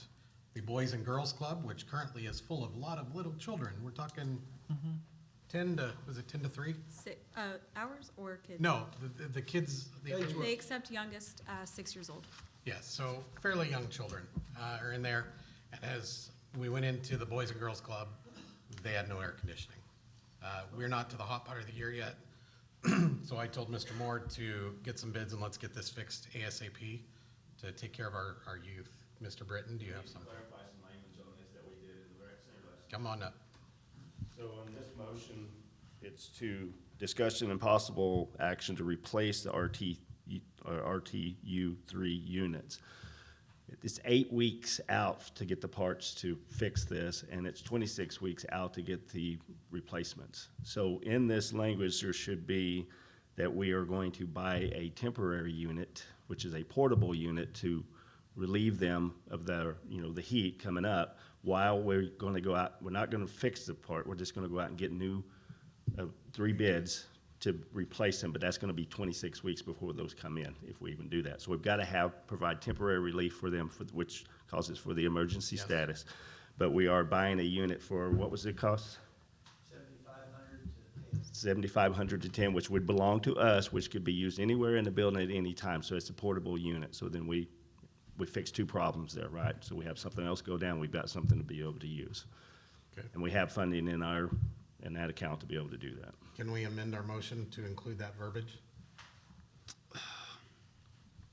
the Boys and Girls Club, which currently is full of a lot of little children, we're talking 10 to 3? Hours or kids? No, the kids, They accept youngest, 6 years old. yes, so fairly young children are in there. And as we went into the Boys and Girls Club, they had no air conditioning. We're not to the hot part of the year yet, so I told Mr. Moore to get some bids and let's get this fixed ASAP to take care of our youth. Mr. Britton, do you have something? Clarify some language on this that we did in the rec center last. Come on up. So on this motion, it's to discussion and possible action to replace the RTU3 units. It's 8 weeks out to get the parts to fix this, and it's 26 weeks out to get the replacements. So in this language, there should be that we are going to buy a temporary unit, which is a portable unit, to relieve them of the heat coming up while we're going to go out. We're not going to fix the part. We're just going to go out and get new 3 bids to replace them, but that's going to be 26 weeks before those come in, if we even do that. So we've got to provide temporary relief for them, which causes for the emergency status. But we are buying a unit for, what was it cost? $7,500 to $10,000, which would belong to us, which could be used anywhere in the building at any time. So it's a portable unit. So then we fixed 2 problems there, right? So we have something else go down, we've got something to be able to use. Okay. And we have funding in that account to be able to do that. Can we amend our motion to include that verbiage?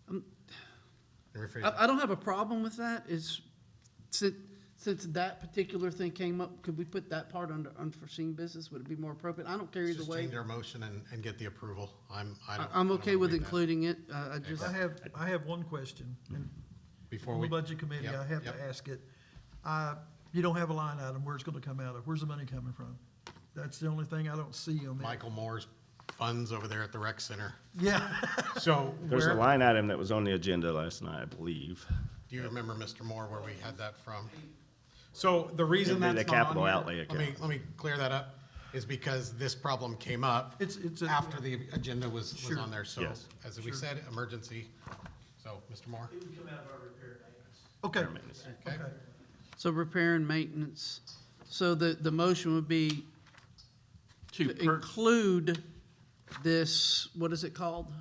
I don't have a problem with that. Since that particular thing came up, could we put that part under unforeseen business? Would it be more appropriate? I don't care either Just way. change our motion and get the approval. I'm okay with including it. I have one question. And Before on we. the Budget Committee, Yep, I have yep. to ask it. You don't have a line item where it's gonna come out of. Where's the money coming from? That's the only thing I don't see on there. Michael Moore's funds over there at the rec center. Yeah. So There's a line item that was on the agenda last night, I believe. Do you remember, Mr. Moore, where we had that from? So the reason It'd be that's the not capital on here, outlay account. let me clear that up, is because this problem came up after the agenda was on there. So Yes. as we said, emergency. So, Mr. Moore? It would come out of our repair maintenance. Okay. Okay. So repair and maintenance. So the motion would be to include this, what is it called?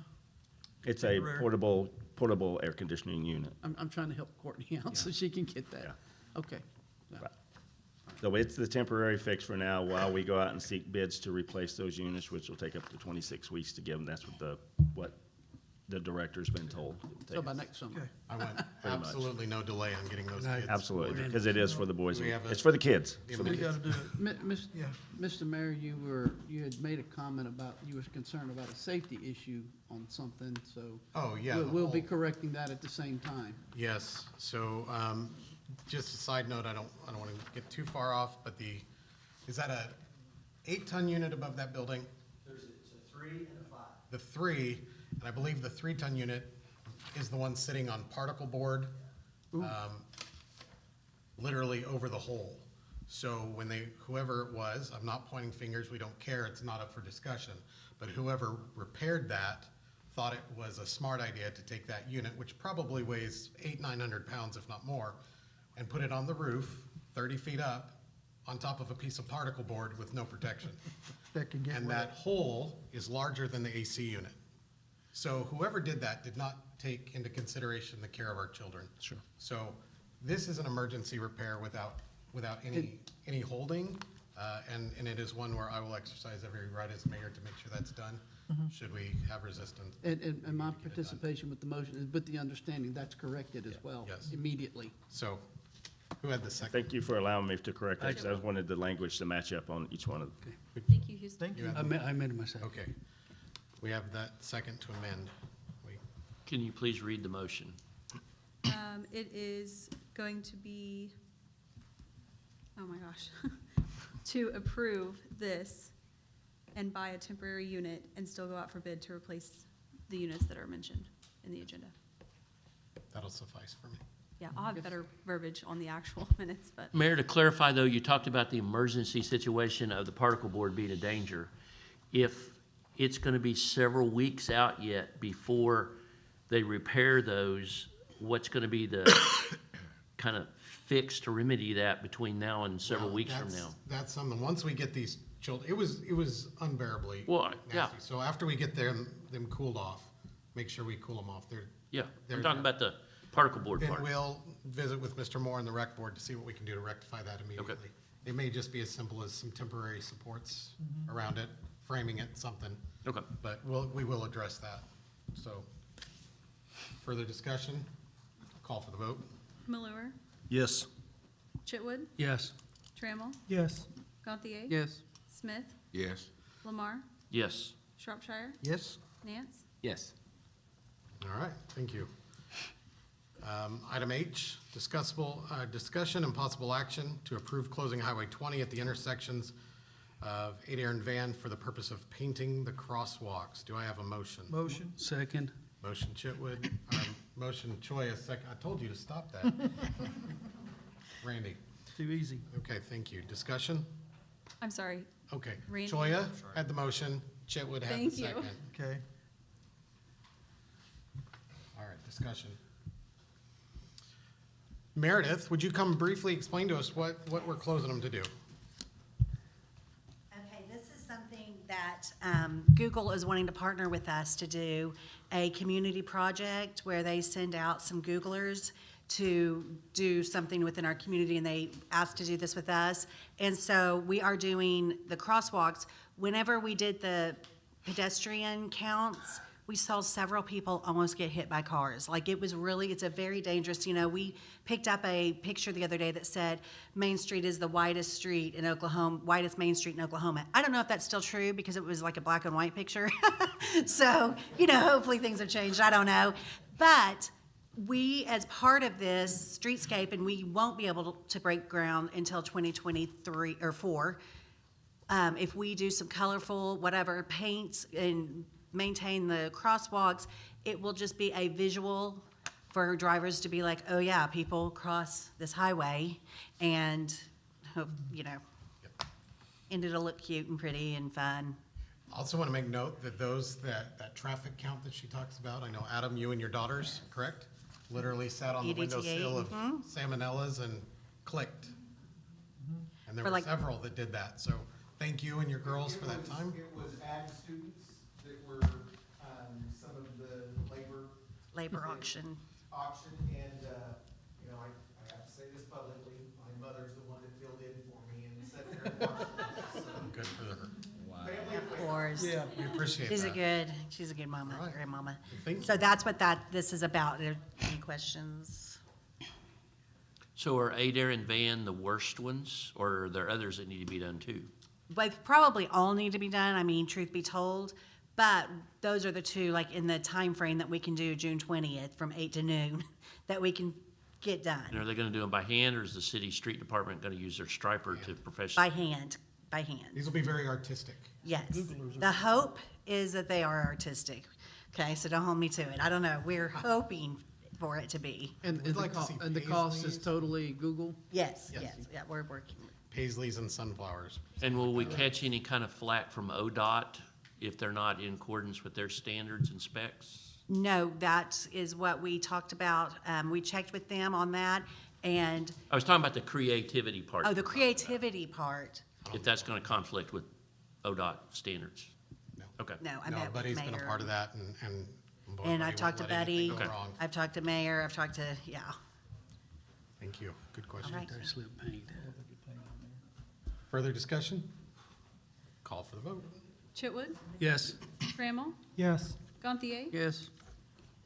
It's a portable air conditioning unit. I'm trying to help Courtney out so she can get that. Okay. Right. So it's the temporary fix for now while we go out and seek bids to replace those units, which will take up to 26 weeks to give them. That's what the director's been told. So by next summer. I want Pretty much. absolutely no delay on getting those bids. Absolutely, because it is for the boys. We have It's for the kids. the For the We kids. gotta do it. Mr. Mayor, you had made a comment about, you was concerned about a safety issue on something, so. Oh, yeah, the We'll be whole- correcting that at the same time. Yes, so, just a side note, I don't want to get too far off, but is that a 8-ton unit above that building? It's a 3 and a 5. The 3, and I believe the 3-ton unit is the one sitting on particle board, literally over the hole. So when whoever it was, I'm not pointing fingers, we don't care, it's not up for discussion, but whoever repaired that thought it was a smart idea to take that unit, which probably weighs 800-900 pounds, if not more, and put it on the roof, 30 feet up, on top of a piece of particle board with no protection. That can get And wet. that hole is larger than the AC unit. So whoever did that did not take into consideration the care of our children. Sure. So this is an emergency repair without any holding, and it is one where I will exercise every right as mayor to make sure that's done, should we have resistance. And my participation with the motion is with the understanding that's corrected as well Yes. immediately. So, who had the second? Thank you for allowing me to correct that, because I wanted the language to match up on each one of them. Thank you, Houston. Thank you. I amended myself. Okay. We have that second to amend. Can you please read the motion? It is going to be, oh my gosh, to approve this and buy a temporary unit and still go out for bid to replace the units that are mentioned in the agenda. That'll suffice for me. Yeah, I'll have better verbiage on the actual minutes, but Mayor, to clarify though, you talked about the emergency situation of the particle board being a danger. If it's gonna be several weeks out yet before they repair those, what's gonna be the kind of fix to remedy that between now and several weeks from now? That's something, once we get these children, it was unbearably Well, yeah. nasty. So after we get them cooled off, make sure we cool them off. Yeah, They're- I'm talking about the particle board Then part. we'll visit with Mr. Moore and the rec board to see what we can do to rectify that immediately. It may just be as simple as some temporary supports around it, framing it, something. Okay. But we will address that. So, further discussion? Call for the vote. Malure, Yes. Chitwood, Yes. Trammell, Yes. Gantier. Yes. Smith, Yes. Lamar, Yes. Shropshire, Yes? Nance. Yes. All right, thank you. Item H, discussion and possible action to approve closing Highway 20 at the intersections of Adair and Van for the purpose of painting the crosswalks. Do I have a motion? Motion? Second. Motion Chitwood, motion Choi, a second. I told you to stop that. Randy. Too easy. Okay, thank you. Discussion? I'm sorry. Okay. Randy. Choya had the motion, Chitwood had the Thank you. second. Okay. All right, discussion. Meredith, would you come briefly explain to us what we're closing them to do? Okay, this is something that Google is wanting to partner with us to do a community project where they send out some Googlers to do something within our community, and they asked to do this with us. And so we are doing the crosswalks. Whenever we did the pedestrian counts, we saw several people almost get hit by cars. Like, it was really, it's a very dangerous, we picked up a picture the other day that said Main Street is the widest street in Oklahoma, widest Main Street in Oklahoma. I don't know if that's still true because it was like a black and white picture. So, hopefully things have changed, I don't know. But we, as part of this streetscape, and we won't be able to break ground until 2023 or 4, if we do some colorful, whatever, paints and maintain the crosswalks, it will just be a visual for drivers to be like, oh yeah, people cross this highway, and, and it'll look cute and pretty and fun. Also want to make note that that traffic count that she talks about, I know, Adam, you and your daughters, correct? Literally sat on the EDTA, windowsill of salmonellas and clicked. And there For were like- several that did that, so thank you and your girls for that time. It was ag students that were, some of the Labor auction. and, I have to say this publicly, my mother's the one that filled in for me and sat there and watched it. So, Good for her. family Of affair. course. We appreciate She's that. she's a good mama, All right. grandmama. Thank you. So that's what this is about. Are there any questions? So are Adair and Van the worst ones, or are there others that need to be done too? Both probably all need to be done, truth be told, but those are the two, like, in the time frame that we can do, June 20th, from 8 to noon, that we can get And done are they gonna do them by hand, or is the city street department gonna use their striper to professionally? by hand. These will be very artistic. Yes. The hope is that they are artistic. Okay, so don't hold me to it. I don't know. We're hoping for it to be. And We'd like to see the cost is Paisleys. totally Google? Yes, Yes. yes, yeah, we're working. Paisleys and sunflowers. And will we catch any kind of flack from ODOT if they're not in accordance with their standards and specs? No, that is what we talked about. We checked with them on that, and, I was talking about the creativity part. oh, the creativity part, If that's gonna conflict with ODOT standards. Okay. no, I No, met with Buddy's been a Mayor. part of that, and. boy, And Buddy I've talked to won't let anything Buddy, go wrong. I've talked to Mayor, I've talked to, yeah. Thank you. Good question. All right. Slip paint. Further discussion? Call for the vote. Chitwood, Yes. Trammell, Yes. Gantier, Yes.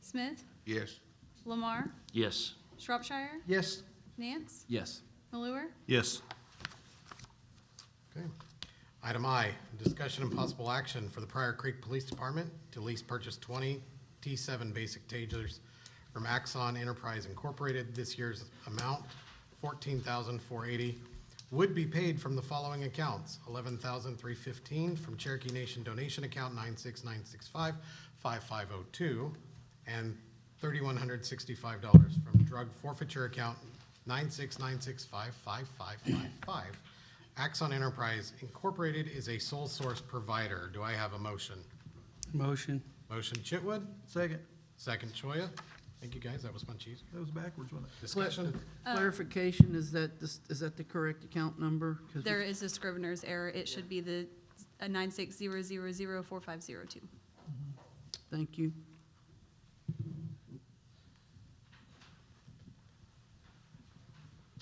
Smith, Yes. Lamar, Yes. Shropshire, Yes. Nance, Yes. Malure. Yes. Okay. Item I, discussion and possible action for the Pryor Creek Police Department to lease purchase 20 T7 basic tasers from Axon Enterprise Incorporated. This year's amount, $14,480, would be paid from the following accounts: $11,315 from Cherokee Nation donation account 969655502, and $3,165 from drug forfeiture account 969655555. Axon Enterprise Incorporated is a sole source provider. Do I have a motion? Motion. Motion Chitwood, Second, second Choya. Thank you, guys. That was much easier. that was backwards, wasn't it? Discussion? Clarification, is that the correct account number? 'Cause There is a Scrivener's error. It should be the 96004502. Thank you.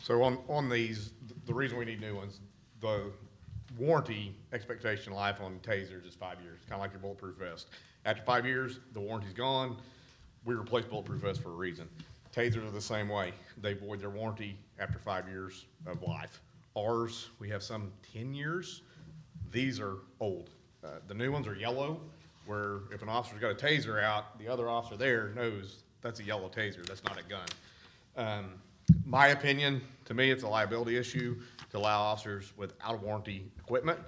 So on these, the reason we need new ones, the warranty expectation life on tasers is 5 years, kind of like your bulletproof vest. After 5 years, the warranty's gone. We replace bulletproof vests for a reason. Tasers are the same way. They void their warranty after 5 years of life. Ours, we have some 10 years. These are old. The new ones are yellow, where if an officer's got a taser out, the other officer there knows that's a yellow taser, that's not a gun. My opinion, to me, it's a liability issue to allow officers without warranty equipment.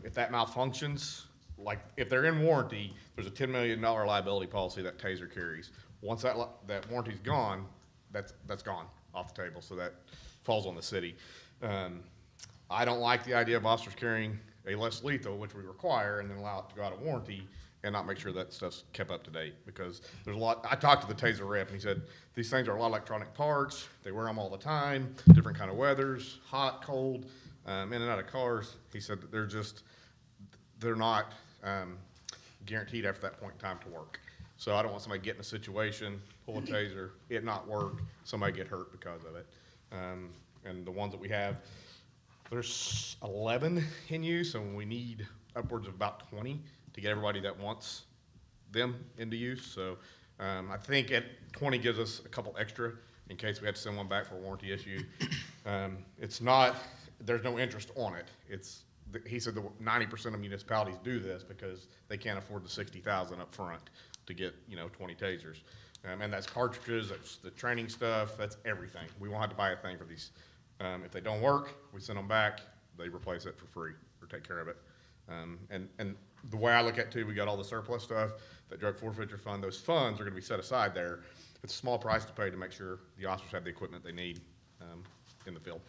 If that malfunctions, like if they're in warranty, there's a $10 million liability policy that taser carries. Once that warranty's gone, that's gone off the table, so that falls on the city. I don't like the idea of officers carrying a less lethal, which we require, and then allow it to go out of warranty and not make sure that stuff's kept up to date, because there's a lot. I talked to the taser rep, and he said these things are a lot of electronic parts. They wear them all the time, different kind of weathers, hot, cold, in and out of cars. He said that they're not guaranteed after that point in time to work. So I don't want somebody to get in a situation, pull a taser, it not work, somebody get hurt because of it. And the ones that we have, there's 11 in use, and we need upwards of about 20 to get everybody that wants them into use. So I think 20 gives us a couple extra in case we had to send one back for a warranty issue. It's not, there's no interest on it. He said that 90% of municipalities do this because they can't afford the $60,000 up front to get 20 tasers. And that's cartridges, that's the training stuff, that's everything. We won't have to buy a thing for these. If they don't work, we send them back, they replace it for free or take care of it. And the way I look at it too, we got all the surplus stuff, that drug forfeiture fund, those funds are gonna be set aside there. It's a small price to pay to make sure the officers have the equipment they need in the field.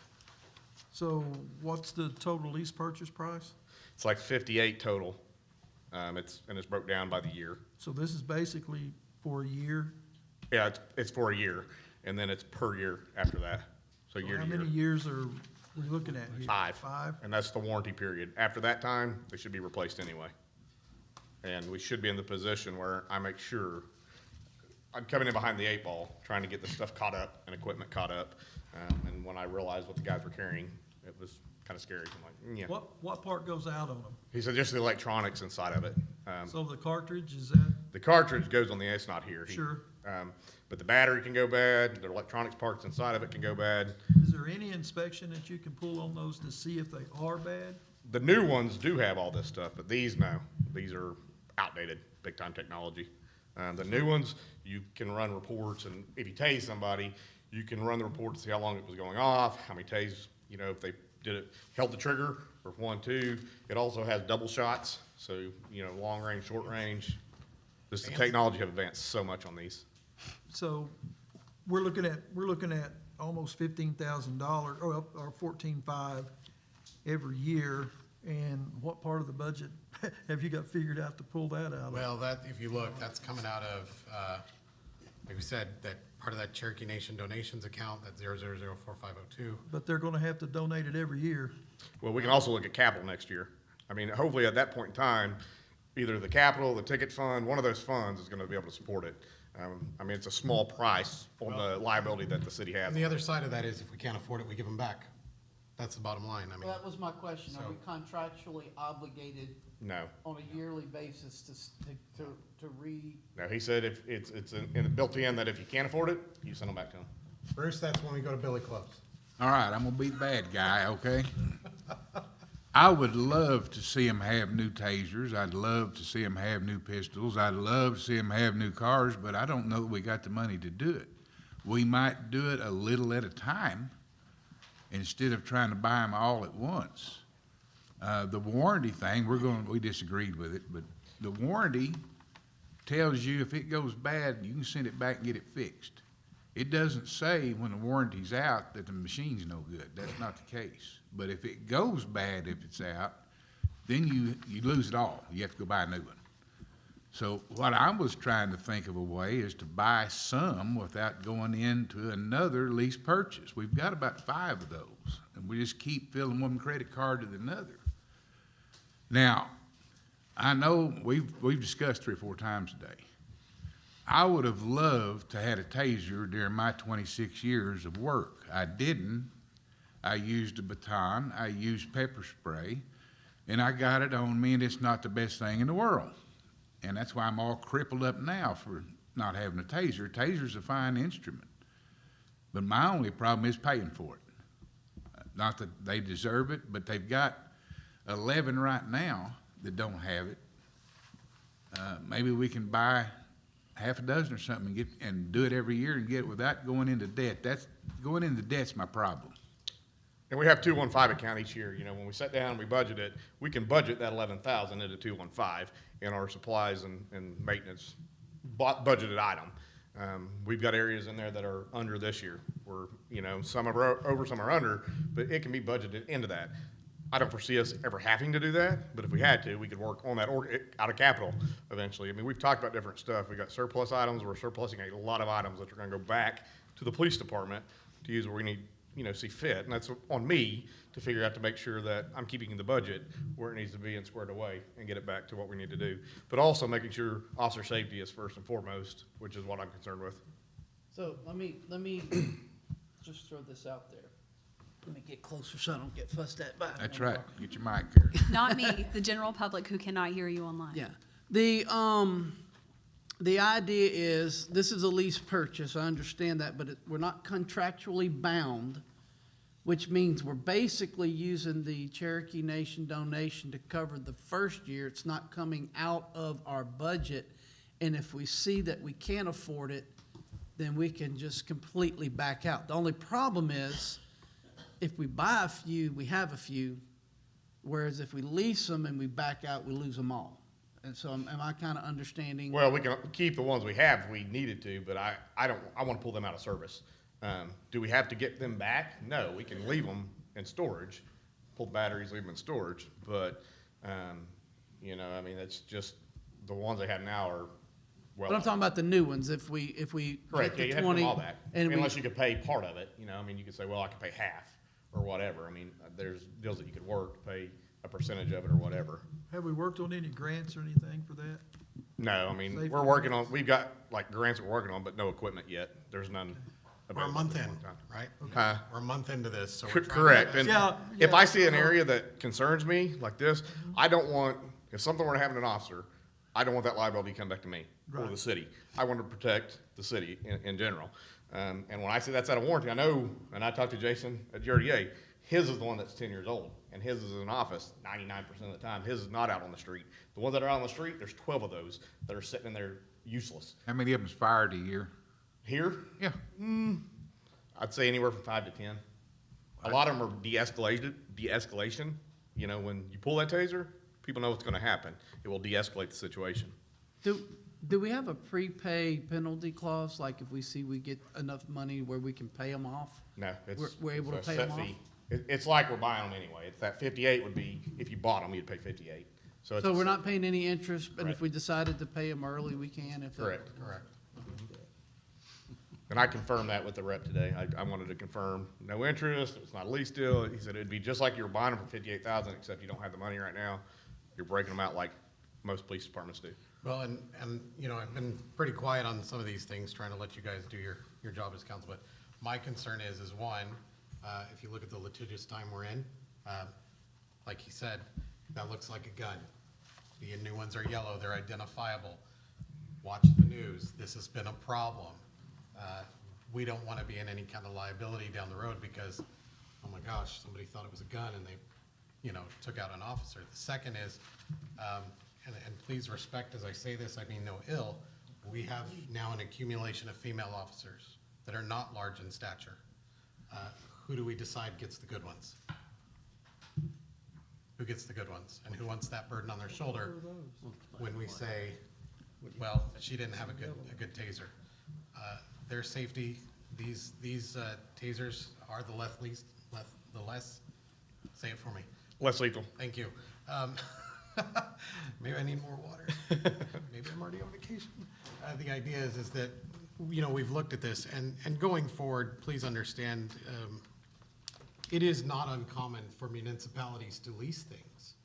So what's the total lease purchase price? It's like 58 total. It's broke down by the year. So this is basically for a year? Yeah, it's for a year, and then it's per year after that, so year to How year. many years are we looking at here? 5. Five? And that's the warranty period. After that time, they should be replaced anyway. And we should be in the position where I make sure, I'm coming in behind the 8 ball, trying to get the stuff caught up and equipment caught up. And when I realized what the guys were carrying, it was kind of scary. I'm like, yeah. What part goes out on them? He said just the electronics inside of it. So the cartridge, is that? The cartridge goes on the, it's not here. Sure. But the battery can go bad, the electronics parts inside of it can go bad. Is there any inspection that you can pull on those to see if they are bad? The new ones do have all this stuff, but these, no. These are outdated, big-time technology. The new ones, you can run reports, and if you tase somebody, you can run the report to see how long it was going off, how many tases, if they did it, held the trigger, or if 1, 2. It also has double shots, so, long range, short range. Just the technology have advanced so much on these. So we're looking at almost $15,000 or 14.5 every year. And what part of the budget have you got figured out to pull that out of? Well, that, if you look, that's coming out of, like we said, that part of that Cherokee Nation donations account, that 0004502. But they're gonna have to donate it every year. Well, we can also look at capital next year. I mean, hopefully at that point in time, either the capital, the ticket fund, one of those funds is gonna be able to support it. I mean, it's a small price on the liability that the city has. And the other side of that is if we can't afford it, we give them back. That's the bottom line. I mean, That was my question. Are we contractually obligated No. on a yearly basis to No, he said if it's built in that if you can't afford it, you send them back to him. Bruce, that's when we go to Billy Clubs. All right, I'm gonna be the bad guy, okay? I would love to see them have new tasers. I'd love to see them have new pistols. I'd love to see them have new cars, but I don't know that we got the money to do it. We might do it a little at a time instead of trying to buy them all at once. The warranty thing, we disagreed with it, but the warranty tells you if it goes bad, you can send it back and get it fixed. It doesn't say when the warranty's out that the machine's no good. That's not the case. But if it goes bad, if it's out, then you lose it all. You have to go buy a new one. So what I was trying to think of a way is to buy some without going into another lease purchase. We've got about 5 of those, and we just keep filling one credit card to another. Now, I know we've discussed 3 or 4 times today. I would have loved to have had a taser during my 26 years of work. I didn't. I used a baton, I used pepper spray, and I got it on me, and it's not the best thing in the world. And that's why I'm all crippled up now for not having a taser. Taser's a fine instrument. But my only problem is paying for it. Not that they deserve it, but they've got 11 right now that don't have it. Maybe we can buy half a dozen or something and do it every year and get it without going into debt. Going into debt's my problem. And we have 215 account each year. You know, when we sit down and we budget it, we can budget that 11,000 into 215 in our supplies and maintenance budgeted item. We've got areas in there that are under this year. Where, you know, some are over, some are under, but it can be budgeted into that. I don't foresee us ever having to do that, but if we had to, we could work on that out of capital eventually. I mean, we've talked about different stuff. We got surplus items. We're surplusing a lot of items that are going to go back to the police department to use where we need, you know, see fit. And that's on me to figure out to make sure that I'm keeping the budget where it needs to be and squared away and get it back to what we need to do. But also making sure officer safety is first and foremost, which is what I'm concerned with. So let me just throw this out there. Let me get closer so I don't get fussed at by. That's right. Get your mic here. Not me, the general public who cannot hear you online. Yeah. The idea is, this is a lease purchase, I understand that, but we're not contractually bound, which means we're basically using the Cherokee Nation donation to cover the first year. It's not coming out of our budget, and if we see that we can't afford it, then we can just completely back out. The only problem is, if we buy a few, we have a few, whereas if we lease them and we back out, we lose them all. And so am I kind of understanding? Well, we can keep the ones we have if we needed to, but I want to pull them out of service. Do we have to get them back? No, we can leave them in storage, pull the batteries, leave them in storage. But, you know, I mean, it's just the ones they have now are well. But I'm talking about the new ones. If we Correct, yeah, get you the have to 20 them all back. and Unless you could pay part of it, you know, I mean, you could say, well, I can pay half or whatever. I mean, there's deals that you could work to pay a percentage of it or whatever. Have we worked on any grants or anything for that? No, I mean, Safety we're working on, we've got like grants we're working on, but no equipment yet. There's none. We're a month in, right? Huh? We're a month into this, so we're trying to- Correct. And Yeah, if yeah. I see an area that concerns me like this, I don't want, if something were to happen to an officer, I don't want that liability to come back to me or Right. the city. I want to protect the city in general. And when I say that's out of warranty, I know, and I talked to Jason at GRDA, his is the one that's 10 years old, and his is in office 99% of the time. His is not out on the street. The ones that are out on the street, there's 12 of those that are sitting in there useless. How many of them's fired a year? Here, Yeah. I'd say anywhere from 5 to 10. A lot of them are de-escalation. You know, when you pull that taser, people know what's going to happen. It will de-escalate the situation. Do we have a prepay penalty clause, like if we see we get enough money where we can pay them off? No, it's. We're able to it's a pay set them off? fee. It's like we're buying them anyway. It's that 58 would be, if you bought them, you'd pay 58. So it's. So a we're set- not paying any interest, but if Correct. we decided to pay them early, we can if. Correct. Correct. And I confirmed that with the rep today. I wanted to confirm, no interest, it's not a lease deal. He said it'd be just like you're buying them for 58,000, except you don't have the money right now. You're breaking them out like most police departments do. Well, and, you know, I've been pretty quiet on some of these things, trying to let you guys do your job as council, but my concern is one, if you look at the litigious time we're in, like he said, that looks like a gun. The new ones are yellow, they're identifiable. Watch the news, this has been a problem. We don't want to be in any kind of liability down the road because, oh my gosh, somebody thought it was a gun and they, you know, took out an officer. The second is, and please respect as I say this, I mean no ill, we have now an accumulation of female officers that are not large in stature. Who do we decide gets the good ones? Who gets the good ones? And who wants that burden on their shoulder when we say, well, she didn't have a good taser? Their safety, these tasers are the less, say it for me. Less lethal. Thank you. Maybe I need more water. Maybe I'm already on vacation. The idea is that, you know, we've looked at this and going forward, please understand, it is not uncommon for municipalities to lease things.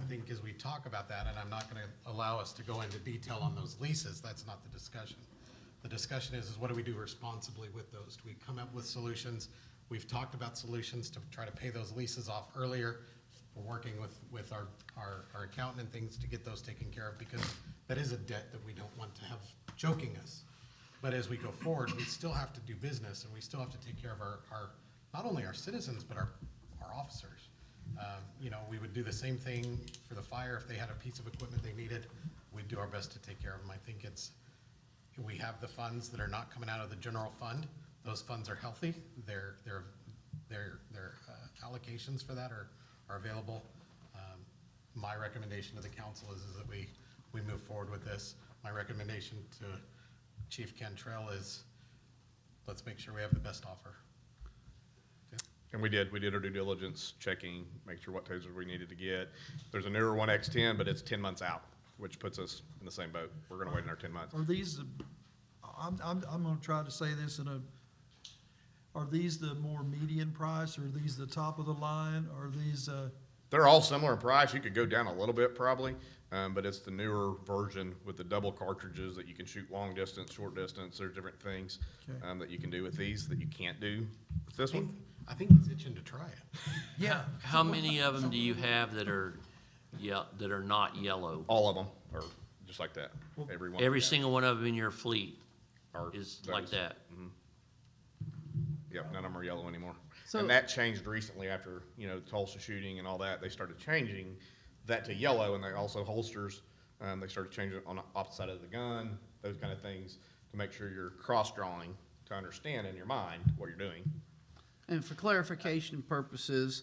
I think as we talk about that, and I'm not going to allow us to go into detail on those leases, that's not the discussion. The discussion is what do we do responsibly with those? Do we come up with solutions? We've talked about solutions to try to pay those leases off earlier. We're working with our accountant and things to get those taken care of because that is a debt that we don't want to have choking us. But as we go forward, we still have to do business and we still have to take care of our not only our citizens, but our officers. You know, we would do the same thing for the fire. If they had a piece of equipment they needed, we'd do our best to take care of them. I think we have the funds that are not coming out of the general fund. Those funds are healthy. Their allocations for that are available. My recommendation to the council is that we move forward with this. My recommendation to Chief Cantrell is let's make sure we have the best offer. And we did our due diligence, checking, make sure what tasers we needed to get. There's a newer one, X10, but it's 10 months out, which puts us in the same boat. We're gonna wait another 10 months. Are these, I'm gonna try to say this are these the more median price, or are these the top of the line, or are these, They're all similar in price. You could go down a little bit probably, but it's the newer version with the double cartridges that you can shoot long distance, short distance. There's different things Okay. that you can do with these that you can't do with this one. I think he's itching to try it. yeah. How many of them do you have that are, that are not yellow? All of them are just like that. Every one. Every single one of them in your fleet Are is like those. that? Yep, none of them are yellow anymore. So- And that changed recently after, you know, Tulsa shooting and all that. They started changing that to yellow, and they also holsters. They started changing it on the opposite side of the gun, those kind of things, to make sure you're cross-drawing to understand in your mind what you're doing. And for clarification purposes,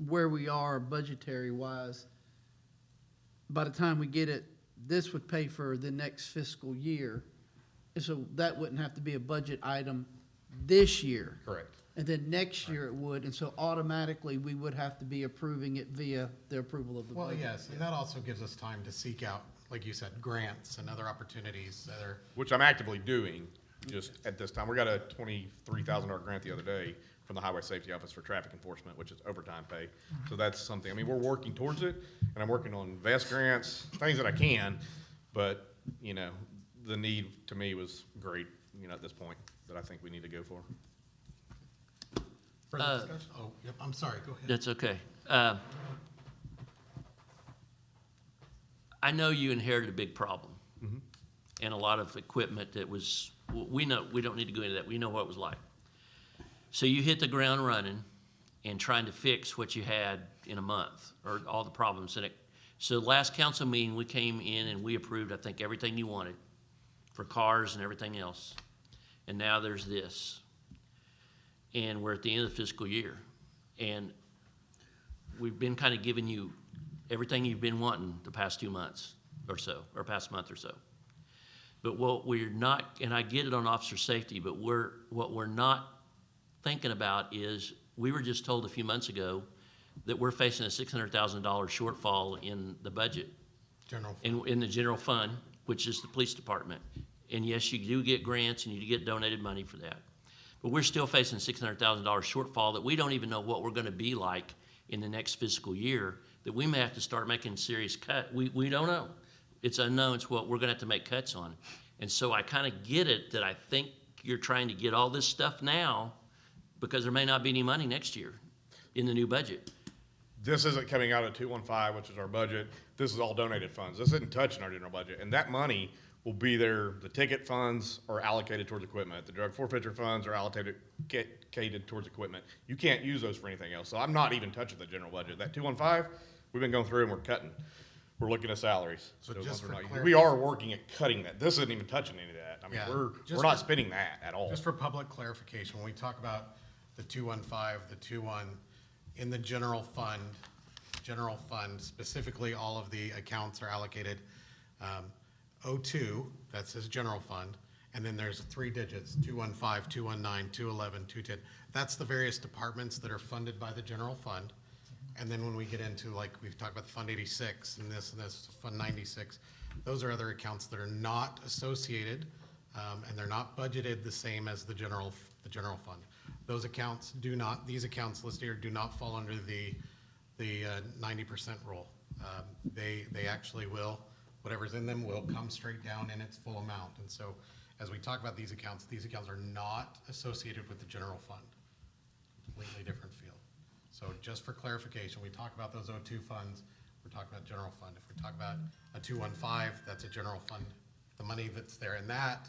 where we are budgetary-wise, by the time we get it, this would pay for the next fiscal year. So that wouldn't have to be a budget item this year. Correct. And then next year it would, and so automatically we would have to be approving it via the approval of the Well, budget. yes, and that also gives us time to seek out, like you said, grants and other opportunities that are, Which I'm actively doing just at this time. We got a $23,000 grant the other day from the Highway Safety Office for traffic enforcement, which is overtime pay. So that's something, I mean, we're working towards it, and I'm working on vest grants, things that I can, but, you know, the need to me was great, you know, at this point, that I think we need to go for. further discussion? Oh, yep, I'm sorry, go ahead. That's okay. I know you inherited a big problem and a lot of equipment that was, we know, we don't need to go into that. We know what it was like. So you hit the ground running and trying to fix what you had in a month or all the problems in it. So last council meeting, we came in and we approved, I think, everything you wanted for cars and everything else. And now there's this. And we're at the end of the fiscal year. And we've been kind of giving you everything you've been wanting the past 2 months or so, or past month or so. But what we're not, and I get it on officer safety, but what we're not thinking about is, we were just told a few months ago that we're facing a $600,000 shortfall in the budget. In the general fund, which is the police department. And yes, you do get grants and you do get donated money for that. But we're still facing a $600,000 shortfall that we don't even know what we're gonna be like in the next fiscal year, that we may have to start making serious cut. We don't know. It's unknown. It's what we're gonna have to make cuts on. And so I kinda get it that I think you're trying to get all this stuff now because there may not be any money next year in the new budget. This isn't coming out of 215, which is our budget. This is all donated funds. This isn't touching our general budget. And that money will be there. The ticket funds are allocated towards equipment. The drug forfeiture funds are allocated towards equipment. You can't use those for anything else. So I'm not even touching the general budget. That 215, we've been going through and we're cutting. We're looking at salaries. So Those just ones for are not- clar- we are working at cutting that. This isn't even touching any of that. I mean, Yeah, we're just not for- spending that at all. Just for public clarification, when we talk about the 215, the 21, in the general fund, specifically, all of the accounts are allocated, 02, that says general fund, and then there's 3 digits, 215, 219, 211, 210. That's the various departments that are funded by the general fund. And then when we get into, like, we've talked about the Fund 86 and this, Fund 96, those are other accounts that are not associated, and they're not budgeted the same as the general fund. Those accounts do not, these accounts listed here do not fall under the 90% rule. They actually will, whatever's in them will come straight down in its full amount. And so as we talk about these accounts are not associated with the general fund. Completely different field. So just for clarification, we talk about those 02 funds, we're talking about general fund. If we talk about a 215, that's a general fund. The money that's there in that,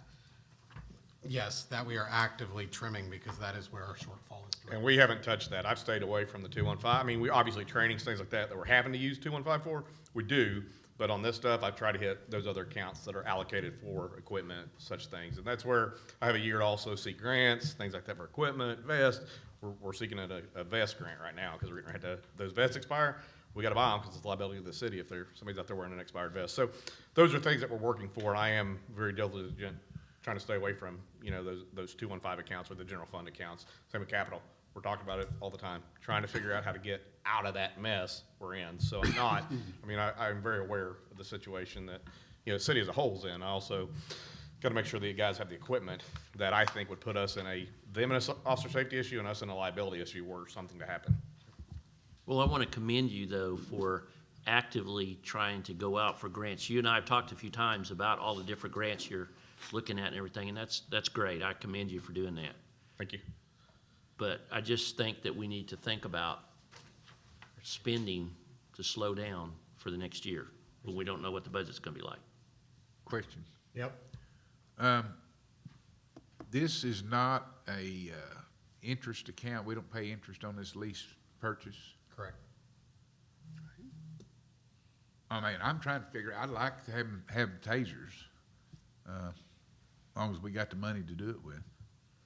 yes, that we are actively trimming because that is where our shortfall is. And we haven't touched that. I've stayed away from the 215. I mean, we obviously trainings, things like that we're having to use 215 for, we do. But on this stuff, I try to hit those other accounts that are allocated for equipment, such things. And that's where I have a year to also seek grants, things like that for equipment, vest. We're seeking a vest grant right now because we're getting ready to, those vests expire. We got to buy them because it's a liability of the city if somebody's out there wearing an expired vest. So those are things that we're working for, and I am very diligent trying to stay away from, those 215 accounts or the general fund accounts. Same with capital. We're talking about it all the time, trying to figure out how to get out of that mess we're in. So I'm not, I'm very aware of the situation that, the city as a whole's in. I also got to make sure that you guys have the equipment that I think would put us in them in an officer safety issue and us in a liability issue were something to happen. Well, I want to commend you, though, for actively trying to go out for grants. You and I have talked a few times about all the different grants you're looking at and everything, and that's great. I commend you for doing that. Thank you. But I just think that we need to think about spending to slow down for the next year, when we don't know what the budget's going to be like. Question. Yep. This is not a interest account. We don't pay interest on this lease purchase. Correct. I'm trying to figure, I'd like to have tasers, as long as we got the money to do it with.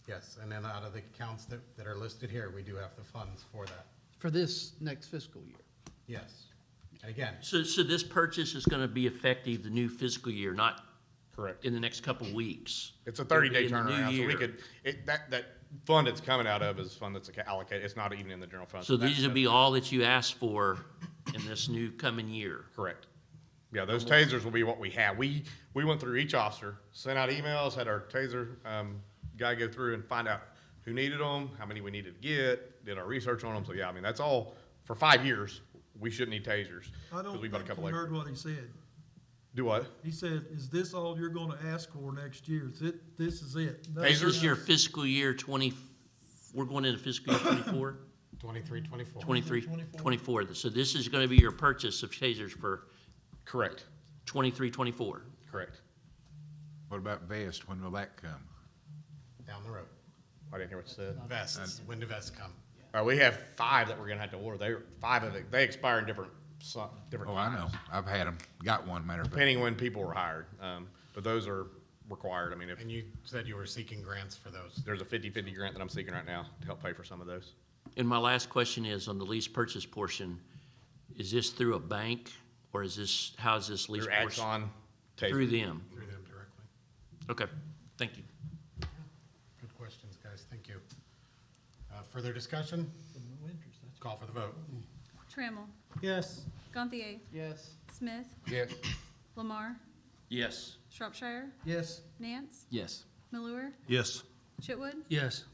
Yes, and then out of the accounts that are listed here, we do have the funds for that. For this next fiscal year. Yes. And again, So this purchase is going to be effective the new fiscal year, not correct in the next couple of weeks. It's a It'll be 30-day in the new turnaround, so we year. could, that fund it's coming out of is fund that's allocated. It's not even in the general fund. So these will be all that you asked for in this new coming year. Correct. Yeah, those tasers will be what we have. We went through each officer, sent out emails, had our taser guy go through and find out who needed them, how many we needed to get, did our research on them. So yeah, that's all, for 5 years, we shouldn't need tasers. I don't we bought a think couple you extra. heard what he said. Do what? He said, is this all you're gonna ask for next year? This is it? This is your fiscal year 20, we're going into fiscal year 24? 23, 24. 23, 24. So this is going to be your purchase of tasers for Correct. 23, 24. Correct. What about vest? When will that come? Down the road. I didn't hear what you said. Vests, when do vests come? We have 5 that we're gonna have to order. 5 of it, they expire in different Oh, I know. I've had them. Got one, matter of fact. depending when people were hired. But those are required. If And you said you were seeking grants for those. there's a 50-50 grant that I'm seeking right now to help pay for some of those. And my last question is on the lease purchase portion, is this through a bank or is this, how is this lease Through portion? Axon, Taser. Through them? Through them directly. Okay, thank you. Good questions, guys, thank you. Further discussion? Call for the vote. Trammell, Yes. Gantier, Yes. Smith, Yes. Lamar, Yes. Shropshire, Yes. Nance, Yes. Malure, Yes. Chitwood. Yes.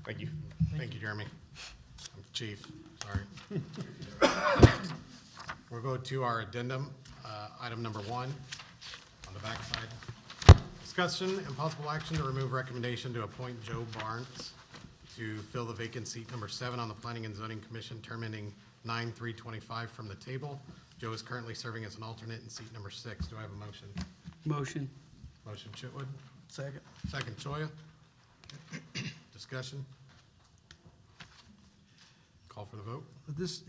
Thank you. Thank you, Jeremy. I'm Chief, sorry. We'll go to our addendum, item number 1 on the back side. Discussion and possible action to remove recommendation to appoint Joe Barnes to fill the vacant seat number 7 on the Planning and Zoning Commission, term ending 9/3/25 from the table. Joe is currently serving as an alternate in seat number 6. Do I have a motion? Motion. Motion Chitwood, Second. second Choya. Discussion? Call for the vote.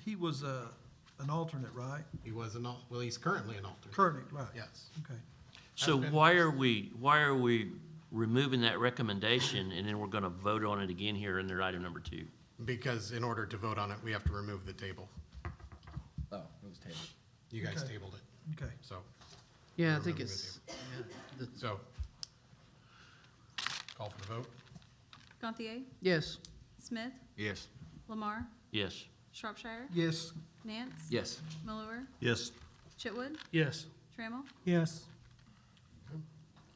He was, an alternate, right? He was well, he's currently an alternate. Currently, right. Yes. Okay. So been- why are we removing that recommendation and then we're gonna vote on it again here under item number 2? Because in order to vote on it, we have to remove the table. Oh, it was tabled. You guys Okay. tabled it, Okay. so. Yeah, I we're think removing it's, the table. yeah, So, call for the vote. Gantier, yes. Smith, Yes. Lamar, Yes. Shropshire, Yes. Nance, Yes. Malure, Yes. Chitwood, Yes. Trammell. Yes.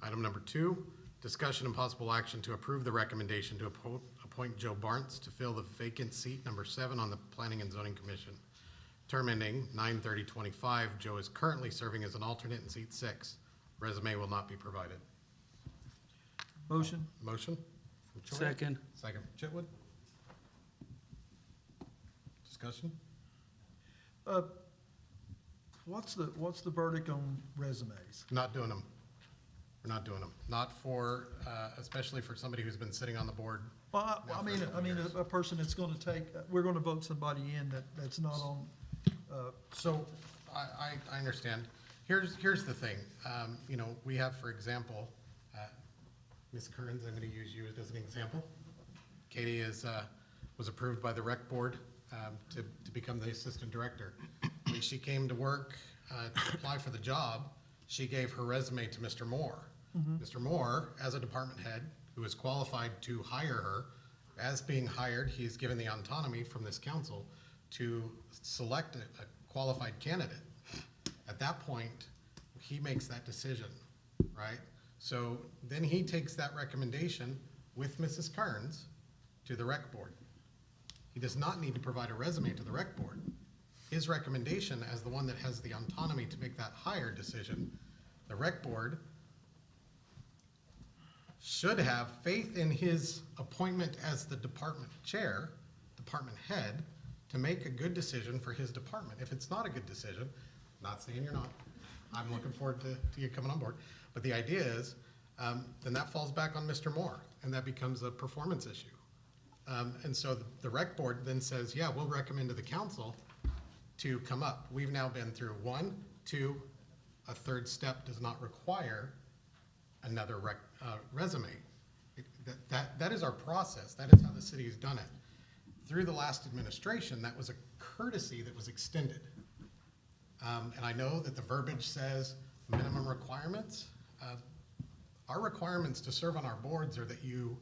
Item number 2, discussion and possible action to approve the recommendation to appoint Joe Barnes to fill the vacant seat number 7 on the Planning and Zoning Commission. Term ending 9/30/25. Joe is currently serving as an alternate in seat 6. Resume will not be provided. Motion. Motion? from Choi. Second. Second from Chitwood. Discussion? What's the verdict on resumes? Not doing them. We're not doing them. Not for, especially for somebody who's been sitting on the board. Well, I mean, a person that's gonna take, we're gonna vote somebody in that's not on, So, I understand. Here's the thing. You know, we have, for example, Ms. Kearns, I'm gonna use you as an example. Katie was approved by the rec board to become the assistant director. When she came to work to apply for the job, she gave her resume to Mr. Moore. Mr. Moore, as a department head, who is qualified to hire her, as being hired, he's given the autonomy from this council to select a qualified candidate. At that point, he makes that decision, right? So then he takes that recommendation with Mrs. Kearns to the rec board. He does not need to provide a resume to the rec board. His recommendation, as the one that has the autonomy to make that hire decision, the rec board should have faith in his appointment as the department chair, department head, to make a good decision for his department. If it's not a good decision, not saying you're not, I'm looking forward to you coming on board, but the idea is, then that falls back on Mr. Moore, and that becomes a performance issue. And so the rec board then says, yeah, we'll recommend to the council to come up. We've now been through 1, 2, a third step does not require another resume. That is our process. That is how the city has done it. Through the last administration, that was a courtesy that was extended. And I know that the verbiage says minimum requirements. Our requirements to serve on our boards are that you,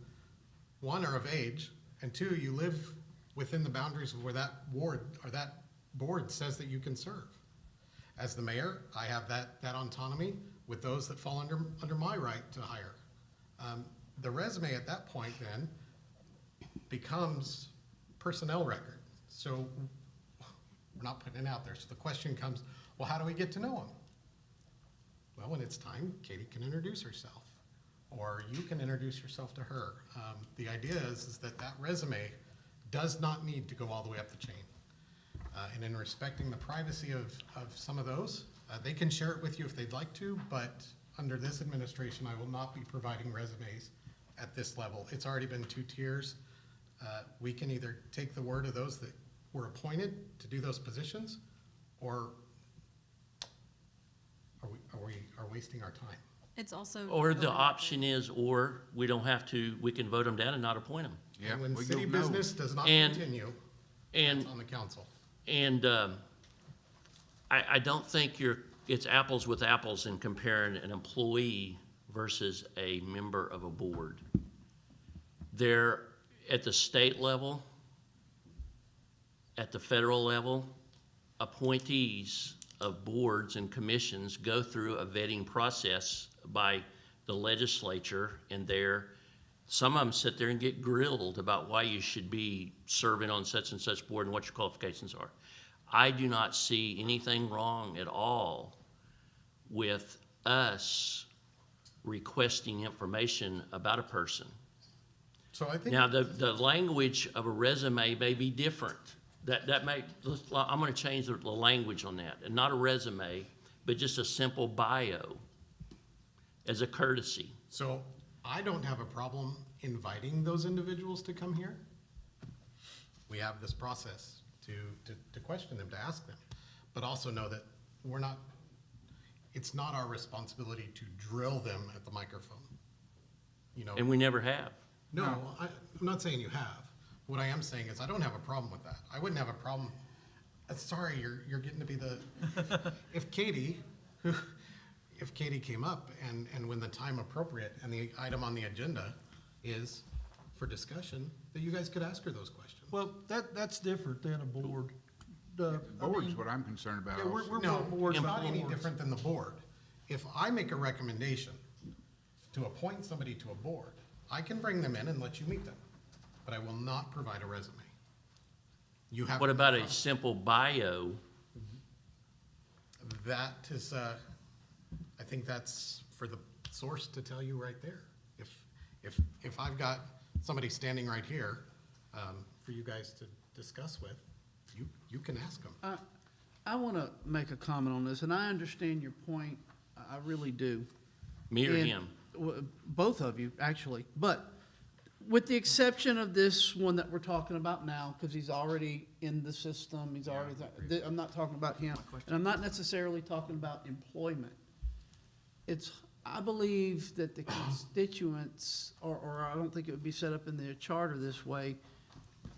1, are of age, and 2, you live within the boundaries of where that ward or that board says that you can serve. As the mayor, I have that autonomy with those that fall under my right to hire. The resume at that point then becomes personnel record. So we're not putting it out there. So the question comes, well, how do we get to know them? Well, when it's time, Katie can introduce herself, or you can introduce yourself to her. The idea is that resume does not need to go all the way up the chain. And in respecting the privacy of some of those, they can share it with you if they'd like to, but under this administration, I will not be providing resumes at this level. It's already been 2 tiers. We can either take the word of those that were appointed to do those positions, or are wasting our time. It's also. Or the option is, or we don't have to, we can vote them down and not appoint them. And when city business does not And- continue, And, it's on the council. and I don't think it's apples with apples in comparing an employee versus a member of a board. There, at the state level, at the federal level, appointees of boards and commissions go through a vetting process by the legislature, and some of them sit there and get grilled about why you should be serving on such and such board and what your qualifications are. I do not see anything wrong at all with us requesting information about a person. So I think. Now, the language of a resume may be different. I'm gonna change the language on that, and not a resume, but just a simple bio as a courtesy. So I don't have a problem inviting those individuals to come here. We have this process to question them, to ask them, but also know that it's not our responsibility to drill them at the microphone. You know. And we never have. No, I'm not saying you have. What I am saying is I don't have a problem with that. I wouldn't have a problem. Sorry, you're getting to be the. If Katie came up and when the time appropriate and the item on the agenda is for discussion, that you guys could ask her those questions. Well, that's different than a board. Board's what I'm concerned about. Yeah, we're No, more boards it's than not any boards. different than the board. If I make a recommendation to appoint somebody to a board, I can bring them in and let you meet them, but I will not provide a resume. You have. What about a simple bio? That is, I think that's for the source to tell you right there. If I've got somebody standing right here, for you guys to discuss with, you can ask them. I want to make a comment on this, and I understand your point. I really do. Me or And- him? Both of you, actually. But with the exception of this one that we're talking about now, because he's already in the system, I'm not talking about him. And I'm not necessarily talking about employment. I believe that the constituents, or I don't think it would be set up in the charter this way,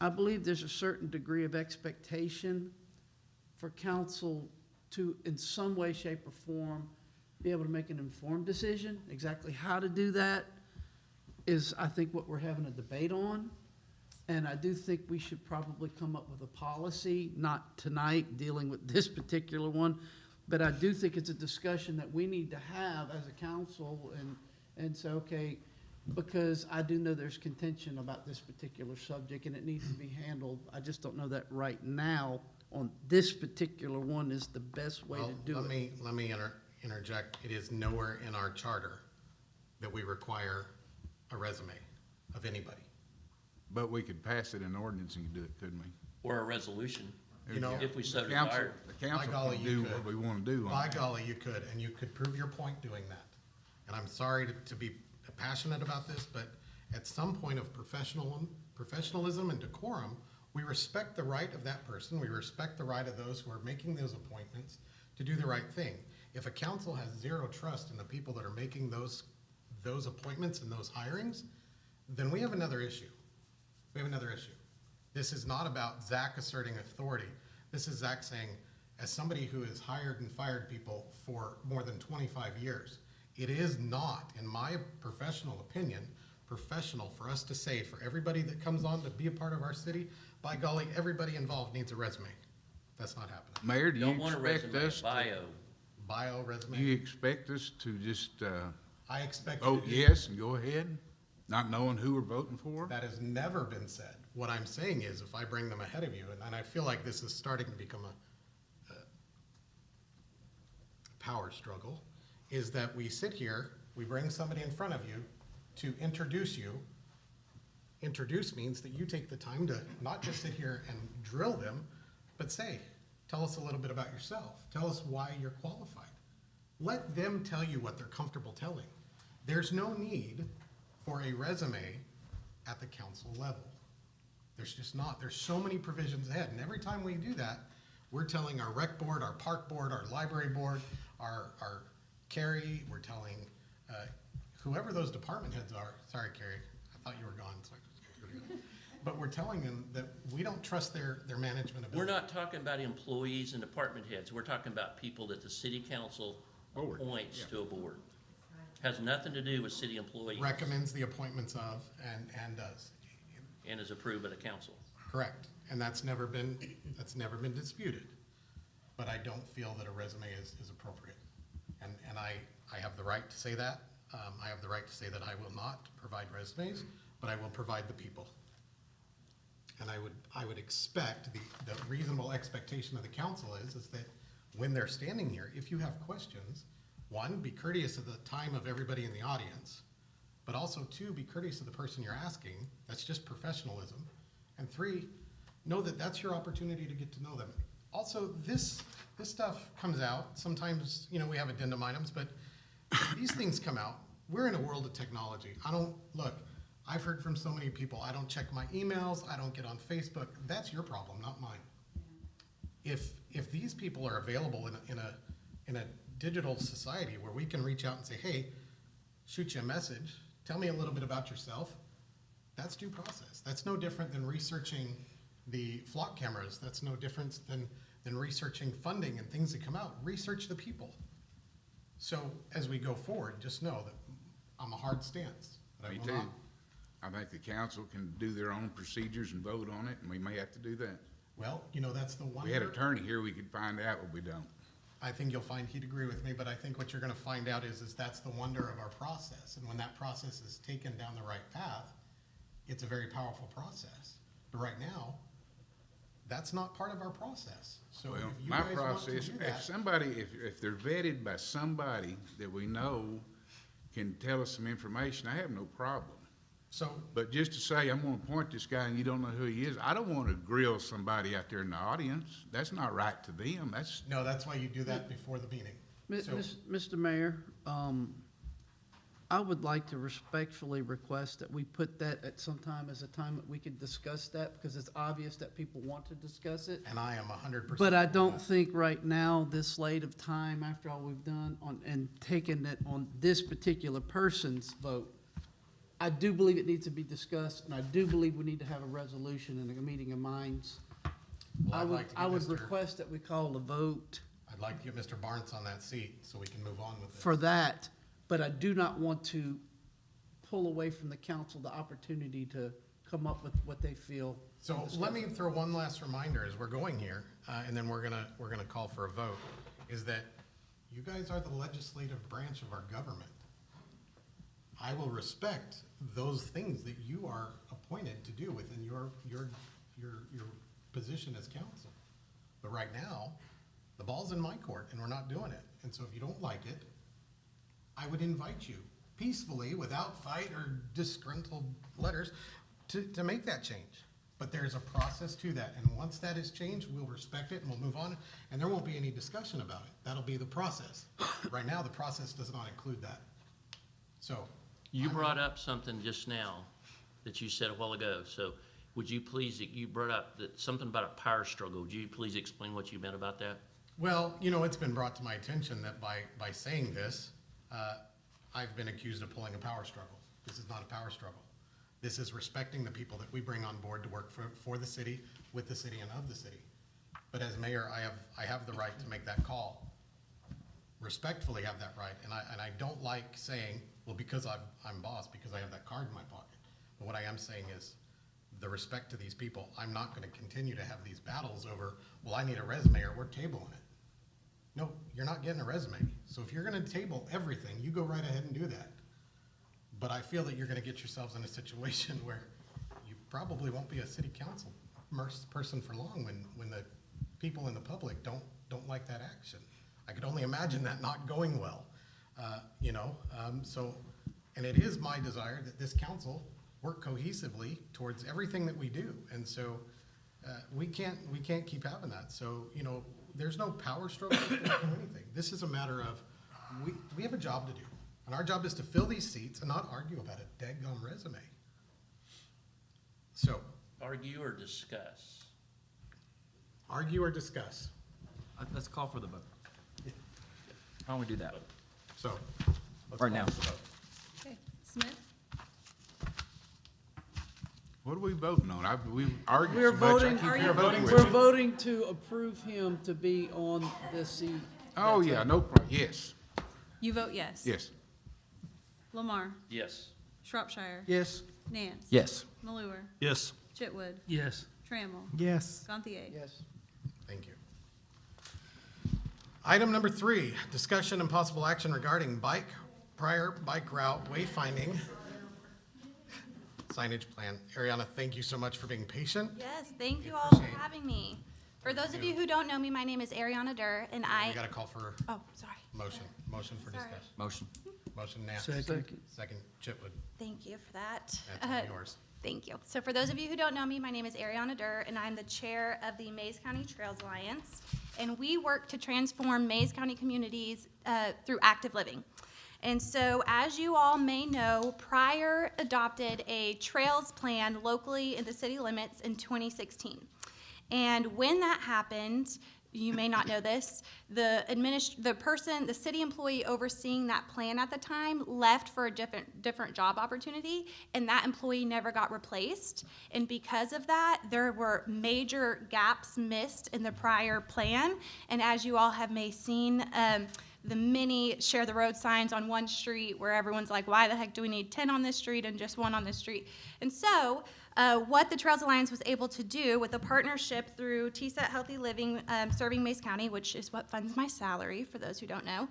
I believe there's a certain degree of expectation for council to, in some way, shape, or form, be able to make an informed decision. Exactly how to do that is, I think, what we're having a debate on. And I do think we should probably come up with a policy, not tonight dealing with this particular one, but I do think it's a discussion that we need to have as a council and say, okay, because I do know there's contention about this particular subject and it needs to be handled. I just don't know that right now on this particular one is the best way to do it. Let me interject. It is nowhere in our charter that we require a resume of anybody. But we could pass it in ordinance and do it, couldn't we? Or a resolution, You know, if we so The council- desire. The council By golly, can you do could. what we want to do on By that. golly, you could, and you could prove your point doing that. And I'm sorry to be passionate about this, but at some point of professionalism and decorum, we respect the right of that person. We respect the right of those who are making those appointments to do the right thing. If a council has zero trust in the people that are making those appointments and those hirings, then we have another issue. We have another issue. This is not about Zach asserting authority. This is Zach saying, as somebody who has hired and fired people for more than 25 years, it is not, in my professional opinion, professional for us to say for everybody that comes on to be a part of our city, by golly, everybody involved needs a resume. That's not happening. Mayor, do you Don't want a expect resume, us? bio. Bio, resume. Do you expect us to just I expect you vote to do- yes and go ahead, not knowing who we're voting for? That has never been said. What I'm saying is, if I bring them ahead of you, and I feel like this is starting to become a power struggle, is that we sit here, we bring somebody in front of you to introduce you. Introduce means that you take the time to not just sit here and drill them, but say, tell us a little bit about yourself. Tell us why you're qualified. Let them tell you what they're comfortable telling. There's no need for a resume at the council level. There's just not. There's so many provisions ahead. And every time we do that, we're telling our rec board, our park board, our library board, our Carrie, we're telling whoever those department heads are. Sorry, Carrie, I thought you were gone. So but we're telling them that we don't trust their management ability. We're not talking about employees and department heads. We're talking about people that the city council appoints to a board. Has nothing to do with city employees. Recommends the appointments of and does. And is approved by the council. Correct. And that's never been disputed. But I don't feel that a resume is appropriate. And I have the right to say that. I have the right to say that I will not provide resumes, but I will provide the people. And I would expect, the reasonable expectation of the council is that when they're standing here, if you have questions, one, be courteous of the time of everybody in the audience, but also two, be courteous of the person you're asking. That's just professionalism. And three, know that that's your opportunity to get to know them. Also, this stuff comes out. Sometimes, we have addendum items, but these things come out. We're in a world of technology. I've heard from so many people, I don't check my emails, I don't get on Facebook. That's your problem, not mine. If these people are available in a digital society where we can reach out and say, hey, shoot you a message, tell me a little bit about yourself, that's due process. That's no different than researching the flock cameras. That's no different than researching funding and things that come out. Research the people. So as we go forward, just know that I'm a hard stance. Me too. I think the council can do their own procedures and vote on it, and we may have to do that. Well, that's the one. We had an attorney here, we could find out what we don't. I think you'll find he'd agree with me, but I think what you're gonna find out is that's the wonder of our process. And when that process is taken down the right path, it's a very powerful process. But right now, that's not part of our process. So Well, if you my guys want to process, do if that, somebody, if they're vetted by somebody that we know can tell us some information, I have no problem. so But just to say, I'm gonna appoint this guy and you don't know who he is, I don't wanna grill somebody out there in the audience. That's not right to them. that's why you do that before the meeting. So- Mr. Mayor, I would like to respectfully request that we put that at some time as a time that we could discuss that, because it's obvious that people want to discuss it. And I am 100%. But I don't think right now, this late of time, after all we've done and taken it on this particular person's vote, I do believe it needs to be discussed, and I do believe we need to have a resolution and a meeting of minds. Well, I'd like to get I would Mr. request that we call a vote I'd like to get Mr. Barnes on that seat so we can move on with it. for that, but I do not want to pull away from the council the opportunity to come up with what they feel. So let me throw one last reminder as we're going here, and then we're gonna call for a vote, is that you guys are the legislative branch of our government. I will respect those things that you are appointed to do within your position as council. But right now, the ball's in my court and we're not doing it. And so if you don't like it, I would invite you peacefully, without fight or disgruntled letters, to make that change. But there's a process to that. And once that is changed, we'll respect it and we'll move on. And there won't be any discussion about it. That'll be the process. Right now, the process does not include that. So. You brought up something just now that you said a while ago. So would you please, you brought up something about a power struggle. Would you please explain what you meant about that? Well, it's been brought to my attention that by saying this, I've been accused of pulling a power struggle. This is not a power struggle. This is respecting the people that we bring on board to work for the city, with the city, and of the city. But as mayor, I have the right to make that call. Respectfully have that right, and I don't like saying, well, because I'm boss, because I have that card in my pocket. But what I am saying is, the respect to these people, I'm not gonna continue to have these battles over, well, I need a resume or we're tabling it. No, you're not getting a resume. So if you're gonna table everything, you go right ahead and do that. But I feel that you're gonna get yourselves in a situation where you probably won't be a city council person for long when the people in the public don't like that action. I could only imagine that not going well, and it is my desire that this council work cohesively towards everything that we do. And so we can't keep having that. So, there's no power struggle to do anything. This is a matter of, we have a job to do. And our job is to fill these seats and not argue about a daggone resume. So. Argue or discuss? Argue or discuss. Let's call for the vote. Why don't we do that? So. Right now. Okay, Smith? What are we voting on? We argued We're so much, I voting, keep hearing voting. we're voting to approve him to be on this seat. Oh, yeah, no problem, yes, You vote yes? yes. Lamar, Yes. Shropshire. Yes. Nance. Yes. Malure, Yes. Chitwood, Yes. Trammell, Yes. Gantier. Yes. Thank you. Item number 3, discussion and possible action regarding Pryor bike route wayfinding signage plan. Ariana, thank you so much for being patient. Yes, thank We you all for appreciate it. having me. For those of you who don't know me, my name is Ariana Durr, and We got to call for Oh, sorry. motion for Sorry. discussion. Motion. Motion, Nat. Second. Second, Chitwood. Thank you for that. That's all yours. Thank you. So for those of you who don't know me, my name is Ariana Durr, and I'm the chair of the Mays County Trails Alliance. And we work to transform Mays County communities through active living. And so, as you all may know, Pryor adopted a trails plan locally in the city limits in 2016. And when that happened, you may not know this, the city employee overseeing that plan at the time left for a different job opportunity, and that employee never got replaced. And because of that, there were major gaps missed in the prior plan. And as you all have may seen, the many share the road signs on one street where everyone's like, why the heck do we need 10 on this street and just 1 on this street? And so what the Trails Alliance was able to do with a partnership through TSET Healthy Living serving Mays County, which is what funds my salary, for those who don't know,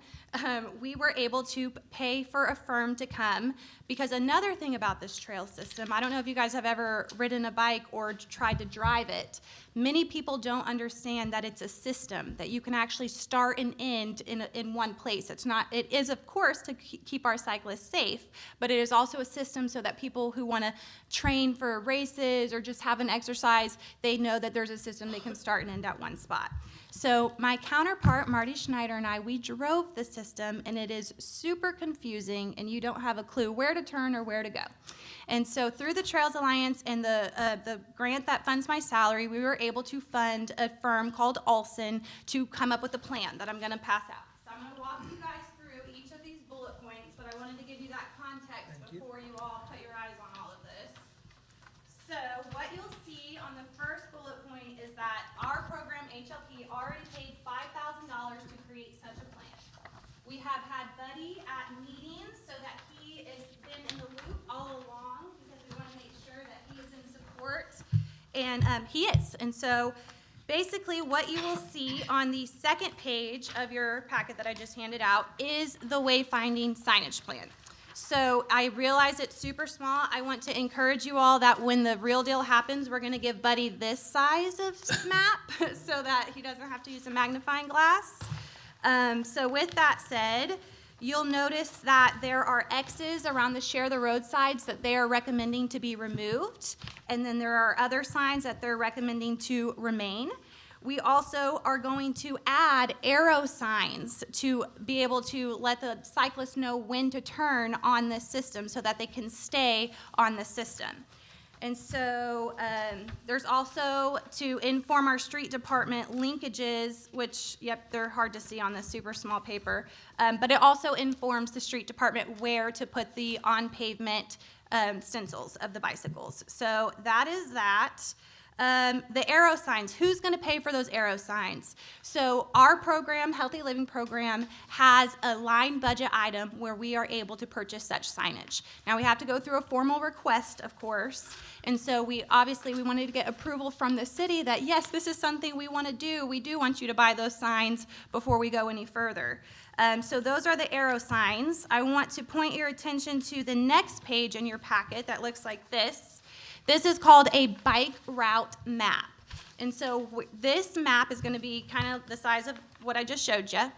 we were able to pay for a firm to come, because another thing about this trail system, I don't know if you guys have ever ridden a bike or tried to drive it, many people don't understand that it's a system, that you can actually start and end in one place. It is of course to keep our cyclists safe, but it is also a system so that people who want to train for races or just have an exercise, they know that there's a system they can start and end at one spot. So my counterpart, Marty Schneider, and I, we drove the system, and it is super confusing, and you don't have a clue where to turn or where to go. And so through the Trails Alliance and the grant that funds my salary, we were able to fund a firm called Olson to come up with a plan that I'm going to pass out. So I'm going to walk you guys through each of these bullet points, but I wanted to give you that context before you all put your eyes on all of this. So what you'll see on the first bullet point is that our program, HLP, already paid $5,000 to create such a plan. We have had Buddy at meetings so that he has been in the loop all along, because we want to make sure that he is in support, and he is. And so basically what you will see on the second page of your packet that I just handed out is the wayfinding signage plan. So I realize it's super small. I want to encourage you all that when the real deal happens, we're going to give Buddy this size of map so that he doesn't have to use a magnifying glass. So with that said, you'll notice that there are X's around the share the road sides that they are recommending to be removed. And then there are other signs that they're recommending to remain. We also are going to add arrow signs to be able to let the cyclists know when to turn on this system so that they can stay on the system. And so there's also to inform our street department linkages, which, yep, they're hard to see on this super small paper, but it also informs the street department where to put the on-pavement stencils of the bicycles. So that is that. The arrow signs, who's going to pay for those arrow signs? So our program, Healthy Living Program, has a line budget item where we are able to purchase such signage. Now we have to go through a formal request, of course, and so we wanted to get approval from the city that yes, this is something we want to do. We do want you to buy those signs before we go any further. So those are the arrow signs. I want to point your attention to the next page in your packet that looks like this. This is called a bike route map. And so this map is going to be kind of the size of what I just showed you.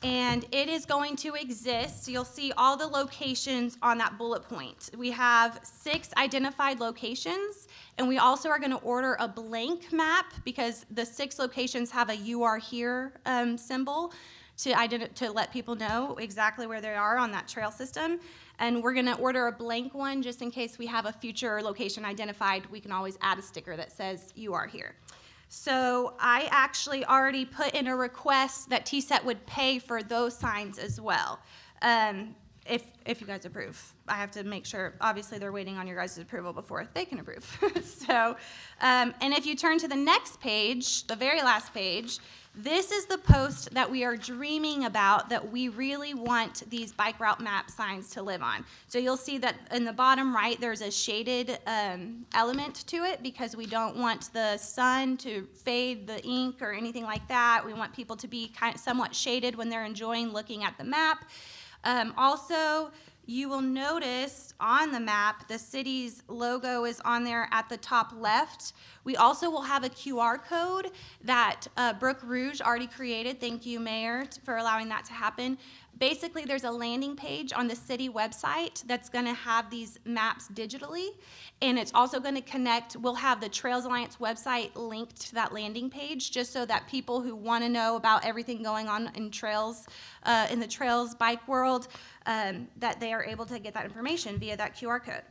And it is going to exist. You'll see all the locations on that bullet point. We have 6 identified locations, and we also are going to order a blank map because the 6 locations have a "You Are Here" symbol to let people know exactly where they are on that trail system. And we're going to order a blank one just in case we have a future location identified. We can always add a sticker that says "You Are Here." So I actually already put in a request that TSET would pay for those signs as well. if you guys approve. I have to make sure, obviously, they're waiting on your guys' approval before they can approve. So, and if you turn to the next page, the very last page, this is the post that we are dreaming about, that we really want these bike route map signs to live on. So you'll see that in the bottom right, there's a shaded element to it, because we don't want the sun to fade the ink or anything like that. We want people to be somewhat shaded when they're enjoying looking at the map. Also, you will notice on the map, the city's logo is on there at the top left. We also will have a QR code that Brook Rouge already created. Thank you, Mayor, for allowing that to happen. Basically, there's a landing page on the city website that's going to have these maps digitally, and it's also going to connect. We'll have the Trails Alliance website linked to that landing page, just so that people who want to know about everything going on in trails, in the trails bike world, that they are able to get that information via that QR code.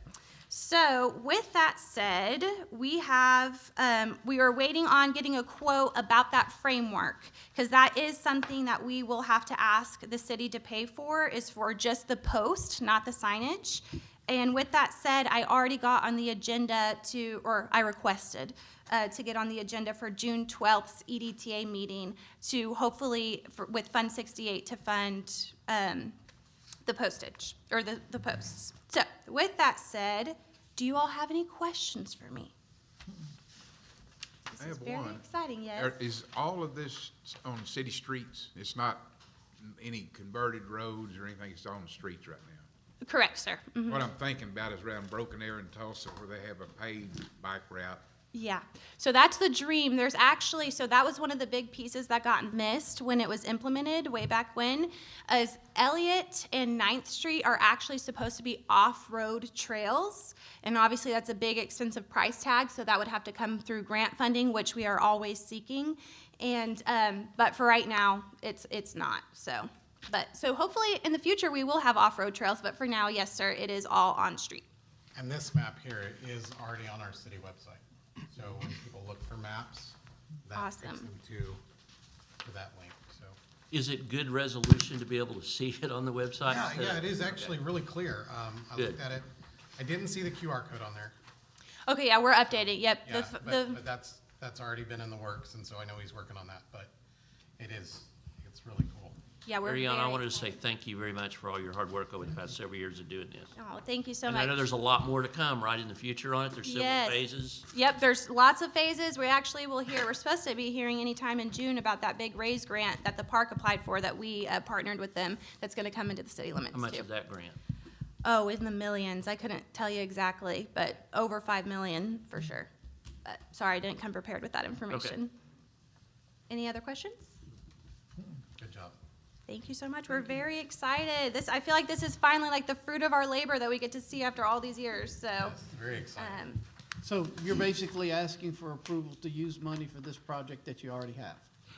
So with that said, we are waiting on getting a quote about that framework, because that is something that we will have to ask the city to pay for, is for just the post, not the signage. And with that said, I already got on the agenda I requested to get on the agenda for June 12th's EDTA meeting, to hopefully, with Fund 68, to fund the postage, or the posts. So, with that said, do you all have any questions for me? I have Very one. exciting, yes. Is all of this on city streets? It's not any converted roads or anything, it's on the streets right now? Correct, sir. Mhm. What I'm thinking about is around Broken Arrow in Tulsa, where they have a paved bike route. Yeah, so that's the dream. There's actually, so that was one of the big pieces that got missed when it was implemented way back when, is Elliott and 9th Street are actually supposed to be off-road trails. And obviously that's a big expensive price tag, so that would have to come through grant funding, which we are always seeking. And, but for right now, it's not, so. So hopefully in the future we will have off-road trails, but for now, yes, sir, it is all on street. And this map here is already on our city website. So when people look for maps, that takes Awesome. them to that link, so. Is it good resolution to be able to see it on the website? Yeah, it is actually really clear. I Good. looked at it. I didn't see the QR code on there. Okay, yeah, we're updating, yep. Yeah, but that's already been in the works, and so I know he's working on that, but it's really cool. Yeah, we're Ariana, I very wanted to say excited. thank you very much for all your hard work over the past several years of doing this. Oh, thank you so And much. I know there's a lot more to come, right, in the future on it? There's several Yes. phases. Yep, there's lots of phases. We actually will hear, we're supposed to be hearing anytime in June about that big raise grant that the park applied for, that we partnered with them, that's gonna come into the city limits How much too. is that grant? Oh, in the millions. I couldn't tell you exactly, but over 5 million for sure. But sorry, I didn't come prepared with that information. Any other questions? Good job. Thank you so much. We're very excited. I feel like this is finally like the fruit of our labor that we get to see after all these years, so. Yes, very exciting. So you're basically asking for approval to use money for this project that you already have?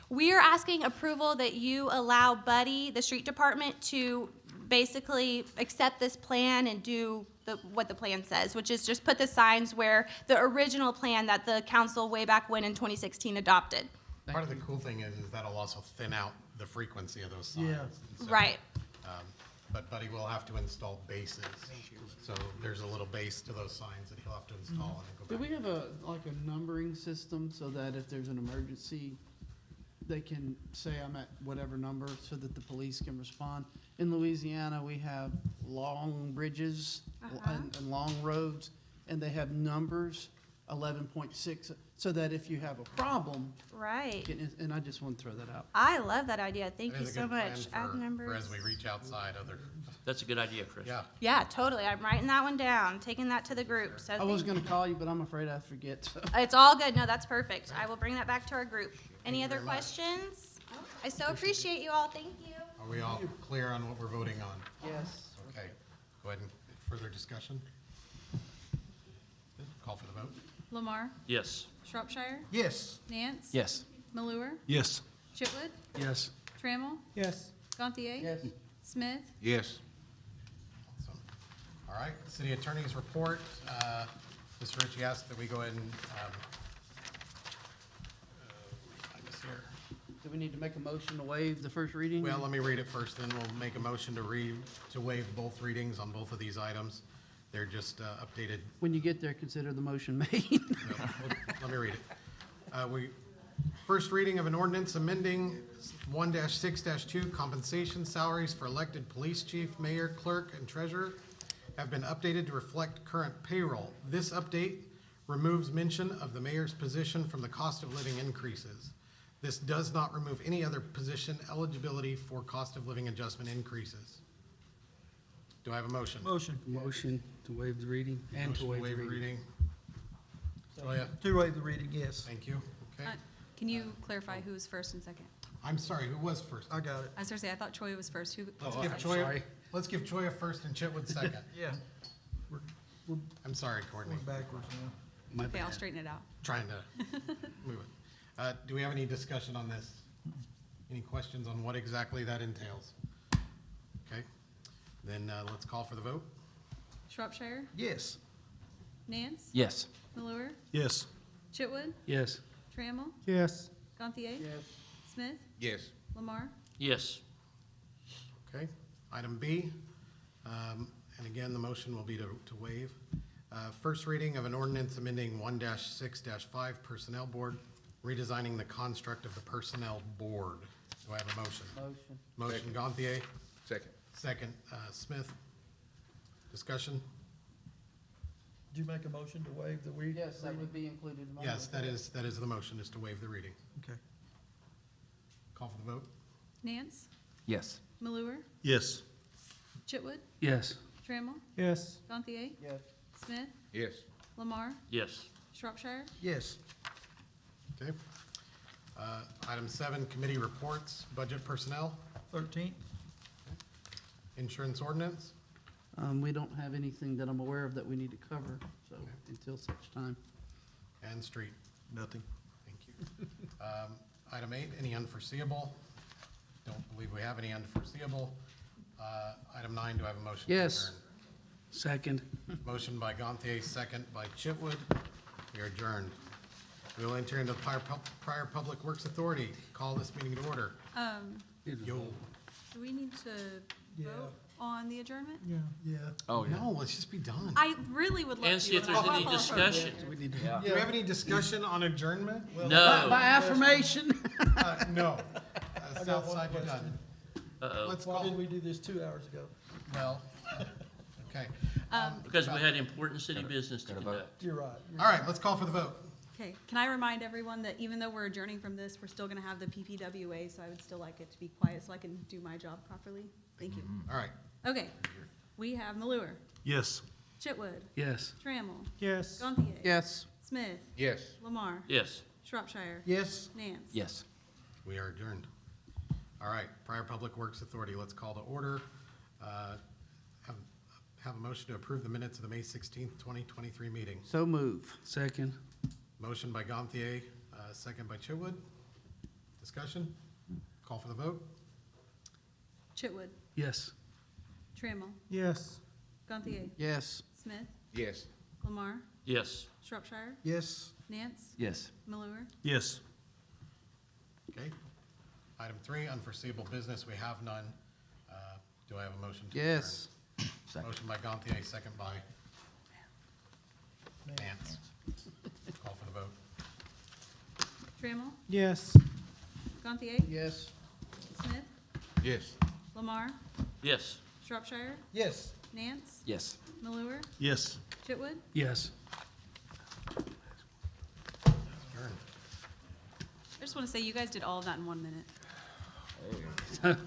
We are asking approval that you allow Buddy, the street department, to basically accept this plan and do what the plan says, which is just put the signs where the original plan that the council way back when in 2016 adopted. Part of the cool thing is that'll also thin out the frequency of those signs. Yeah. And so, Right. But Buddy will have to install bases. So there's a little base to those signs that he'll have to install and Do then go we back. have a numbering system so that if there's an emergency, they can say I'm at whatever number so that the police can respond? In Louisiana, we have long bridges and long roads, and they have numbers, 11.6, so that if you have a problem, Right. and I just want to throw that out. I love that idea. Thank That you is a so good plan much. for- Add for numbers. as we reach outside other, That's a good idea, Chris. yeah. Yeah, totally. I'm writing that one down, taking that to the group. So I was thank gonna call you, but I'm afraid I'd forget, so. It's all good. No, that's perfect. I will bring that back to our group. Any you other very much. questions? I so appreciate you all. Thank you. Are we all clear on what we're voting on? Yes. Okay, go ahead and further discussion. Call for the vote. Lamar, Yes. Shropshire, Yes. Nance. Yes. Malure, Yes. Chitwood, Yes. Trammell, Yes. Gantier. Yes. Smith, Yes. Awesome. All right, city attorney's report. Mr. Ritchie asked that we go ahead and, find this here. Do we need to make a motion to waive the first reading? Well, let me read it first, then we'll make a motion to waive both readings on both of these items. They're just updated. When you get there, consider the motion made. Let me read it. First reading of an ordinance amending 1-6-2 compensation salaries for elected police chief, mayor, clerk, and treasurer have been updated to reflect current payroll. This update removes mention of the mayor's position from the cost of living increases. This does not remove any other position eligibility for cost of living adjustment increases. Do I have a motion? Motion. Motion to waive the reading and to Motion waive the reading. Toya? To waive the reading, yes. Thank you. Okay. Can you clarify who was first and second? I'm sorry, who was first? I got it. I was gonna say, I thought Troy was first. Who? Let's give Choya first and Chitwood second. Yeah. I'm sorry, Courtney. We're backwards now. My Okay, I'll bad. straighten it out. Trying to move it. Do we have any discussion on this? Any questions on what exactly that entails? Okay, then let's call for the vote. Shropshire, Yes. Nance, Yes. Malure, Yes. Chitwood, Yes. Trammell, Yes. Gantier, Smith, Yes. Lamar. Yes. Okay, item B, and again, the motion will be to waive. First reading of an ordinance amending 1-6-5 Personnel Board, redesigning the construct of the Personnel Board. Do I have a motion? Motion. Motion Gantier, Second. second Smith. Discussion? Did you make a motion to waive the reading? Yes, that would be included in my. Yes, that is the motion, is to waive the reading. Okay. Call for the vote. Nance, Yes. Malure, Yes. Chitwood, Yes. Trammell, Yes. Gantier, Yes. Smith, Yes. Lamar, Yes. Shropshire. Yes. Okay. Item 7, committee reports, budget personnel, 13th. insurance ordinance, We don't have anything that I'm aware of that we need to cover, so until such time. and street. Nothing. Thank you. Item 8, any unforeseeable? Don't believe we have any unforeseeable. Item 9, do I have a motion? to Yes. adjourn? Second. Motion by Gantier, second by Chitwood. We are adjourned. We will enter into the Pryor Public Works Authority. Call this meeting to order. Yo. Do we need to vote on the adjournment? Yeah. Yeah. Oh, yeah. No, let's just be done. I really would love to. And see if there's but I any wanna follow her. discussion. Do we have any discussion on adjournment? No. By affirmation. No. I got South one side, you're question. done. Uh-oh. Let's Why call, did we do this 2 hours ago? well, okay. Because we had important city business to conduct. You're right. All right, let's call for the vote. Okay, can I remind everyone that even though we're adjourning from this, we're still gonna have the PPWA, so I would still like it to be quiet so I can do my job properly. Thank you. All right. Okay, we have Malure, Yes. Chitwood, Yes. Trammell, Yes. Gantier. Yes. Smith, Yes. Lamar, Yes. Shropshire. Yes. Nance. Yes. We are adjourned. All right, Pryor Public Works Authority, let's call to order. Have a motion to approve the minutes of the May 16th, 2023 meeting. So move. Second. Motion by Gantier, second by Chitwood. Discussion? Call for the vote? Chitwood, Yes. Trammell, Yes. Gantier. Yes. Smith, Yes. Lamar, Yes. Shropshire. Yes. Nance. Yes. Malure. Yes. Okay. Item 3, unforeseeable business, we have none. Do I have a motion to adjourn? Yes. Second. Motion by Gantier, second by Nance. Call for the vote. Trammell, Yes. Gantier. Yes. Smith, Yes. Lamar, Yes. Shropshire. Yes. Nance. Yes. Malure, Yes. Chitwood. Yes. Adjourned. I just want to say, you guys did all of that in 1 minute.